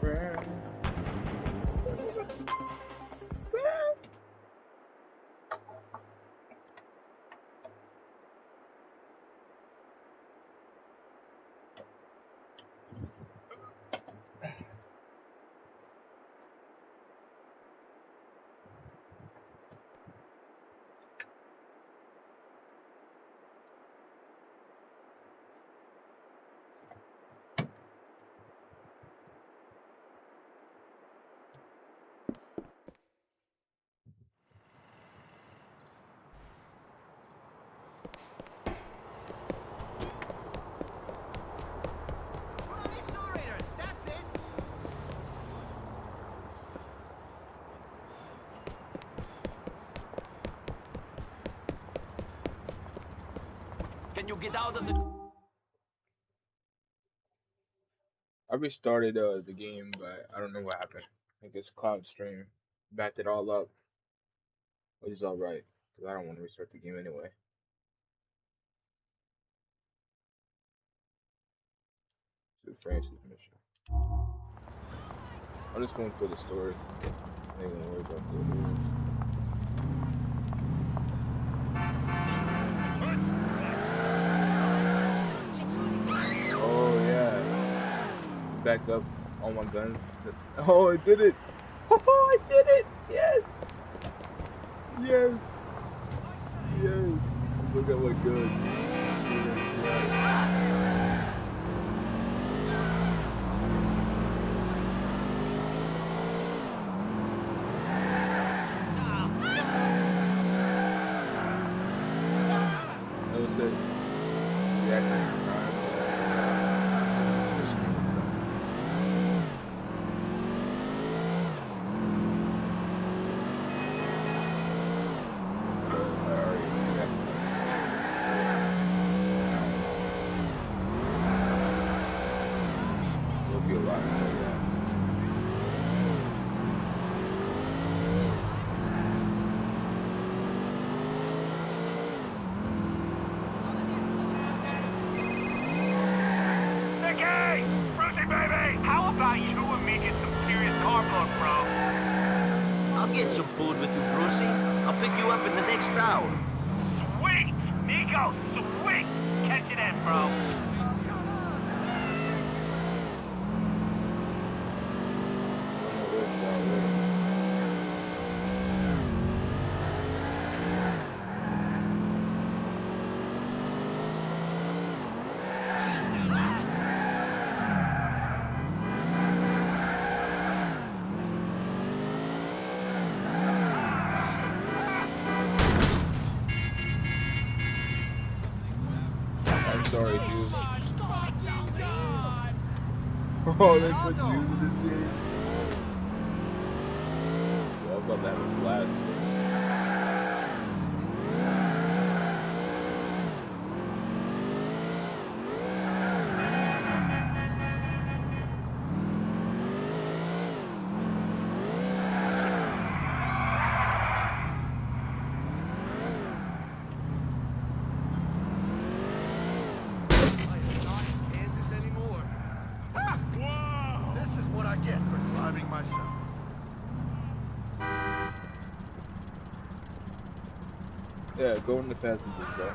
Brown. Can you get out of the... I restarted the game, but I don't know what happened. I guess Cloud Stream backed it all up, which is alright, because I don't want to restart the game anyway. So Francis mission. I'm just going through the story. I ain't gonna worry about Oh yeah. Backed up all my guns. Oh, I did it! Oh, I did it! Yes! Yes! Yes! Look at what good. I'll get some food with you, Brucey. I'll pick you up in the next hour. Sweet! Nico, sweet! Catch it in, bro. Sorry, dude. Oh, they put you in this game. Yo, I'm about to have a blast. myself. Yeah, go in the passengers, bro.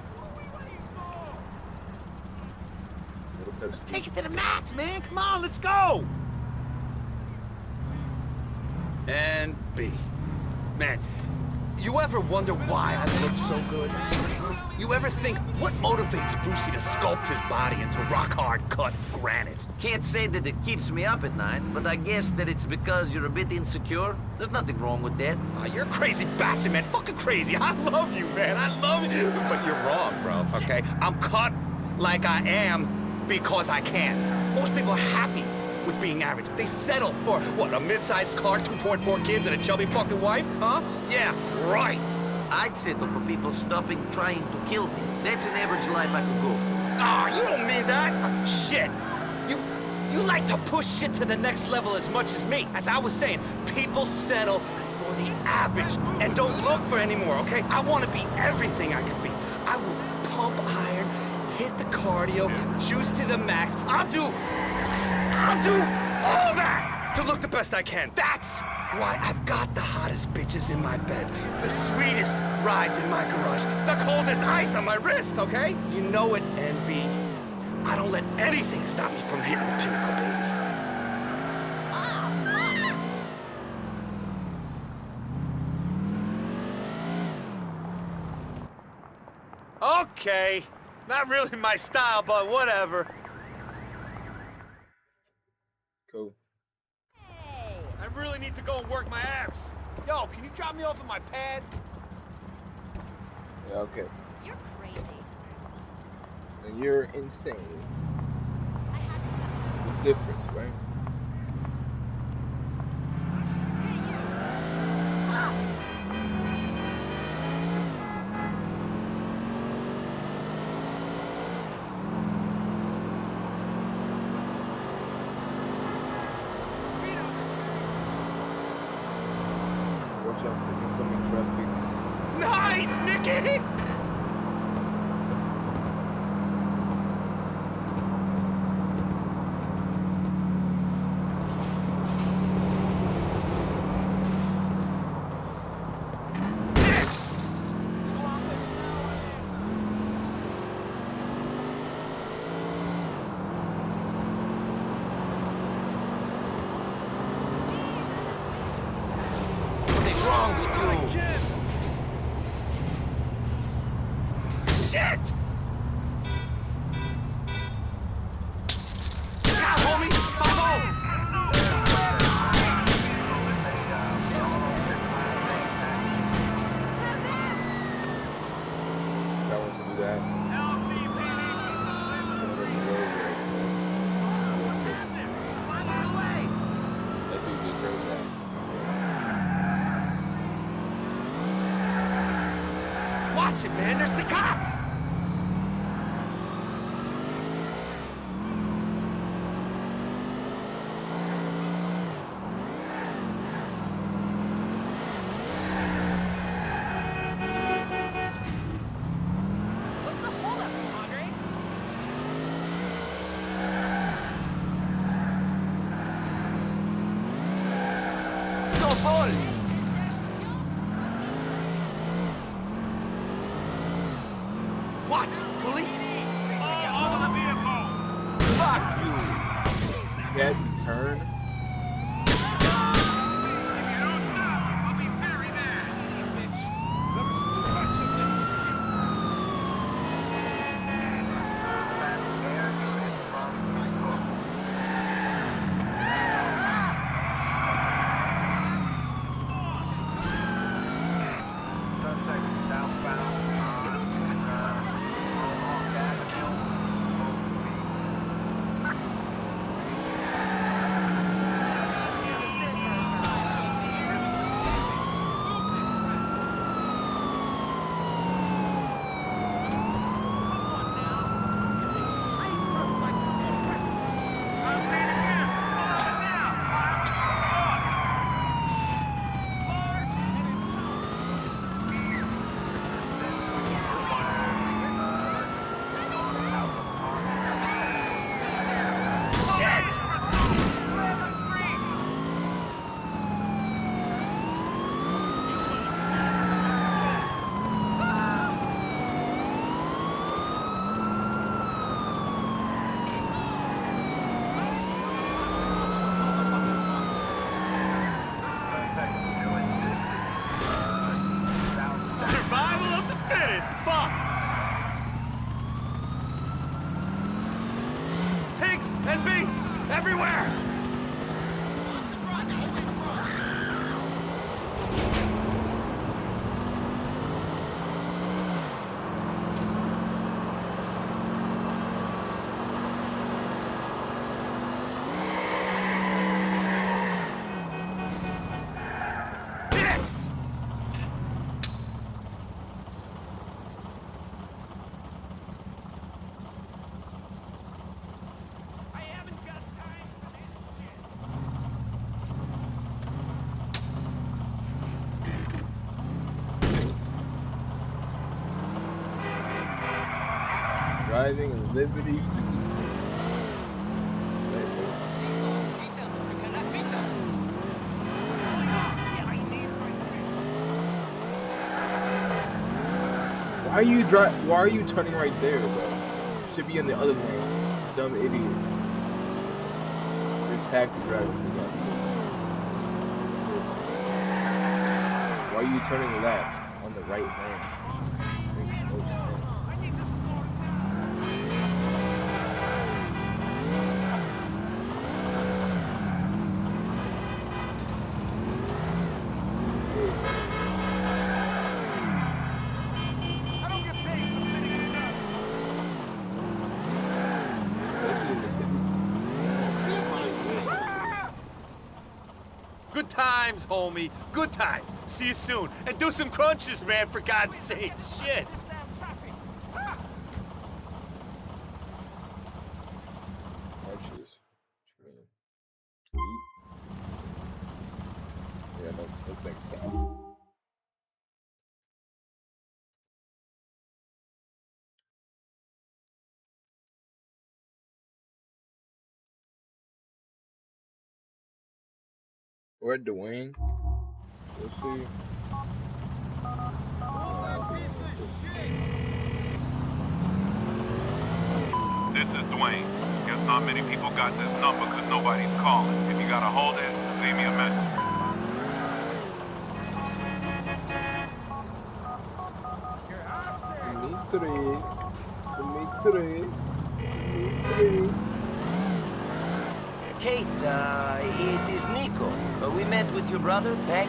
Let's take it to the max, man. Come on, let's go. And B. Man, you ever wonder why I look so good? You ever think what motivates Brucey to sculpt his body into rock-hard cut granite? Can't say that it keeps me up at night, but I guess that it's because you're a bit insecure. There's nothing wrong with that. Oh, you're crazy bastard, man. Fucking crazy. I love you, man. I love you. But you're wrong, bro, okay? I'm cut like I am because I can. Most people are happy with being average. They settle for, what, a mid-sized car, 2.4 kids, and a chubby fucking wife? Huh? Yeah, right. I'd settle for people stopping trying to kill me. That's an average life I could go for. Ah, you don't mean that. Shit. You like to push shit to the next level as much as me. As I was saying, people settle for the average and don't look for any more, okay? I want to be everything I could be. I will pump iron, hit the cardio, juice to the max. I'll do all that to look the best I can. That's why I've got the hottest bitches in my bed, the sweetest rides in my garage, the coldest ice on my wrist, okay? You know it, NB. I don't let anything stop me from hitting the pinnacle, baby. Okay, not really my style, but whatever. Cool. I really need to go and work my abs. Yo, can you drop me off at my pad? Yeah, okay. You're crazy. And you're insane. The difference, right? Watch out for incoming traffic. Nice, Nicky! Shit! Yeah, homie! 5-0! I want to do that. That dude just drove that. Watch it, man! There's the cops! What's the holdup, Andre? No ball! What? Police? Fuck you! That turn. driving in Liberty. Why are you turning right there, bro? Should be in the other lane. Dumb idiot. You're taxi driver. Why are you turning left on the right lane? Makes no sense. Good times, homie. Good times. See you soon. And do some crunches, man, for God's sake. Shit. Crunches. Yeah, no thanks, pal. We're at Dwayne. We'll see. This is Dwayne. Guess not many people got this number because nobody's calling. If you got a hold of it, leave me a message. Kate, it is Nico. We met with your brother, Becky.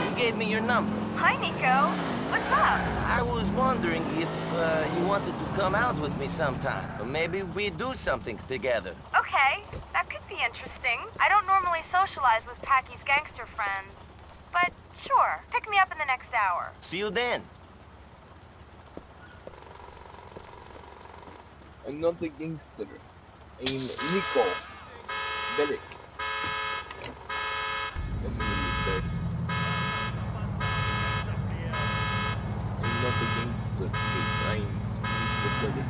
He gave me your number. Hi, Nico. What's up? I was wondering if you wanted to come out with me sometime. Or maybe we do something together. Okay, that could be interesting. I don't normally socialize with Packy's gangster friends. But sure, pick me up in the next hour. See you then. Another gangster. Nico Bellic. That's a good mistake. Another gangster. I'm Nico Bellic.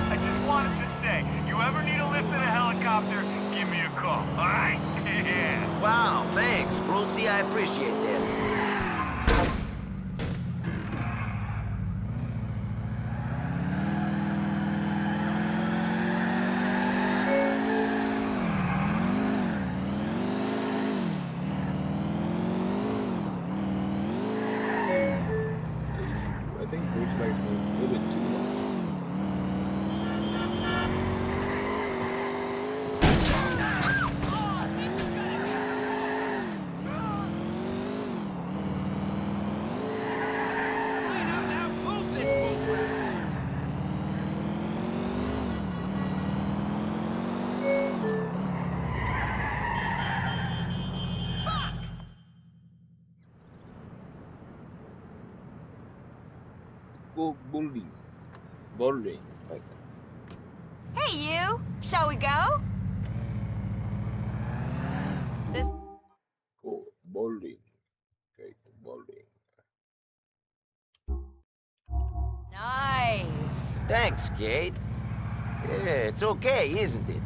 I just wanted to say, you ever need a lift in a helicopter, give me a call, all right? Yeah. Wow, thanks, Brucey. I appreciate that. I think Bruce likes me a little bit too much. Go bowling like that. Hey, you. Shall we go? This. Go bowling. Okay, bowling. Nice. Thanks, Kate. Yeah, it's okay, isn't it?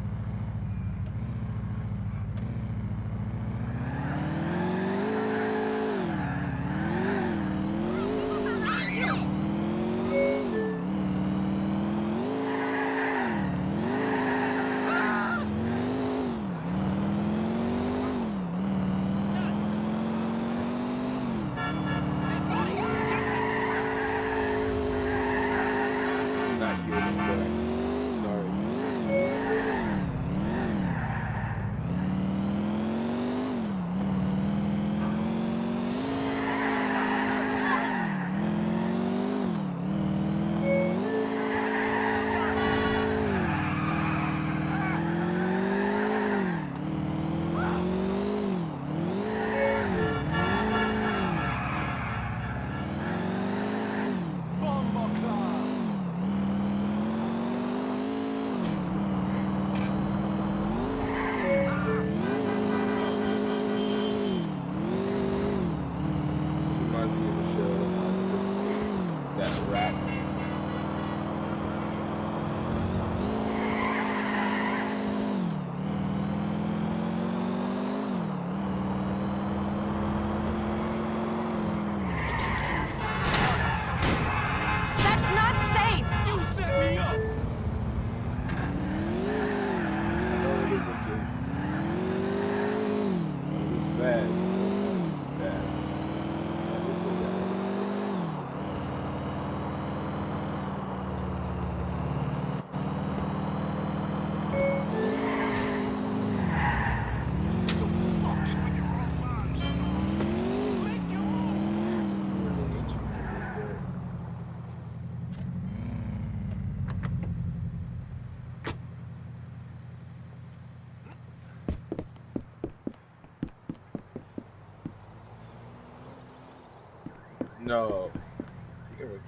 No.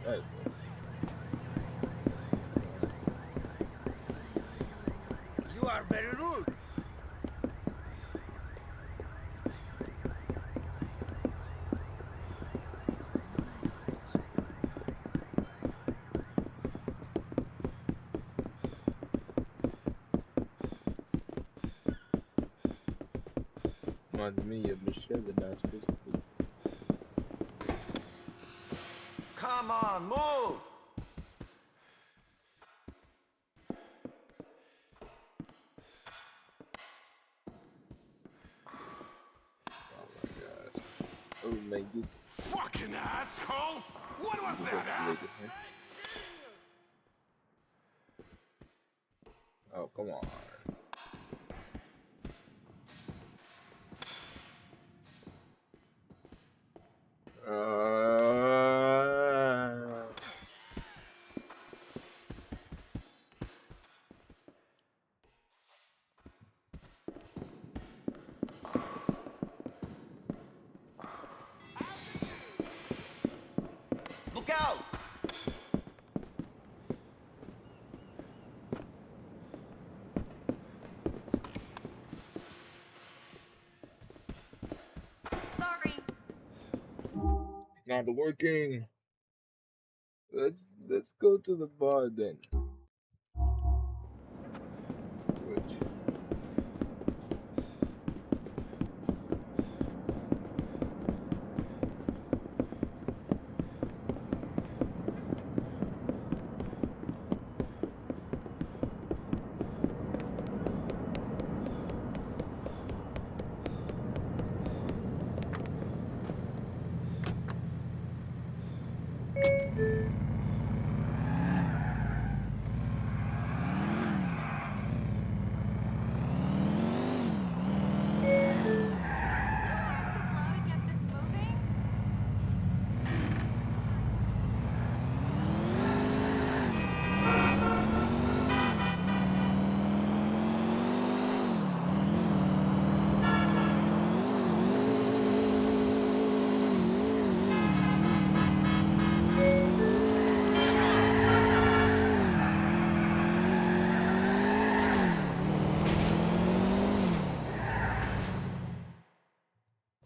Nice. You are very rude. Reminds me of Michelle the last Christmas. Come on, move! Oh my god. Fucking asshole! What was that? Oh, come on. Look out! Sorry. Not working. Let's go to the bar then.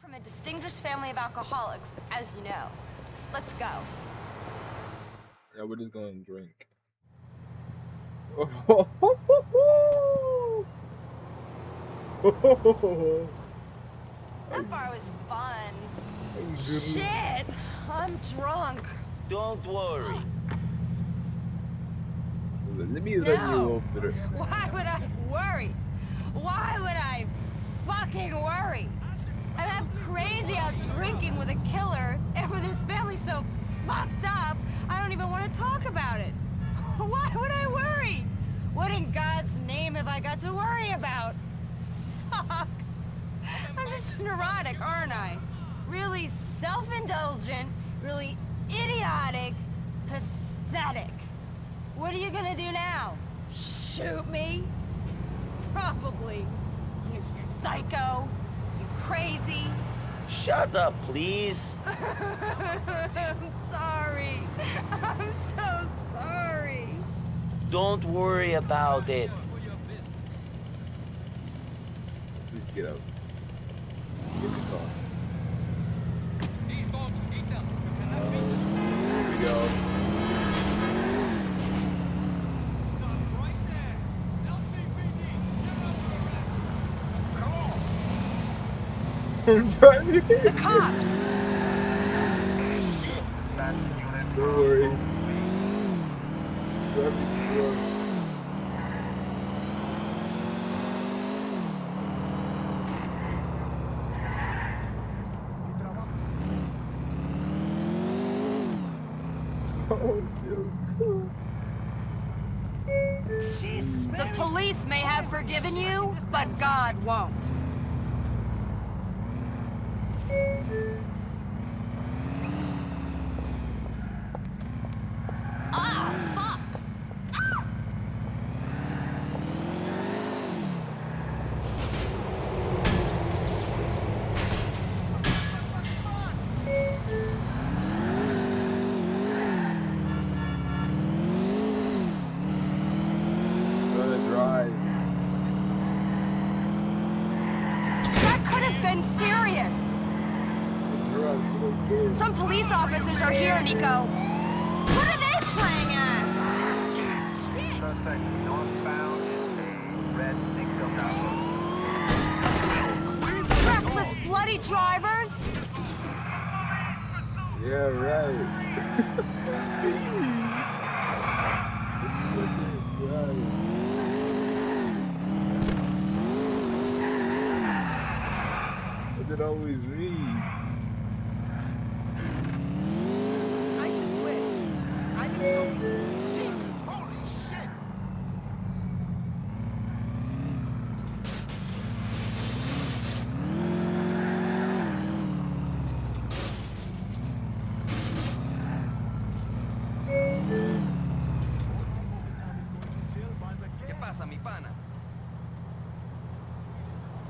From a distinguished family of alcoholics, as you know. Let's go. Yeah, we're just gonna drink. That bar was fun. Shit! Shit! I'm drunk. Don't worry. Let me let you over there. Why would I worry? Why would I fucking worry? I'm crazy out drinking with a killer and with his family so fucked up, I don't even want to talk about it. Why would I worry? What in God's name have I got to worry about? Fuck. I'm just neurotic, aren't I? Really self-indulgent, really idiotic, pathetic. What are you gonna do now? Shoot me? Probably. You psycho. You crazy. Shut up, please. I'm sorry. I'm so sorry. Don't worry about it. Please get out. Get the car. Here we go. I'm driving. The cops. Don't worry. Driving slow. The police may have forgiven you, but God won't. Ah, fuck! been serious. Some police officers are here, Nico. What are they playing at? Shit! Suspect northbound is a red Nixon Tahoe. Reckless, bloody drivers! Yeah, right. What's it always me? I should quit. I can still be this. Jesus, holy shit! ¿Qué pasa, mi pana?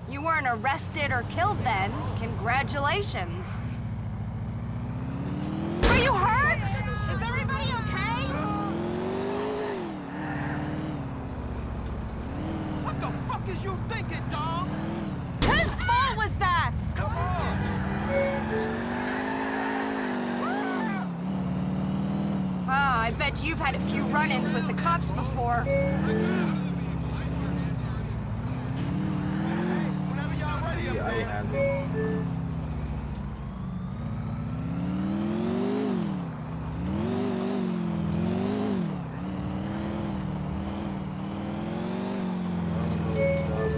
You weren't arrested or killed then. Congratulations. Were you hurt? Is everybody okay? What the fuck is you thinking, dog? Whose fault was that? Come on! Ah, I bet you've had a few run-ins with the cops before. Yeah, I haven't.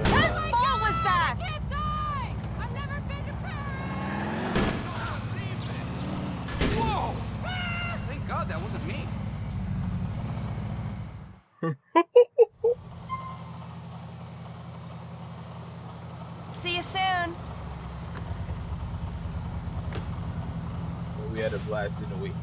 Whose fault was that? Whoa! Thank God that wasn't me. See you soon. We had a blast in a week.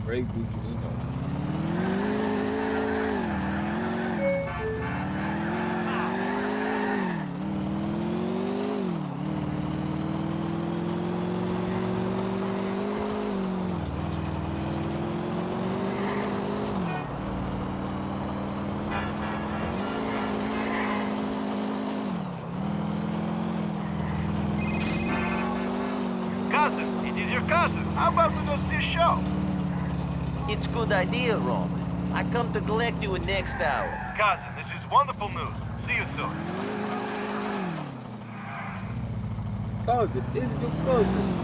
Great Gucci. Cousin, it is your cousin. How about we go see a show? It's good idea, Roman. I come to collect you in next hour. Cousin, this is wonderful news. See you soon. Cousin, it's your cousin.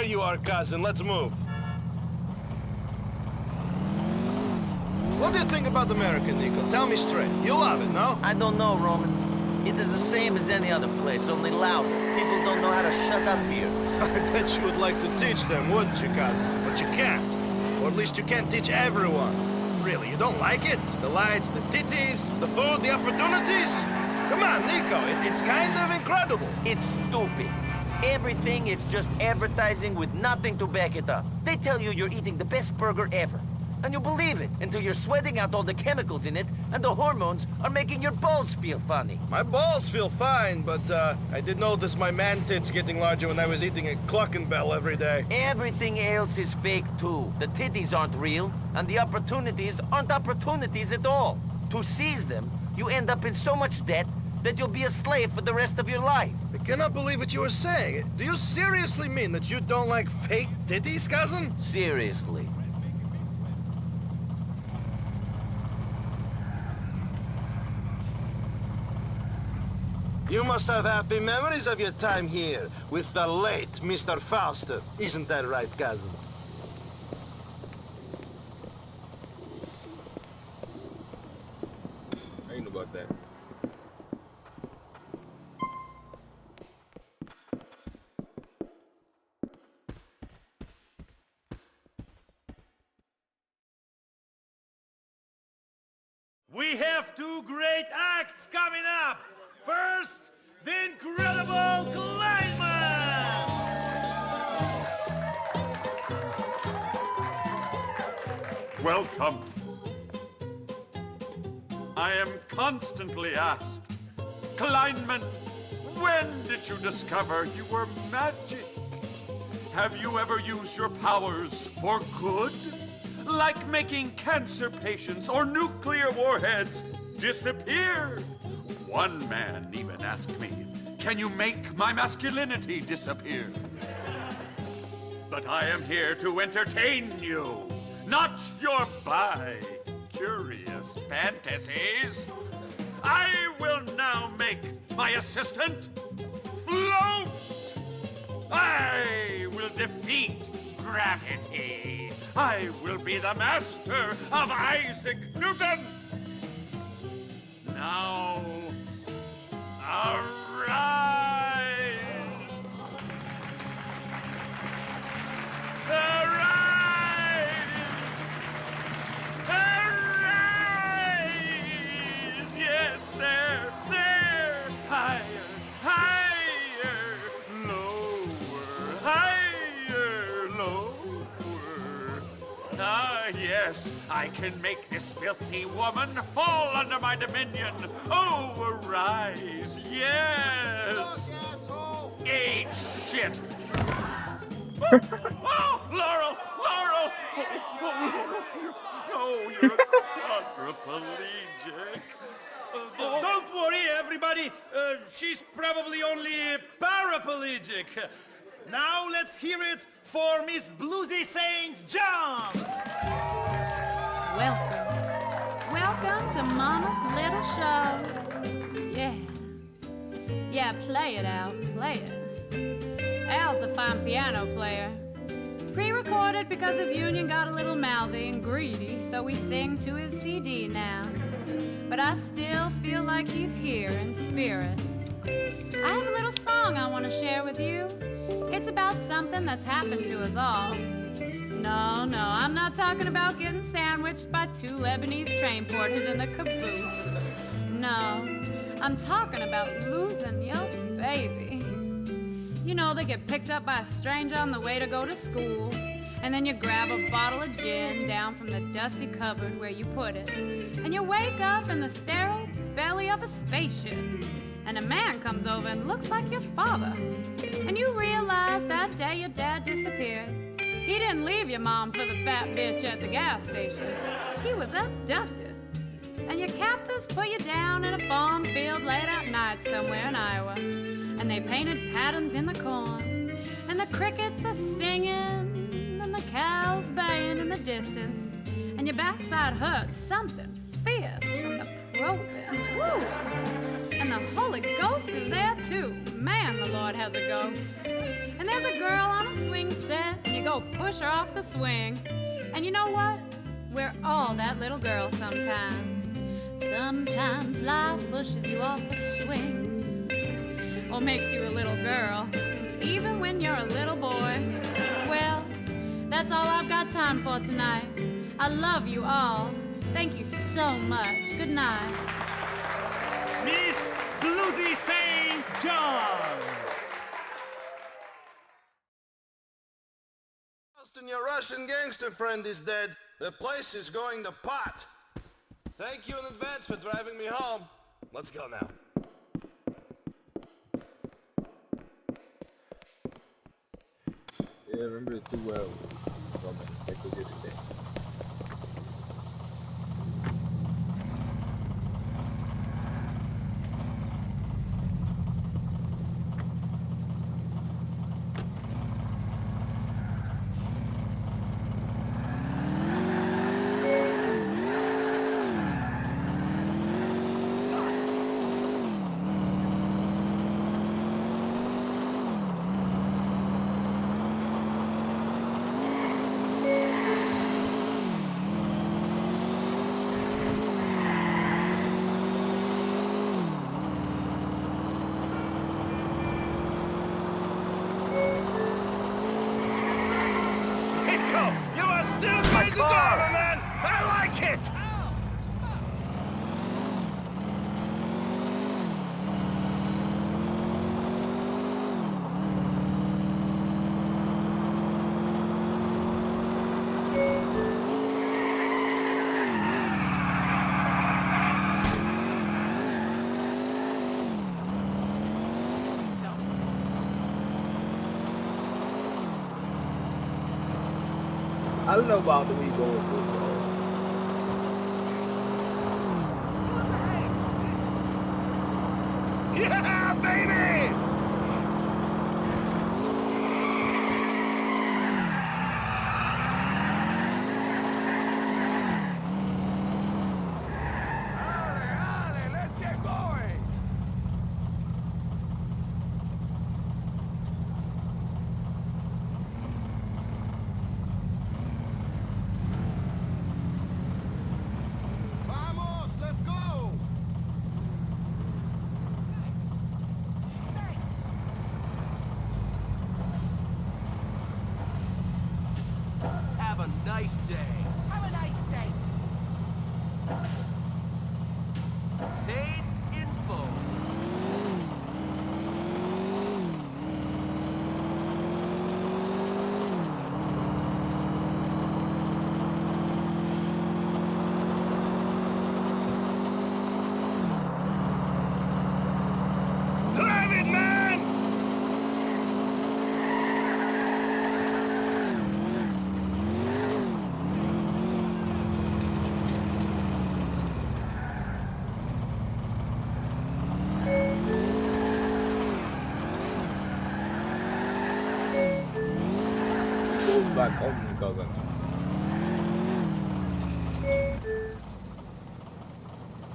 There you are, cousin. Let's move. What do you think about America, Nico? Tell me straight. You love it, no? I don't know, Roman. It is the same as any other place, only louder. People don't know how to shut up here. I bet you would like to teach them, wouldn't you, cousin? But you can't. Or at least you can't teach everyone. Really, you don't like it? The lights, the titties, the food, the opportunities? Come on, Nico, it's kind of incredible. It's stupid. Everything is just advertising with nothing to back it up. They tell you you're eating the best burger ever. And you believe it until you're sweating out all the chemicals in it and the hormones are making your balls feel funny. My balls feel fine, but I did notice my man tits getting larger when I was eating a Cluckenbell every day. Everything else is fake too. The titties aren't real, and the opportunities aren't opportunities at all. To seize them, you end up in so much debt that you'll be a slave for the rest of your life. I cannot believe what you are saying. Do you seriously mean that you don't like fake titties, cousin? Seriously. You must have happy memories of your time here with the late Mr. Fauster. Isn't that right, cousin? I ain't know about that. We have two great acts coming up. First, the incredible Kleinman! Welcome. I am constantly asked, Kleinman, when did you discover you were magic? Have you ever used your powers for good? Like making cancer patients or nuclear warheads disappear? One man even asked me, can you make my masculinity disappear? But I am here to entertain you, not your bi-curious fantasies. I will now make my assistant float. I will defeat gravity. I will be the master of Isaac Newton. Now, arise! Arise! Arise! Yes, there! Higher, higher, lower, higher, lower. Ah, yes, I can make this filthy woman fall under my dominion. Oh, arise, yes. Eat shit. Oh, Laurel, Laurel. Oh, you're quadriplegic. Don't worry, everybody. She's probably only paraplegic. Now let's hear it for Miss Bluesy St. John. Welcome to Mama's Little Show. Yeah, play it, Al, play it. Al's a fine piano player. Pre-recorded because his union got a little mouthy and greedy, so we sing to his CD now. But I still feel like he's here in spirit. I have a little song I want to share with you. It's about something that's happened to us all. No, I'm not talking about getting sandwiched by two Lebanese train porters in the caboose. No, I'm talking about losing your baby. You know, they get picked up by a stranger on the way to go to school, and then you grab a bottle of gin down from the dusty cupboard where you put it, and you wake up in the sterile belly of a spaceship, and a man comes over and looks like your father, and you realize that day your dad disappeared. He didn't leave your mom for the fat bitch at the gas station. He was abducted. And your captors put you down in a farm field late at night somewhere in Iowa. And they painted patterns in the corn. And the crickets are singing. And the cows baying in the distance. And your backside hurts something fierce from the probing. Woo! And the Holy Ghost is there too. Man, the Lord has a ghost. And there's a girl on a swing set, and you go push her off the swing. And you know what? We're all that little girl sometimes. Sometimes life pushes you off the swing, or makes you a little girl, even when you're a little boy. Well, that's all I've got time for tonight. I love you all. Thank you so much. Good night. Miss Bluesy St. John! Austin, your Russian gangster friend is dead. The place is going to pot. Thank you in advance for driving me home. Let's go now. Yeah, I remember it too well. Well, man, that was yesterday. I don't know about the week going through. Yeah, baby! Let's get going! Vamos, let's go! Have a nice day. Have a nice day. Paid in full. Drive it, man! Back home, Gaga.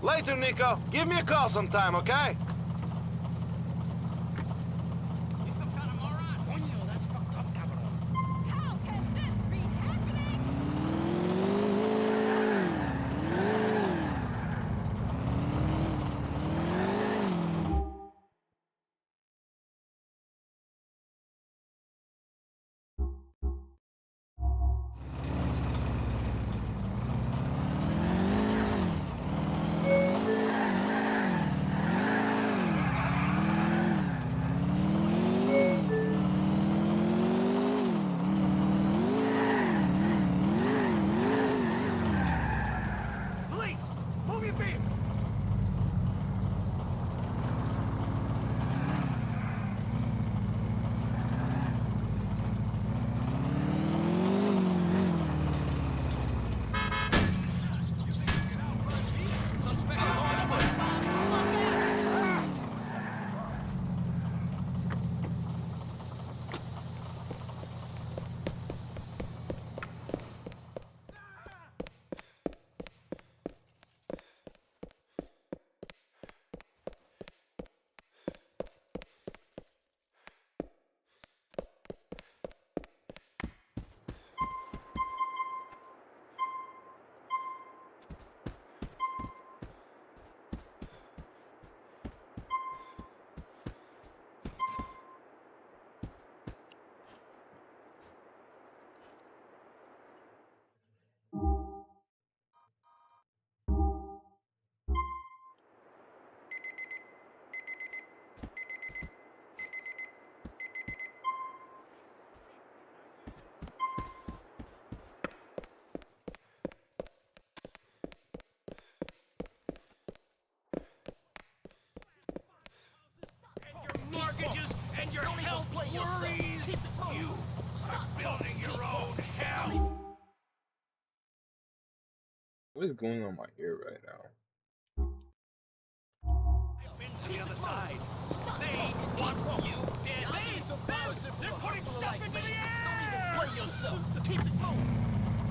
Later, Nico. Give me a call sometime, okay? and your health worries. You start building your own hell. What is going on my ear right now? I've been to the other side. They want you dead. They're putting stuff into the air. Don't even play yourself. Keep it moving.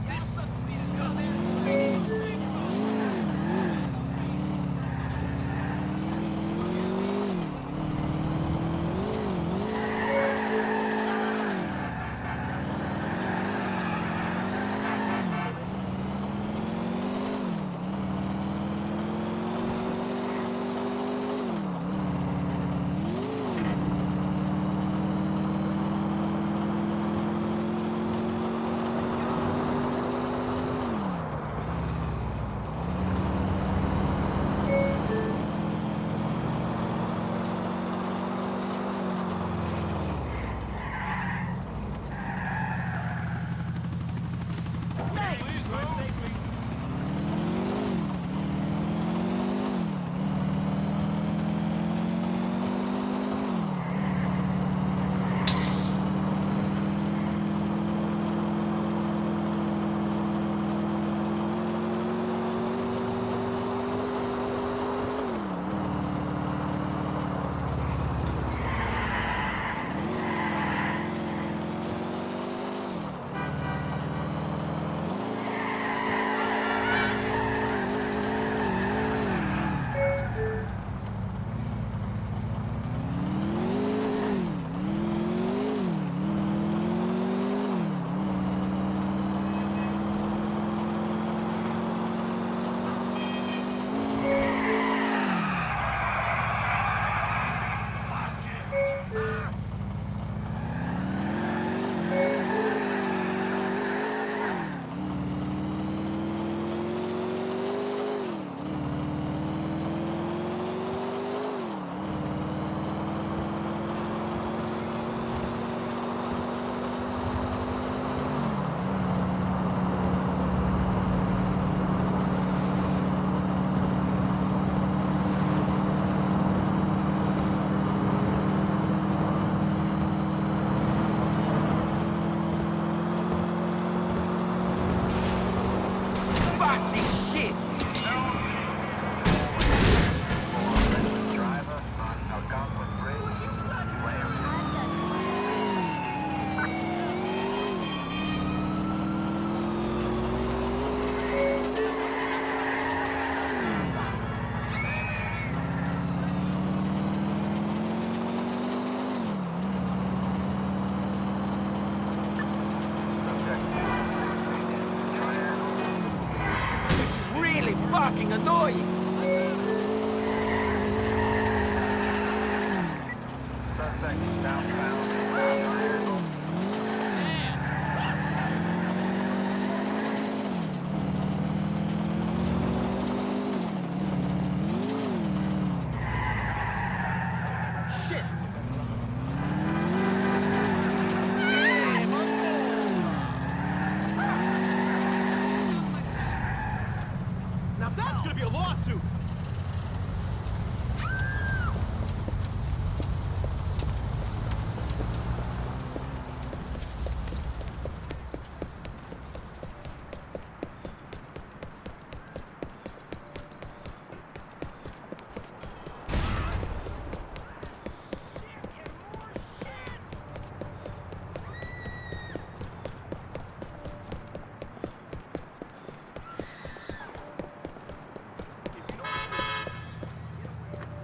This sucks these dumbass. fucking annoying! Now that's gonna be a lawsuit!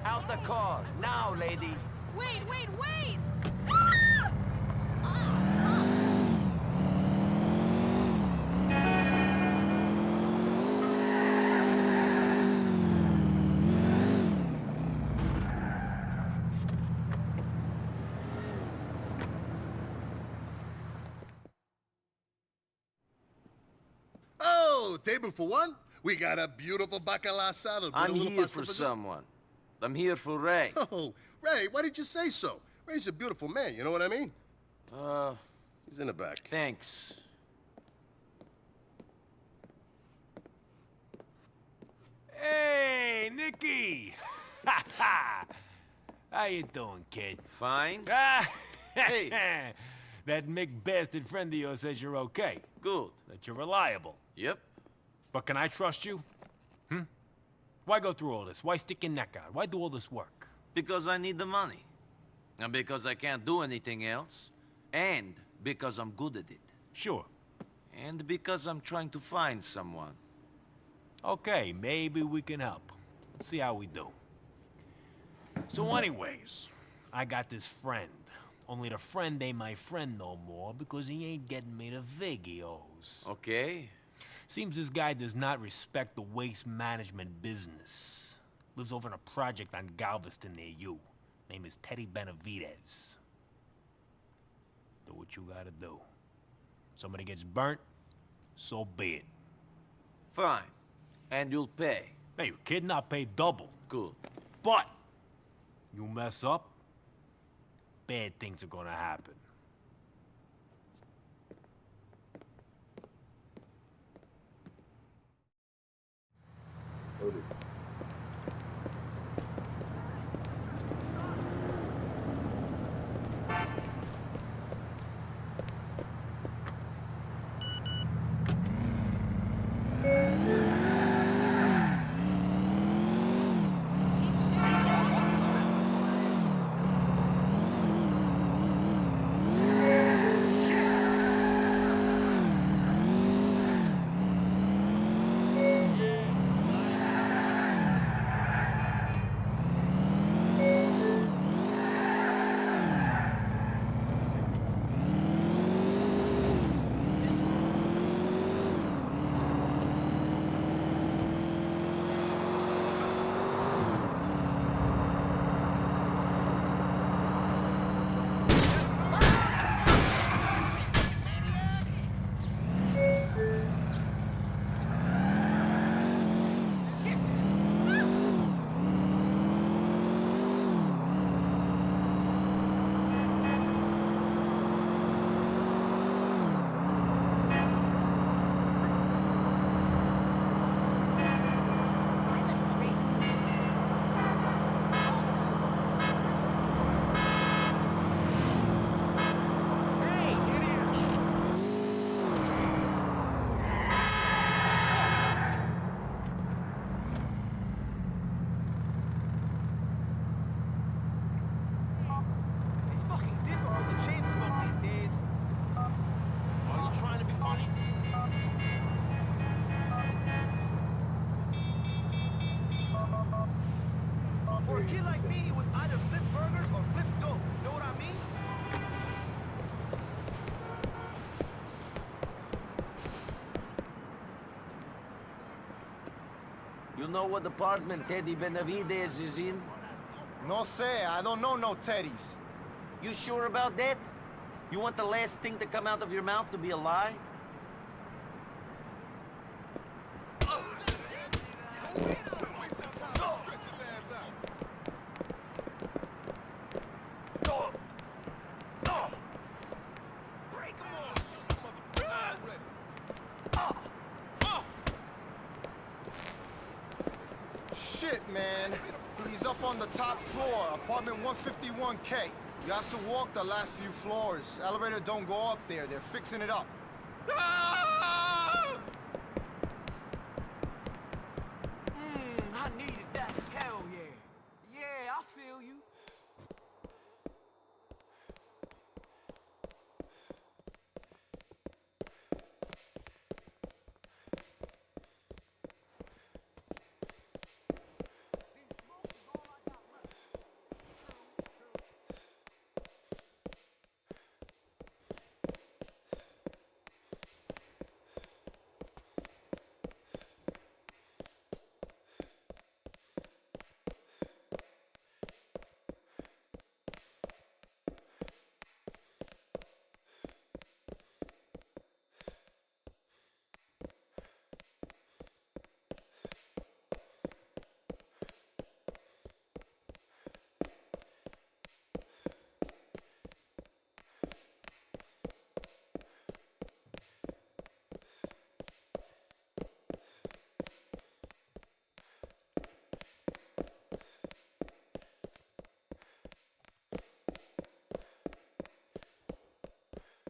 Out the car, now, lady! Wait, wait, wait! Oh, table for one? We got a beautiful bacala salad. with a I'm little here pasta for fagioli. someone. I'm here for Ray. Oh, Ray, why did you say so? Ray's a beautiful man, you know what I mean? He's in the back. Thanks. Hey, Nicky! Ha ha! How you doing, kid? Fine. Ah! Hey. That Mick bastard friend of yours says you're okay. Good. That you're reliable. Yep. But can I trust you? Why go through all this? Why stick your neck out? Why do all this work? Because I need the money. And because I can't do anything else. And because I'm good at it. Sure. And because I'm trying to find someone. Okay, maybe we can help. Let's see how we do. So anyways, I got this friend. Only the friend ain't my friend no more because he ain't getting me the vig he owes. Okay. Seems this guy does not respect the waste management business. Lives over in a project on Galveston near you. Name is Teddy Benavidez. Do what you gotta do. Somebody gets burnt, so be it. Fine. And you'll pay. Hey, you kidding? I'll pay double. Good. But you mess up, bad things are gonna happen. It's fucking difficult to chain smoke these days. Are you trying to be funny? For a kid like me, it was either flip burgers or flip dope. You know what I mean? You know what apartment Teddy Benavidez is in? No sé, I don't know no Teddies. You sure about that? You want the last thing to come out of your mouth to be a lie? Shit, man. He's up on the top floor, apartment 151K. You have to walk the last few floors. Elevator don't go up there. They're fixing it up. I needed that. Hell yeah. Yeah, I feel you.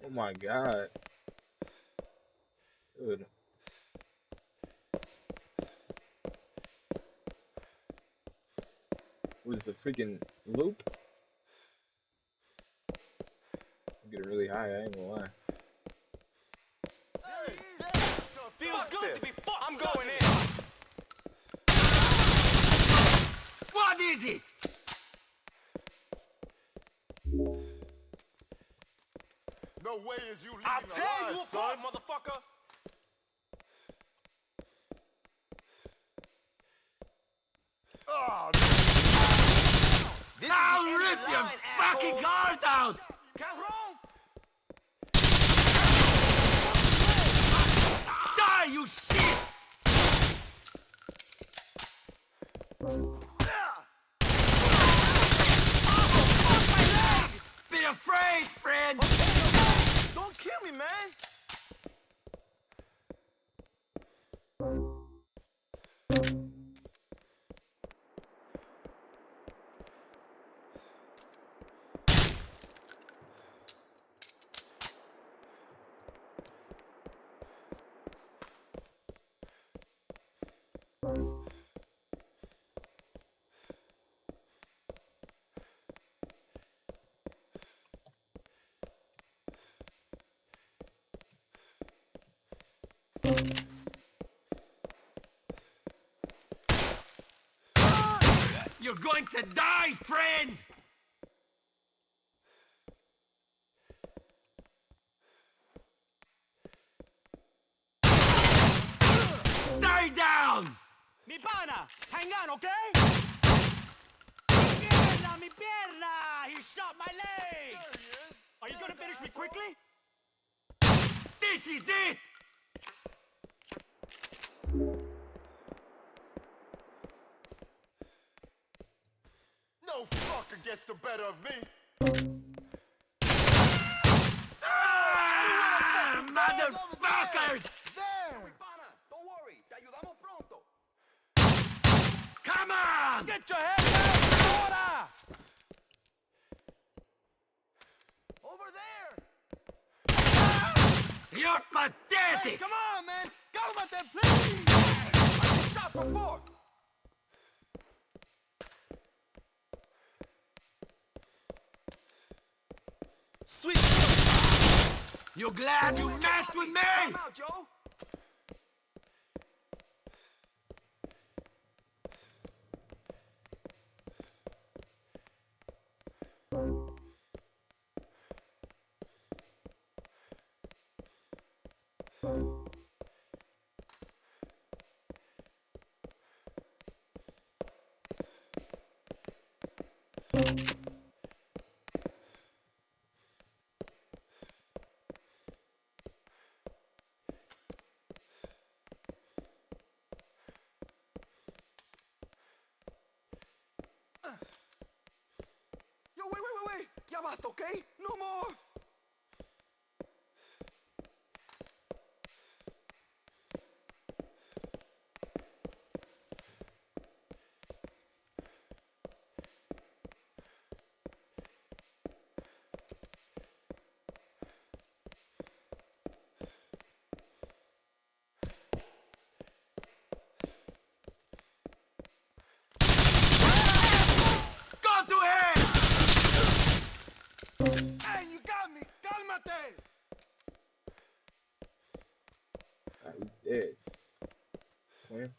Oh my god. Dude. Was this a freaking loop? I'm getting really high, I ain't gonna lie. Feels good to be fucked. I'm going in. What is it? No way is you leaving I'll tear alive, you son. apart, motherfucker. Oh, I'll rip your fucking heart out. Die, you shit! Be afraid, friend! Don't kill me, man! You're going to die, friend! Stay down! Mi pana, hang on, okay? Mi pierna, mi pierna! He shot my leg! There he is. Are you gonna finish me quickly? This is it! no fucker gets the better of me. Ah, motherfuckers! There. Don't worry, te ayudamos pronto. Come on! Get your head down! Ahora! Over there! You're pathetic! Hey, come on, man! Cálmate, please! I've been shot before! Sweet! You glad you messed with me? Come out, Joe! Yo, wait! Ya basta, okay? No more! Go to him! Hey, you got me! Cálmate! He's dead. Twin.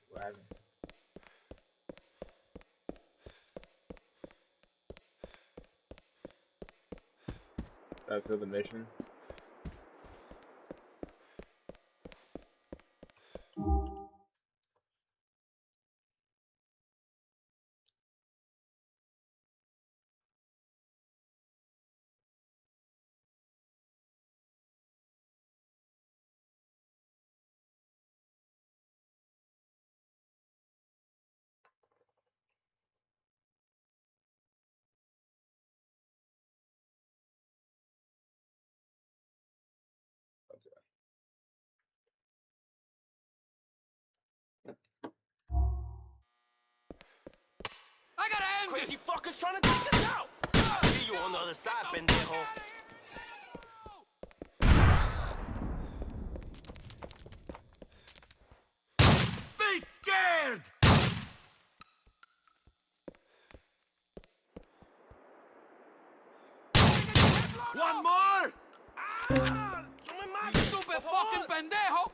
What happened? After the mission. crazy fuckers trying to take us out! See you on the other side, pendejo. Be scared! One more! Stupid fucking pendejo!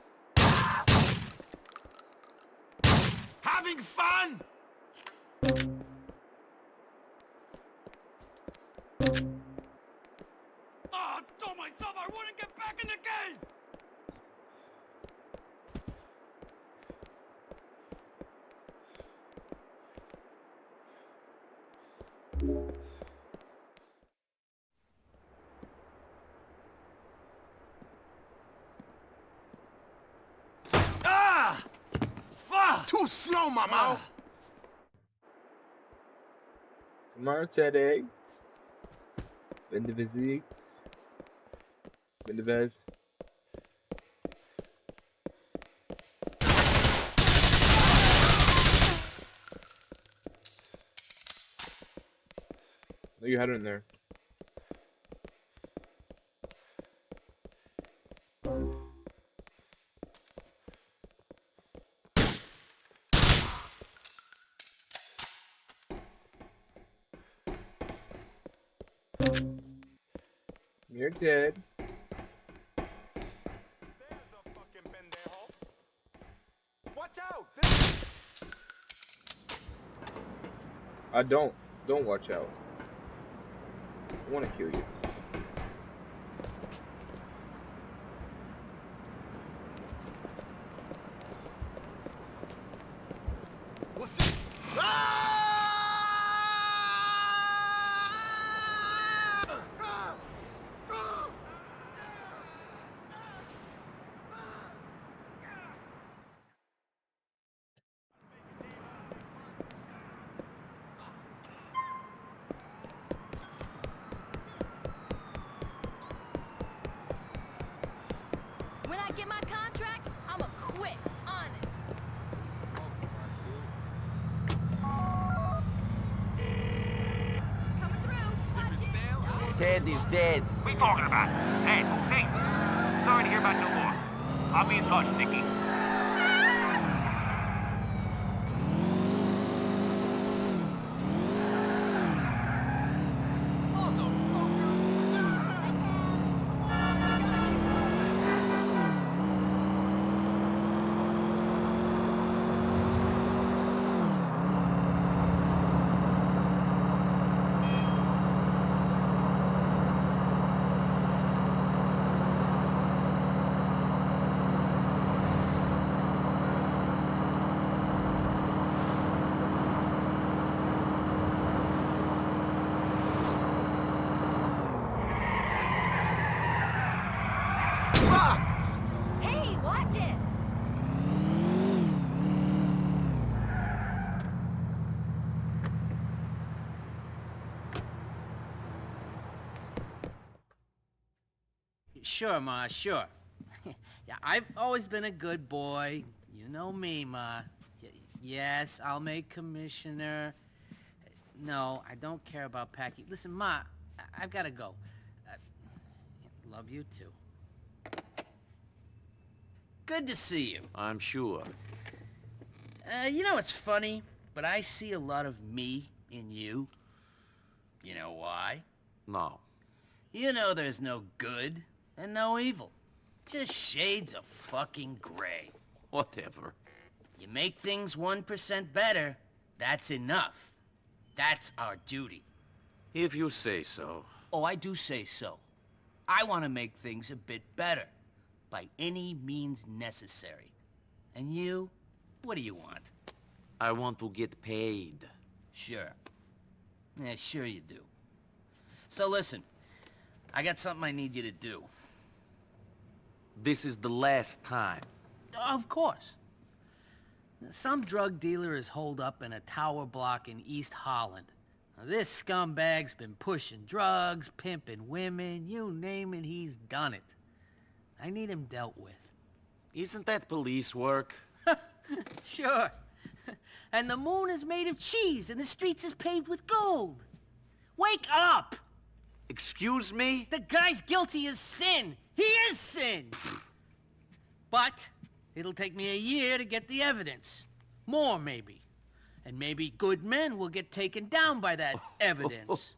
Having fun? I told myself I wouldn't get back in the game! Ah! Fuck! Too slow, mama! Martete. Bendivisit. Bendivez. No, you had it in there. You're dead. Watch out! Don't watch out. I want to kill you. What's this? When I get my contract, I'ma quit, honest. Coming through. Watch it. Ted is dead. What are you talking about? Hey, hey. Sorry to hear about your loss. I'll be in touch, Nicky. Hey, watch it. Sure, Ma, sure. Yeah, I've always been a good boy. You know me, Ma. Yes, I'll make commissioner. No, I don't care about Packy. Listen, Ma, I've got to go. Love you, too. Good to see you. I'm sure. You know, it's funny, but I see a lot of me in you. You know why? No. You know there's no good and no evil. Just shades of fucking gray. Whatever. You make things 1% better, that's enough. That's our duty. If you say so. Oh, I do say so. I want to make things a bit better, by any means necessary. And you? What do you want? I want to get paid. Sure. Yeah, sure you do. So listen, I got something I need you to do. This is the last time. Of course. Some drug dealer is holed up in a tower block in East Holland. Now, this scumbag's been pushing drugs, pimping women, you name it, he's done it. I need him dealt with. Isn't that police work? Sure. And the moon is made of cheese, and the streets is paved with gold. Wake up! Excuse me? The guy's guilty as sin. He is sin. But it'll take me a year to get the evidence. More, maybe. And maybe good men will get taken down by that evidence.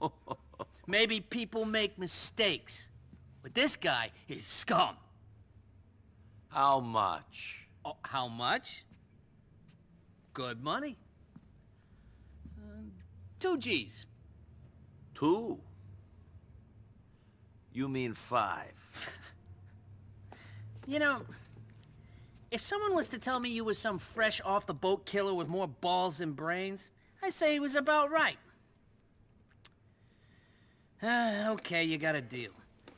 Maybe people make mistakes. But this guy is scum. How much? Oh, how much? Good money. 2 G's. 2? You mean 5? You know, if someone was to tell me you was some fresh off-the-boat killer with more balls than brains, I'd say he was about right. Okay, you got a deal.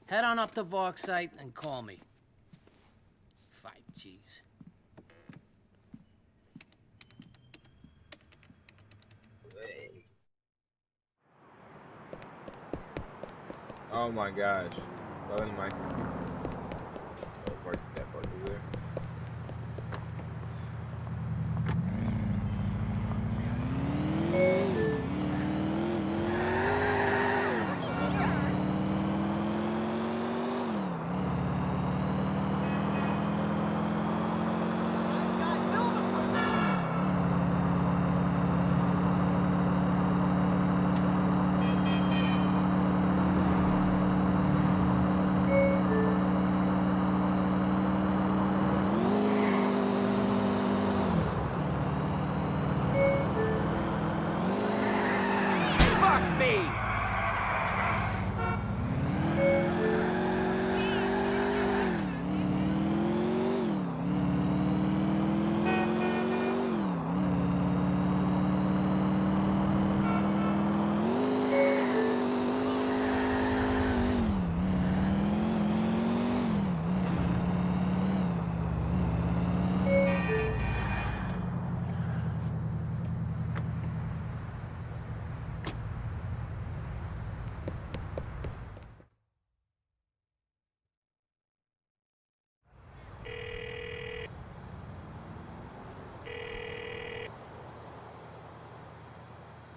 Head on up to Vorksite and call me. 5 G's. Oh my gosh. That was my computer. Oh, park that part over there.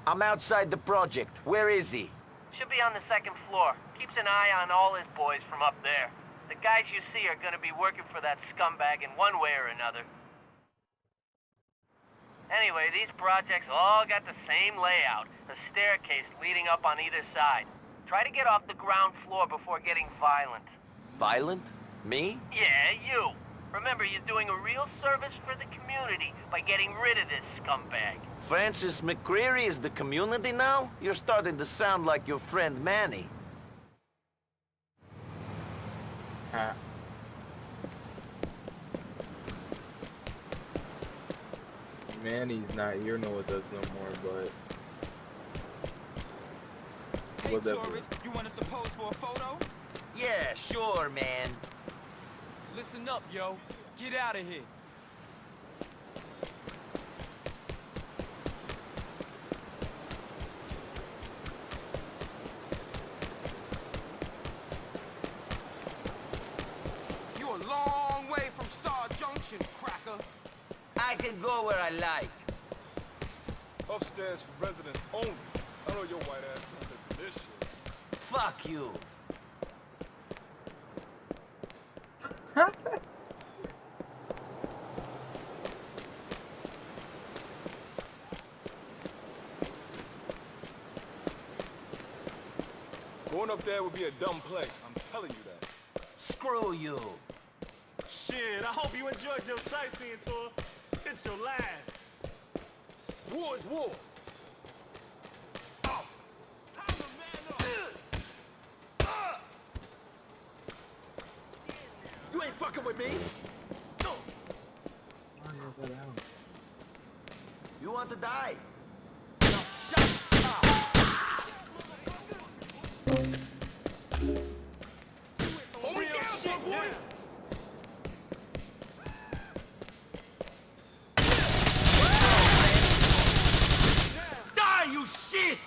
I'm outside the project. Where is he? Should be on the 2nd floor. Keeps an eye on all his boys from up there. The guys you see are gonna be working for that scumbag in one way or another. Anyway, these projects all got the same layout. A staircase leading up on either side. Try to get off the ground floor before getting violent. Violent? Me? Yeah, you. Remember, you're doing a real service for the community by getting rid of this scumbag. Francis McCreary is the community now? You're starting to sound like your friend Manny. Manny's not here no with us no more, but Hey, whatever. tourist, you want us to pose for a photo? Yeah, sure, man. Listen up, yo. Get out of here. You a long way from Star Junction, cracker. I can go where I like. Upstairs for residents only. I know your white ass turned into this shit. Fuck you. Going up there would be a dumb play. I'm telling you that. Screw you. Shit, I hope you enjoyed your sightseeing tour. It's your last. War is war. You ain't fucking with me. You want to die? Now shut up. Hold me down, big boy. Die, you shit!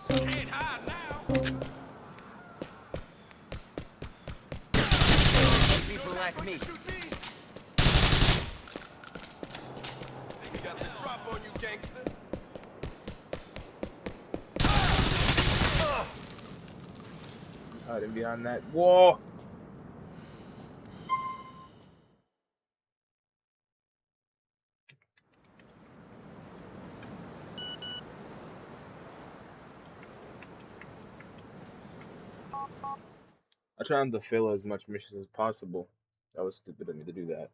Can't hide now. People like me. You got the gangster. Hiding behind that wall. I tried to fill as much missions as possible. That was stupid of me to do that.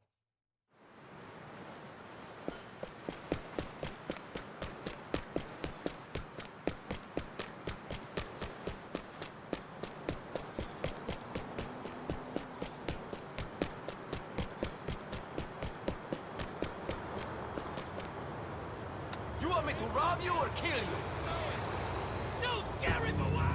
You want me to rob you or kill you? Too scary for words!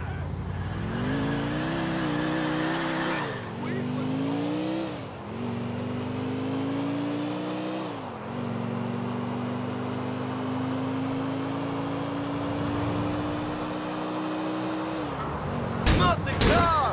Not the car!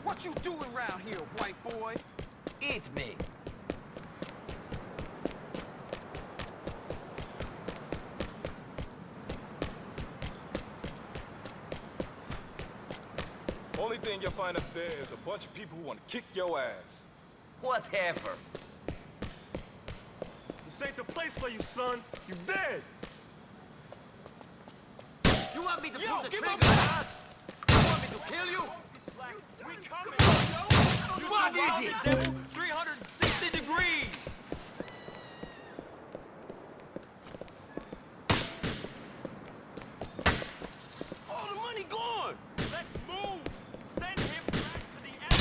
What you doing around here, white boy? Eat me. Only thing you'll find up there is a bunch of people who want to kick your ass. Whatever. This ain't the place for you, son. You dead. You want me to Yo, pull the give trigger, up. huh? You want me to kill you? We coming. What is it? 360 degrees. All the money gone. Let's move. Send him back to the end.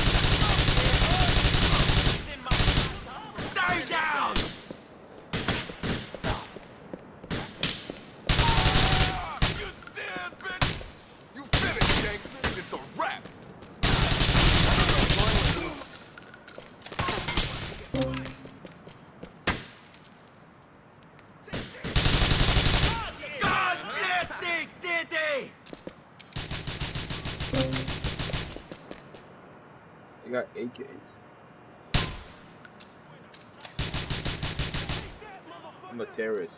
Stay down! You dead, bitch! You finished, gangster. It's a wrap. God bless this city! They got AKs. I'm a terrorist.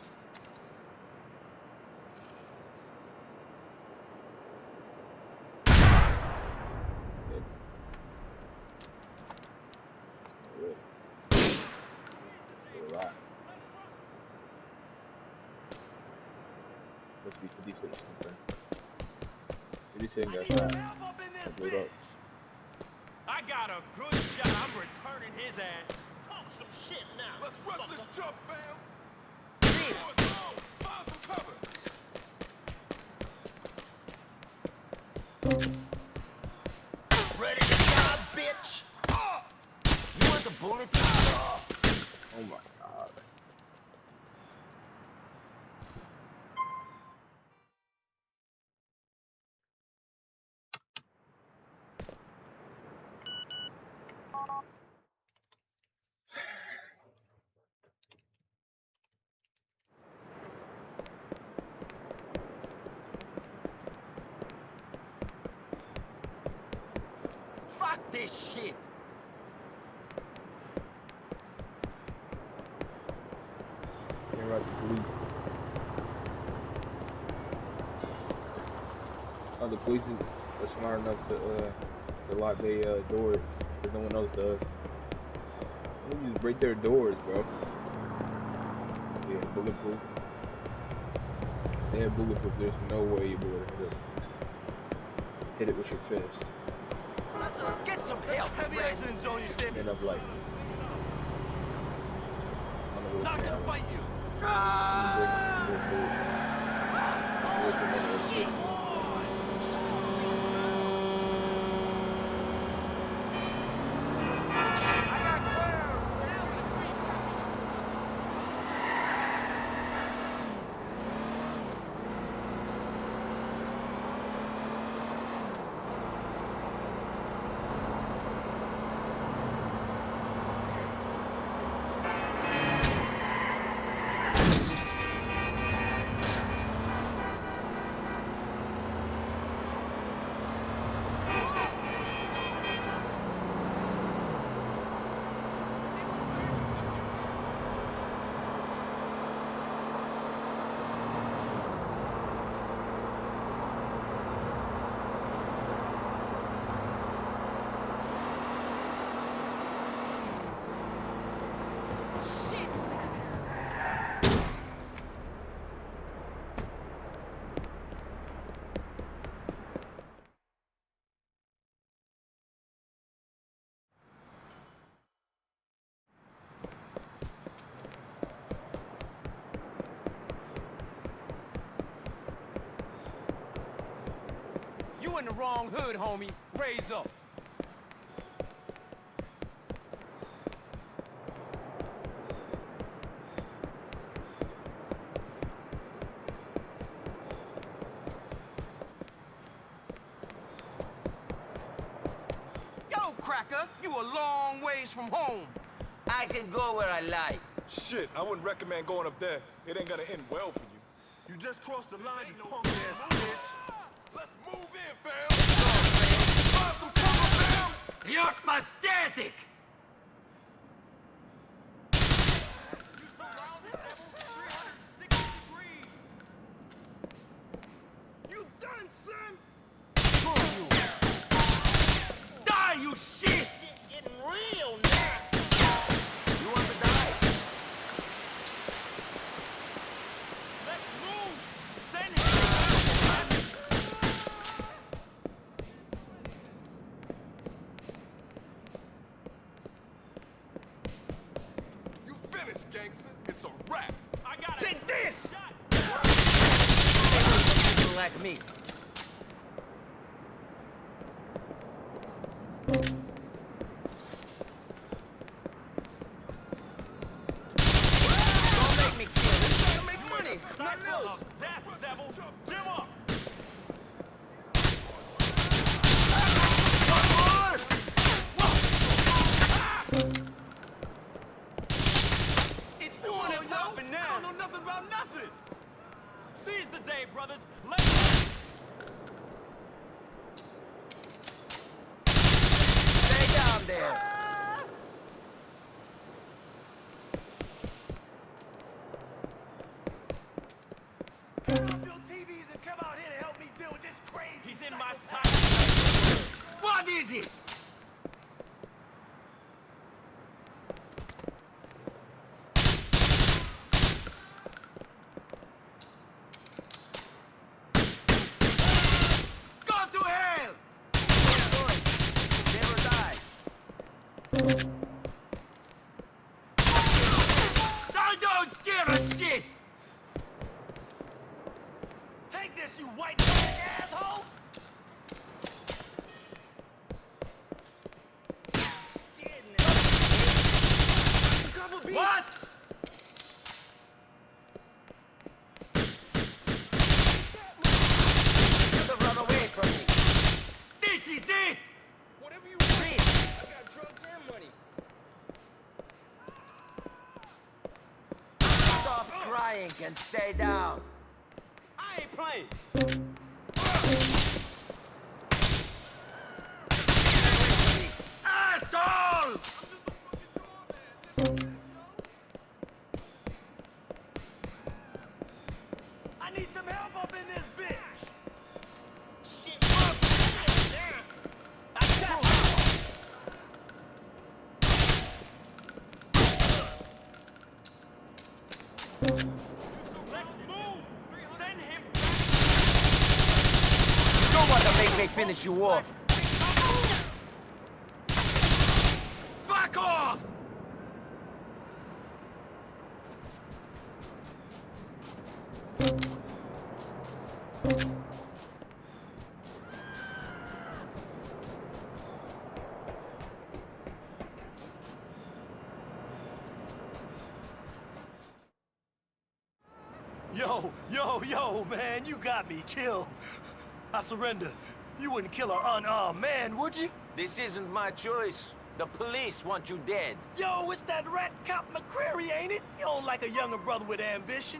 Must be 50 or something. 50 got shot. Blew up. I got a good shot. I'm returning his ass. Talk some shit now. Let's rush this jump, fam. Find some cover. Ready to die, bitch? You want the bullet? Oh my god. Fuck this shit! Can't ride the police. Oh, the police are smart enough to lock their doors, but no one else does. They just break their doors, bro. Yeah, bulletproof. They're bulletproof. There's no way you'll be able to hit it with your fist. Get some help, Heavy friend. accident zone, you stand. End up like on the little Not gonna camera. fight you. You in the wrong hood, homie. Raise up. Yo, Cracker, you a long ways from home. I can go where I like. Shit, I wouldn't recommend going up there. It ain't gonna end well for you. You just crossed the line, you punk ass bitch. Let's move in, fam. Find some cover, fam. You're pathetic! You done, son? Die, you shit! Getting real now. You want to die? Let's move. Send him. You finished, gangster. It's a wrap. I got it. Take this! People like me. Don't make me kill you. Gotta make money. Nothing else. Death, devil. Give up. It's on and popping now. I don't know nothing about nothing. Seize the day, brothers. Let's Stay down there. turn off your TVs and come out here to help me deal with this crazy. He's in my sight. What is it? Go to hell! Never die. I don't give a shit! Take this, you white trash asshole! What? Should have run away from me. This is it! Whatever you want. I got drugs and money. Stop crying and stay down. I ain't playing. Asshole! I need some help up in this bitch. Shit. Let's move. Send him want to make me finish you off. Fuck off! Yo, man, you got me. Chill. I surrender. You wouldn't kill an unarmed man, would you? This isn't my choice. The police want you dead. Yo, it's that rat cop McCreary, ain't it? You don't like a younger brother with ambition.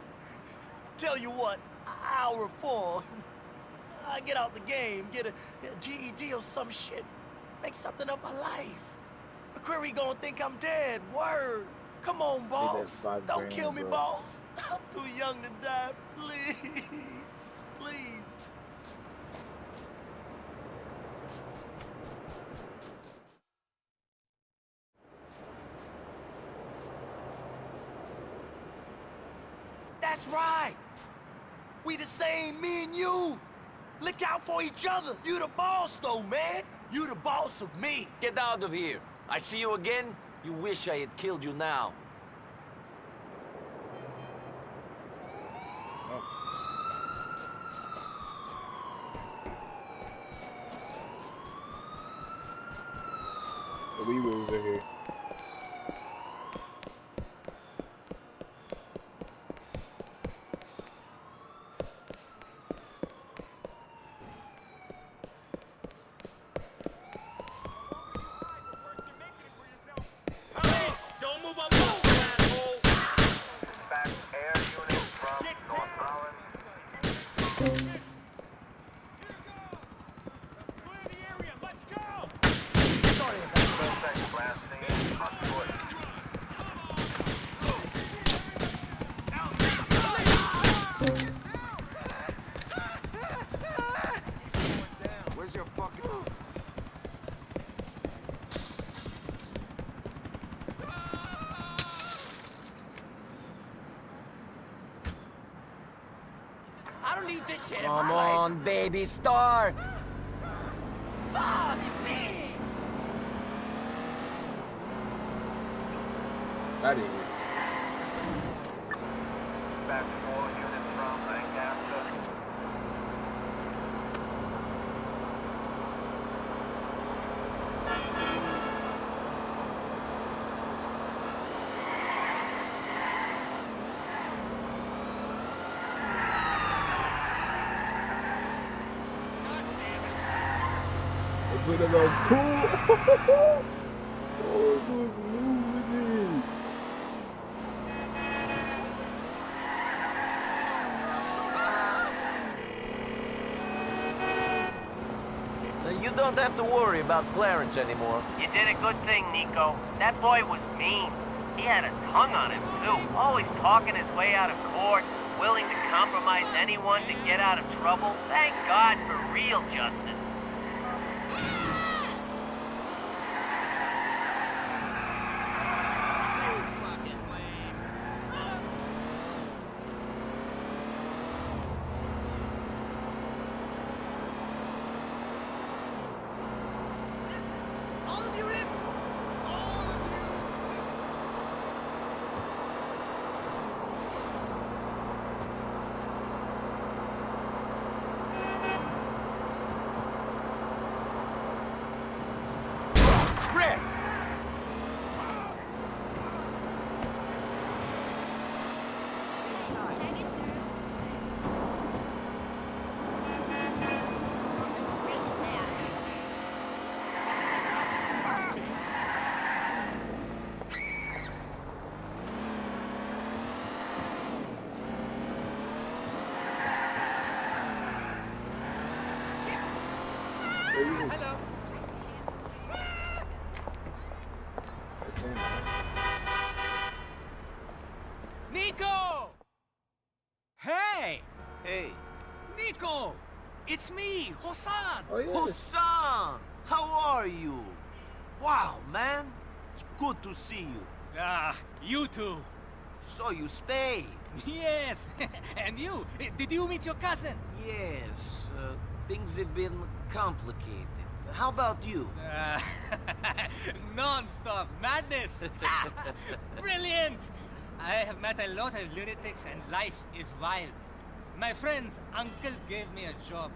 Tell you what, I'll reform. I get out the game, get a GED or some shit. Make something of my life. McCreary gonna think I'm dead, word. Come on, boss. Don't kill me, boss. I'm too young to die, please. Please. That's right. We the same, me and you. Look out for each other. You the boss, though, man. You the boss of me. Get out of here. I see you again, you wish I had killed you now. We were over here. Police, don't move up, asshole! Dispatch air unit from North Holland. Suspect last seen on foot. Where's your fucking... I don't need this shit in Come my life. on, baby, start! Fuck me! Out of here. Dispatch 4 units from Lancaster. Look at that cool. Oh, good movie. You don't have to worry about Clarence anymore. You did a good thing, Nico. That boy was mean. He had a tongue on him, too. Always talking his way out of court, willing to compromise anyone to get out of trouble. Thank God for real justice. All of you listen. All of you. Crap! Hello. Nico! Hey! Hey. Nico! It's me, Hosan! Oh, yeah. Hassan! How are you? Wow, man. It's good to see you. Ah, you too. So you stayed? Yes! And you? Did you meet your cousin? Yes. things have been complicated. How about you? Non-stop madness! Brilliant! I have met a lot of lunatics and life is wild. My friend's uncle gave me a job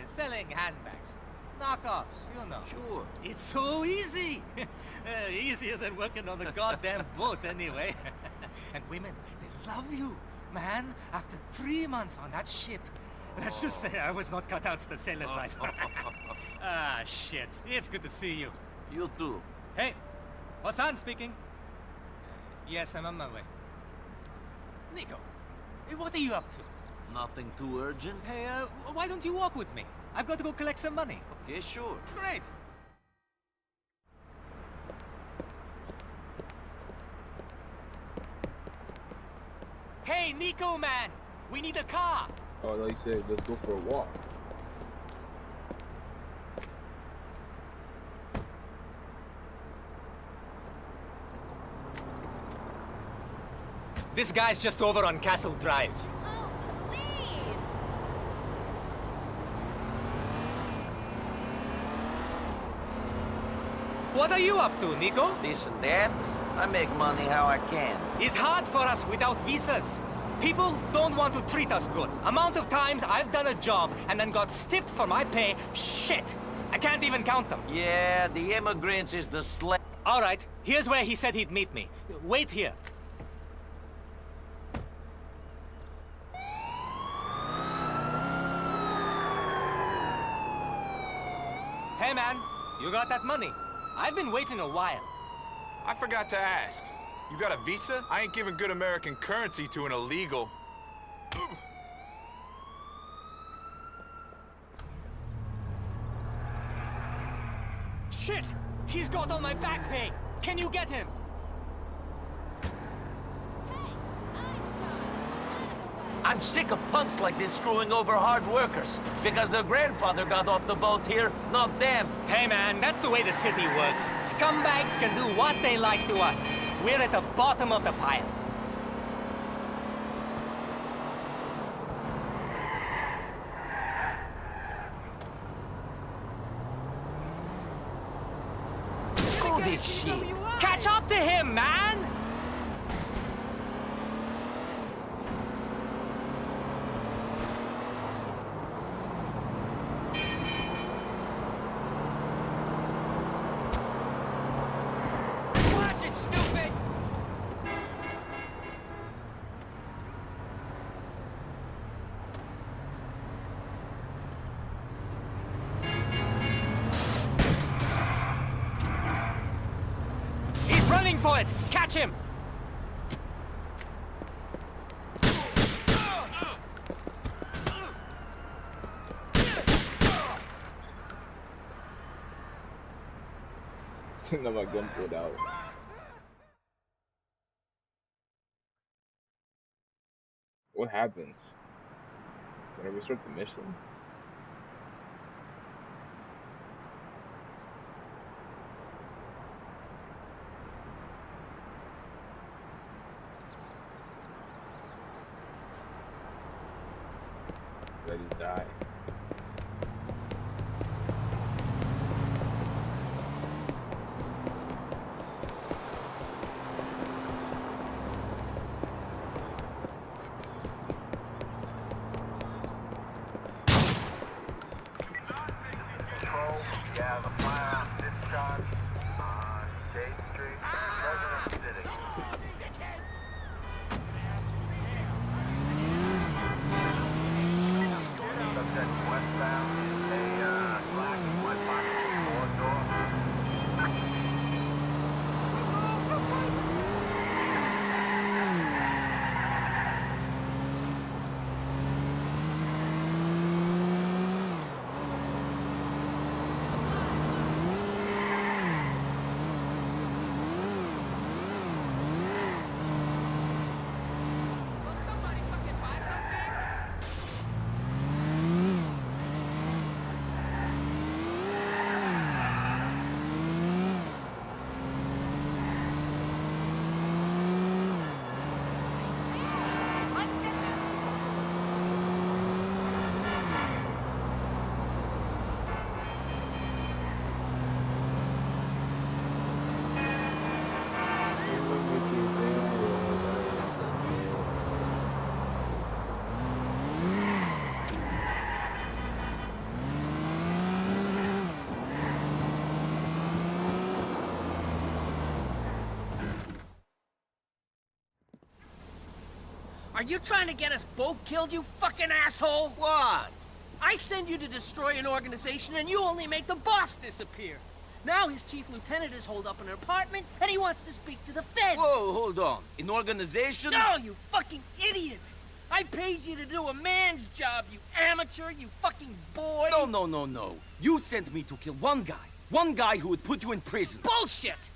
selling handbags. Knockoffs, you know. Sure. It's so easy! Easier than working on the goddamn boat anyway. And women, they love you, man. After 3 months on that ship, let's just say I was not cut out for the sailor's life. Ah, shit. It's good to see you. You too. Hey, Hassan speaking. Yes, I'm on my way. Nico, hey, what are you up to? Nothing too urgent. Hey, why don't you walk with me? I've got to go collect some money. Okay, sure. Great. Hey, Nico, man! We need a car! Oh, like you said, let's go for a walk. This guy's just over on Castle Drive. What are you up to, Nico? This and that. I make money how I can. It's hard for us without visas. People don't want to treat us good. Amount of times I've done a job and then got stiffed for my pay, shit! I can't even count them. Yeah, the immigrants is the slave. All right, here's where he said he'd meet me. Wait here. Hey man, you got that money? I've been waiting a while. I forgot to ask. You got a visa? I ain't giving good American currency to an illegal. Shit! He's got all my back pay! Can you get him? I'm sick of punks like this screwing over hard workers. Because their grandfather got off the boat here, not them. Hey man, that's the way the city works. Scumbags can do what they like to us. We're at the bottom of the pile. Screw this shit. Catch up to him, man! Watch it, stupid! He's running for it! Catch him! Now my gun pulled out. What happens? When I restart the mission? Let it die. Yeah, the firearm discharge on State Street, President City. Subject Are you trying to get us both killed, you fucking asshole? What? I send you to destroy an organization and you only make the boss disappear. Now his chief lieutenant is holed up in an apartment and he wants to speak to the feds. Whoa, hold on. An organization? No, you fucking idiot! I paid you to do a man's job, you amateur, you fucking boy! No. You sent me to kill one guy. One guy who would put you in prison. Bullshit!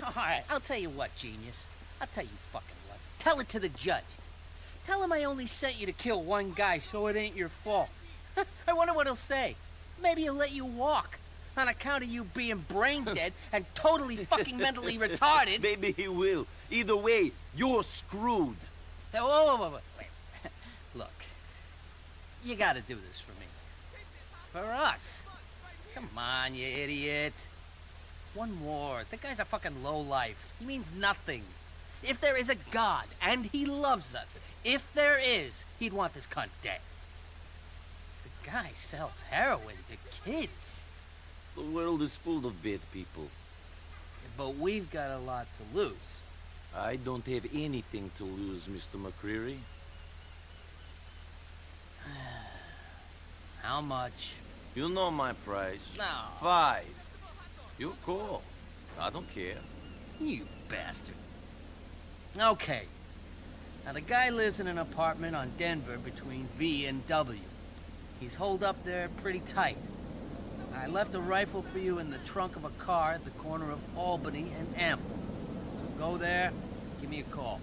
Alright, I'll tell you what, genius. I'll tell you fucking what. Tell it to the judge. Tell him I only sent you to kill one guy, so it ain't your fault. I wonder what he'll say. Maybe he'll let you walk. On account of you being brain dead and totally fucking mentally retarded. Maybe he will. Either way, you're screwed. Hey, whoa. Wait. Look, you gotta do this for me. For us. Come on, you idiot. One more. The guy's a fucking lowlife. He means nothing. If there is a God, and he loves us, if there is, he'd want this cunt dead. The guy sells heroin to kids. The world is full of bad people. But we've got a lot to lose. I don't have anything to lose, Mr. McCreary. How much? You know my price. No. 5. You're cool. I don't care. You bastard. Okay. Now the guy lives in an apartment on Denver between V and W. He's holed up there pretty tight. I left a rifle for you in the trunk of a car at the corner of Albany and M. So go there, give me a call.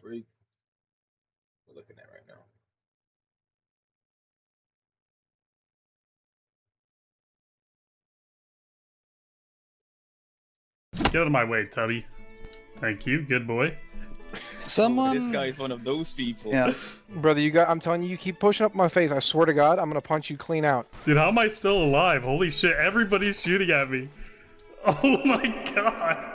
rig we're looking at right now. Get out of my way, Tubby. Thank you, good boy. Someone. This guy's one of those people. Yeah. Brother, I'm telling you, you keep pushing up my face. I swear to God, I'm gonna punch you clean out. Dude, how am I still alive? Holy shit, everybody's shooting at me. Oh my god.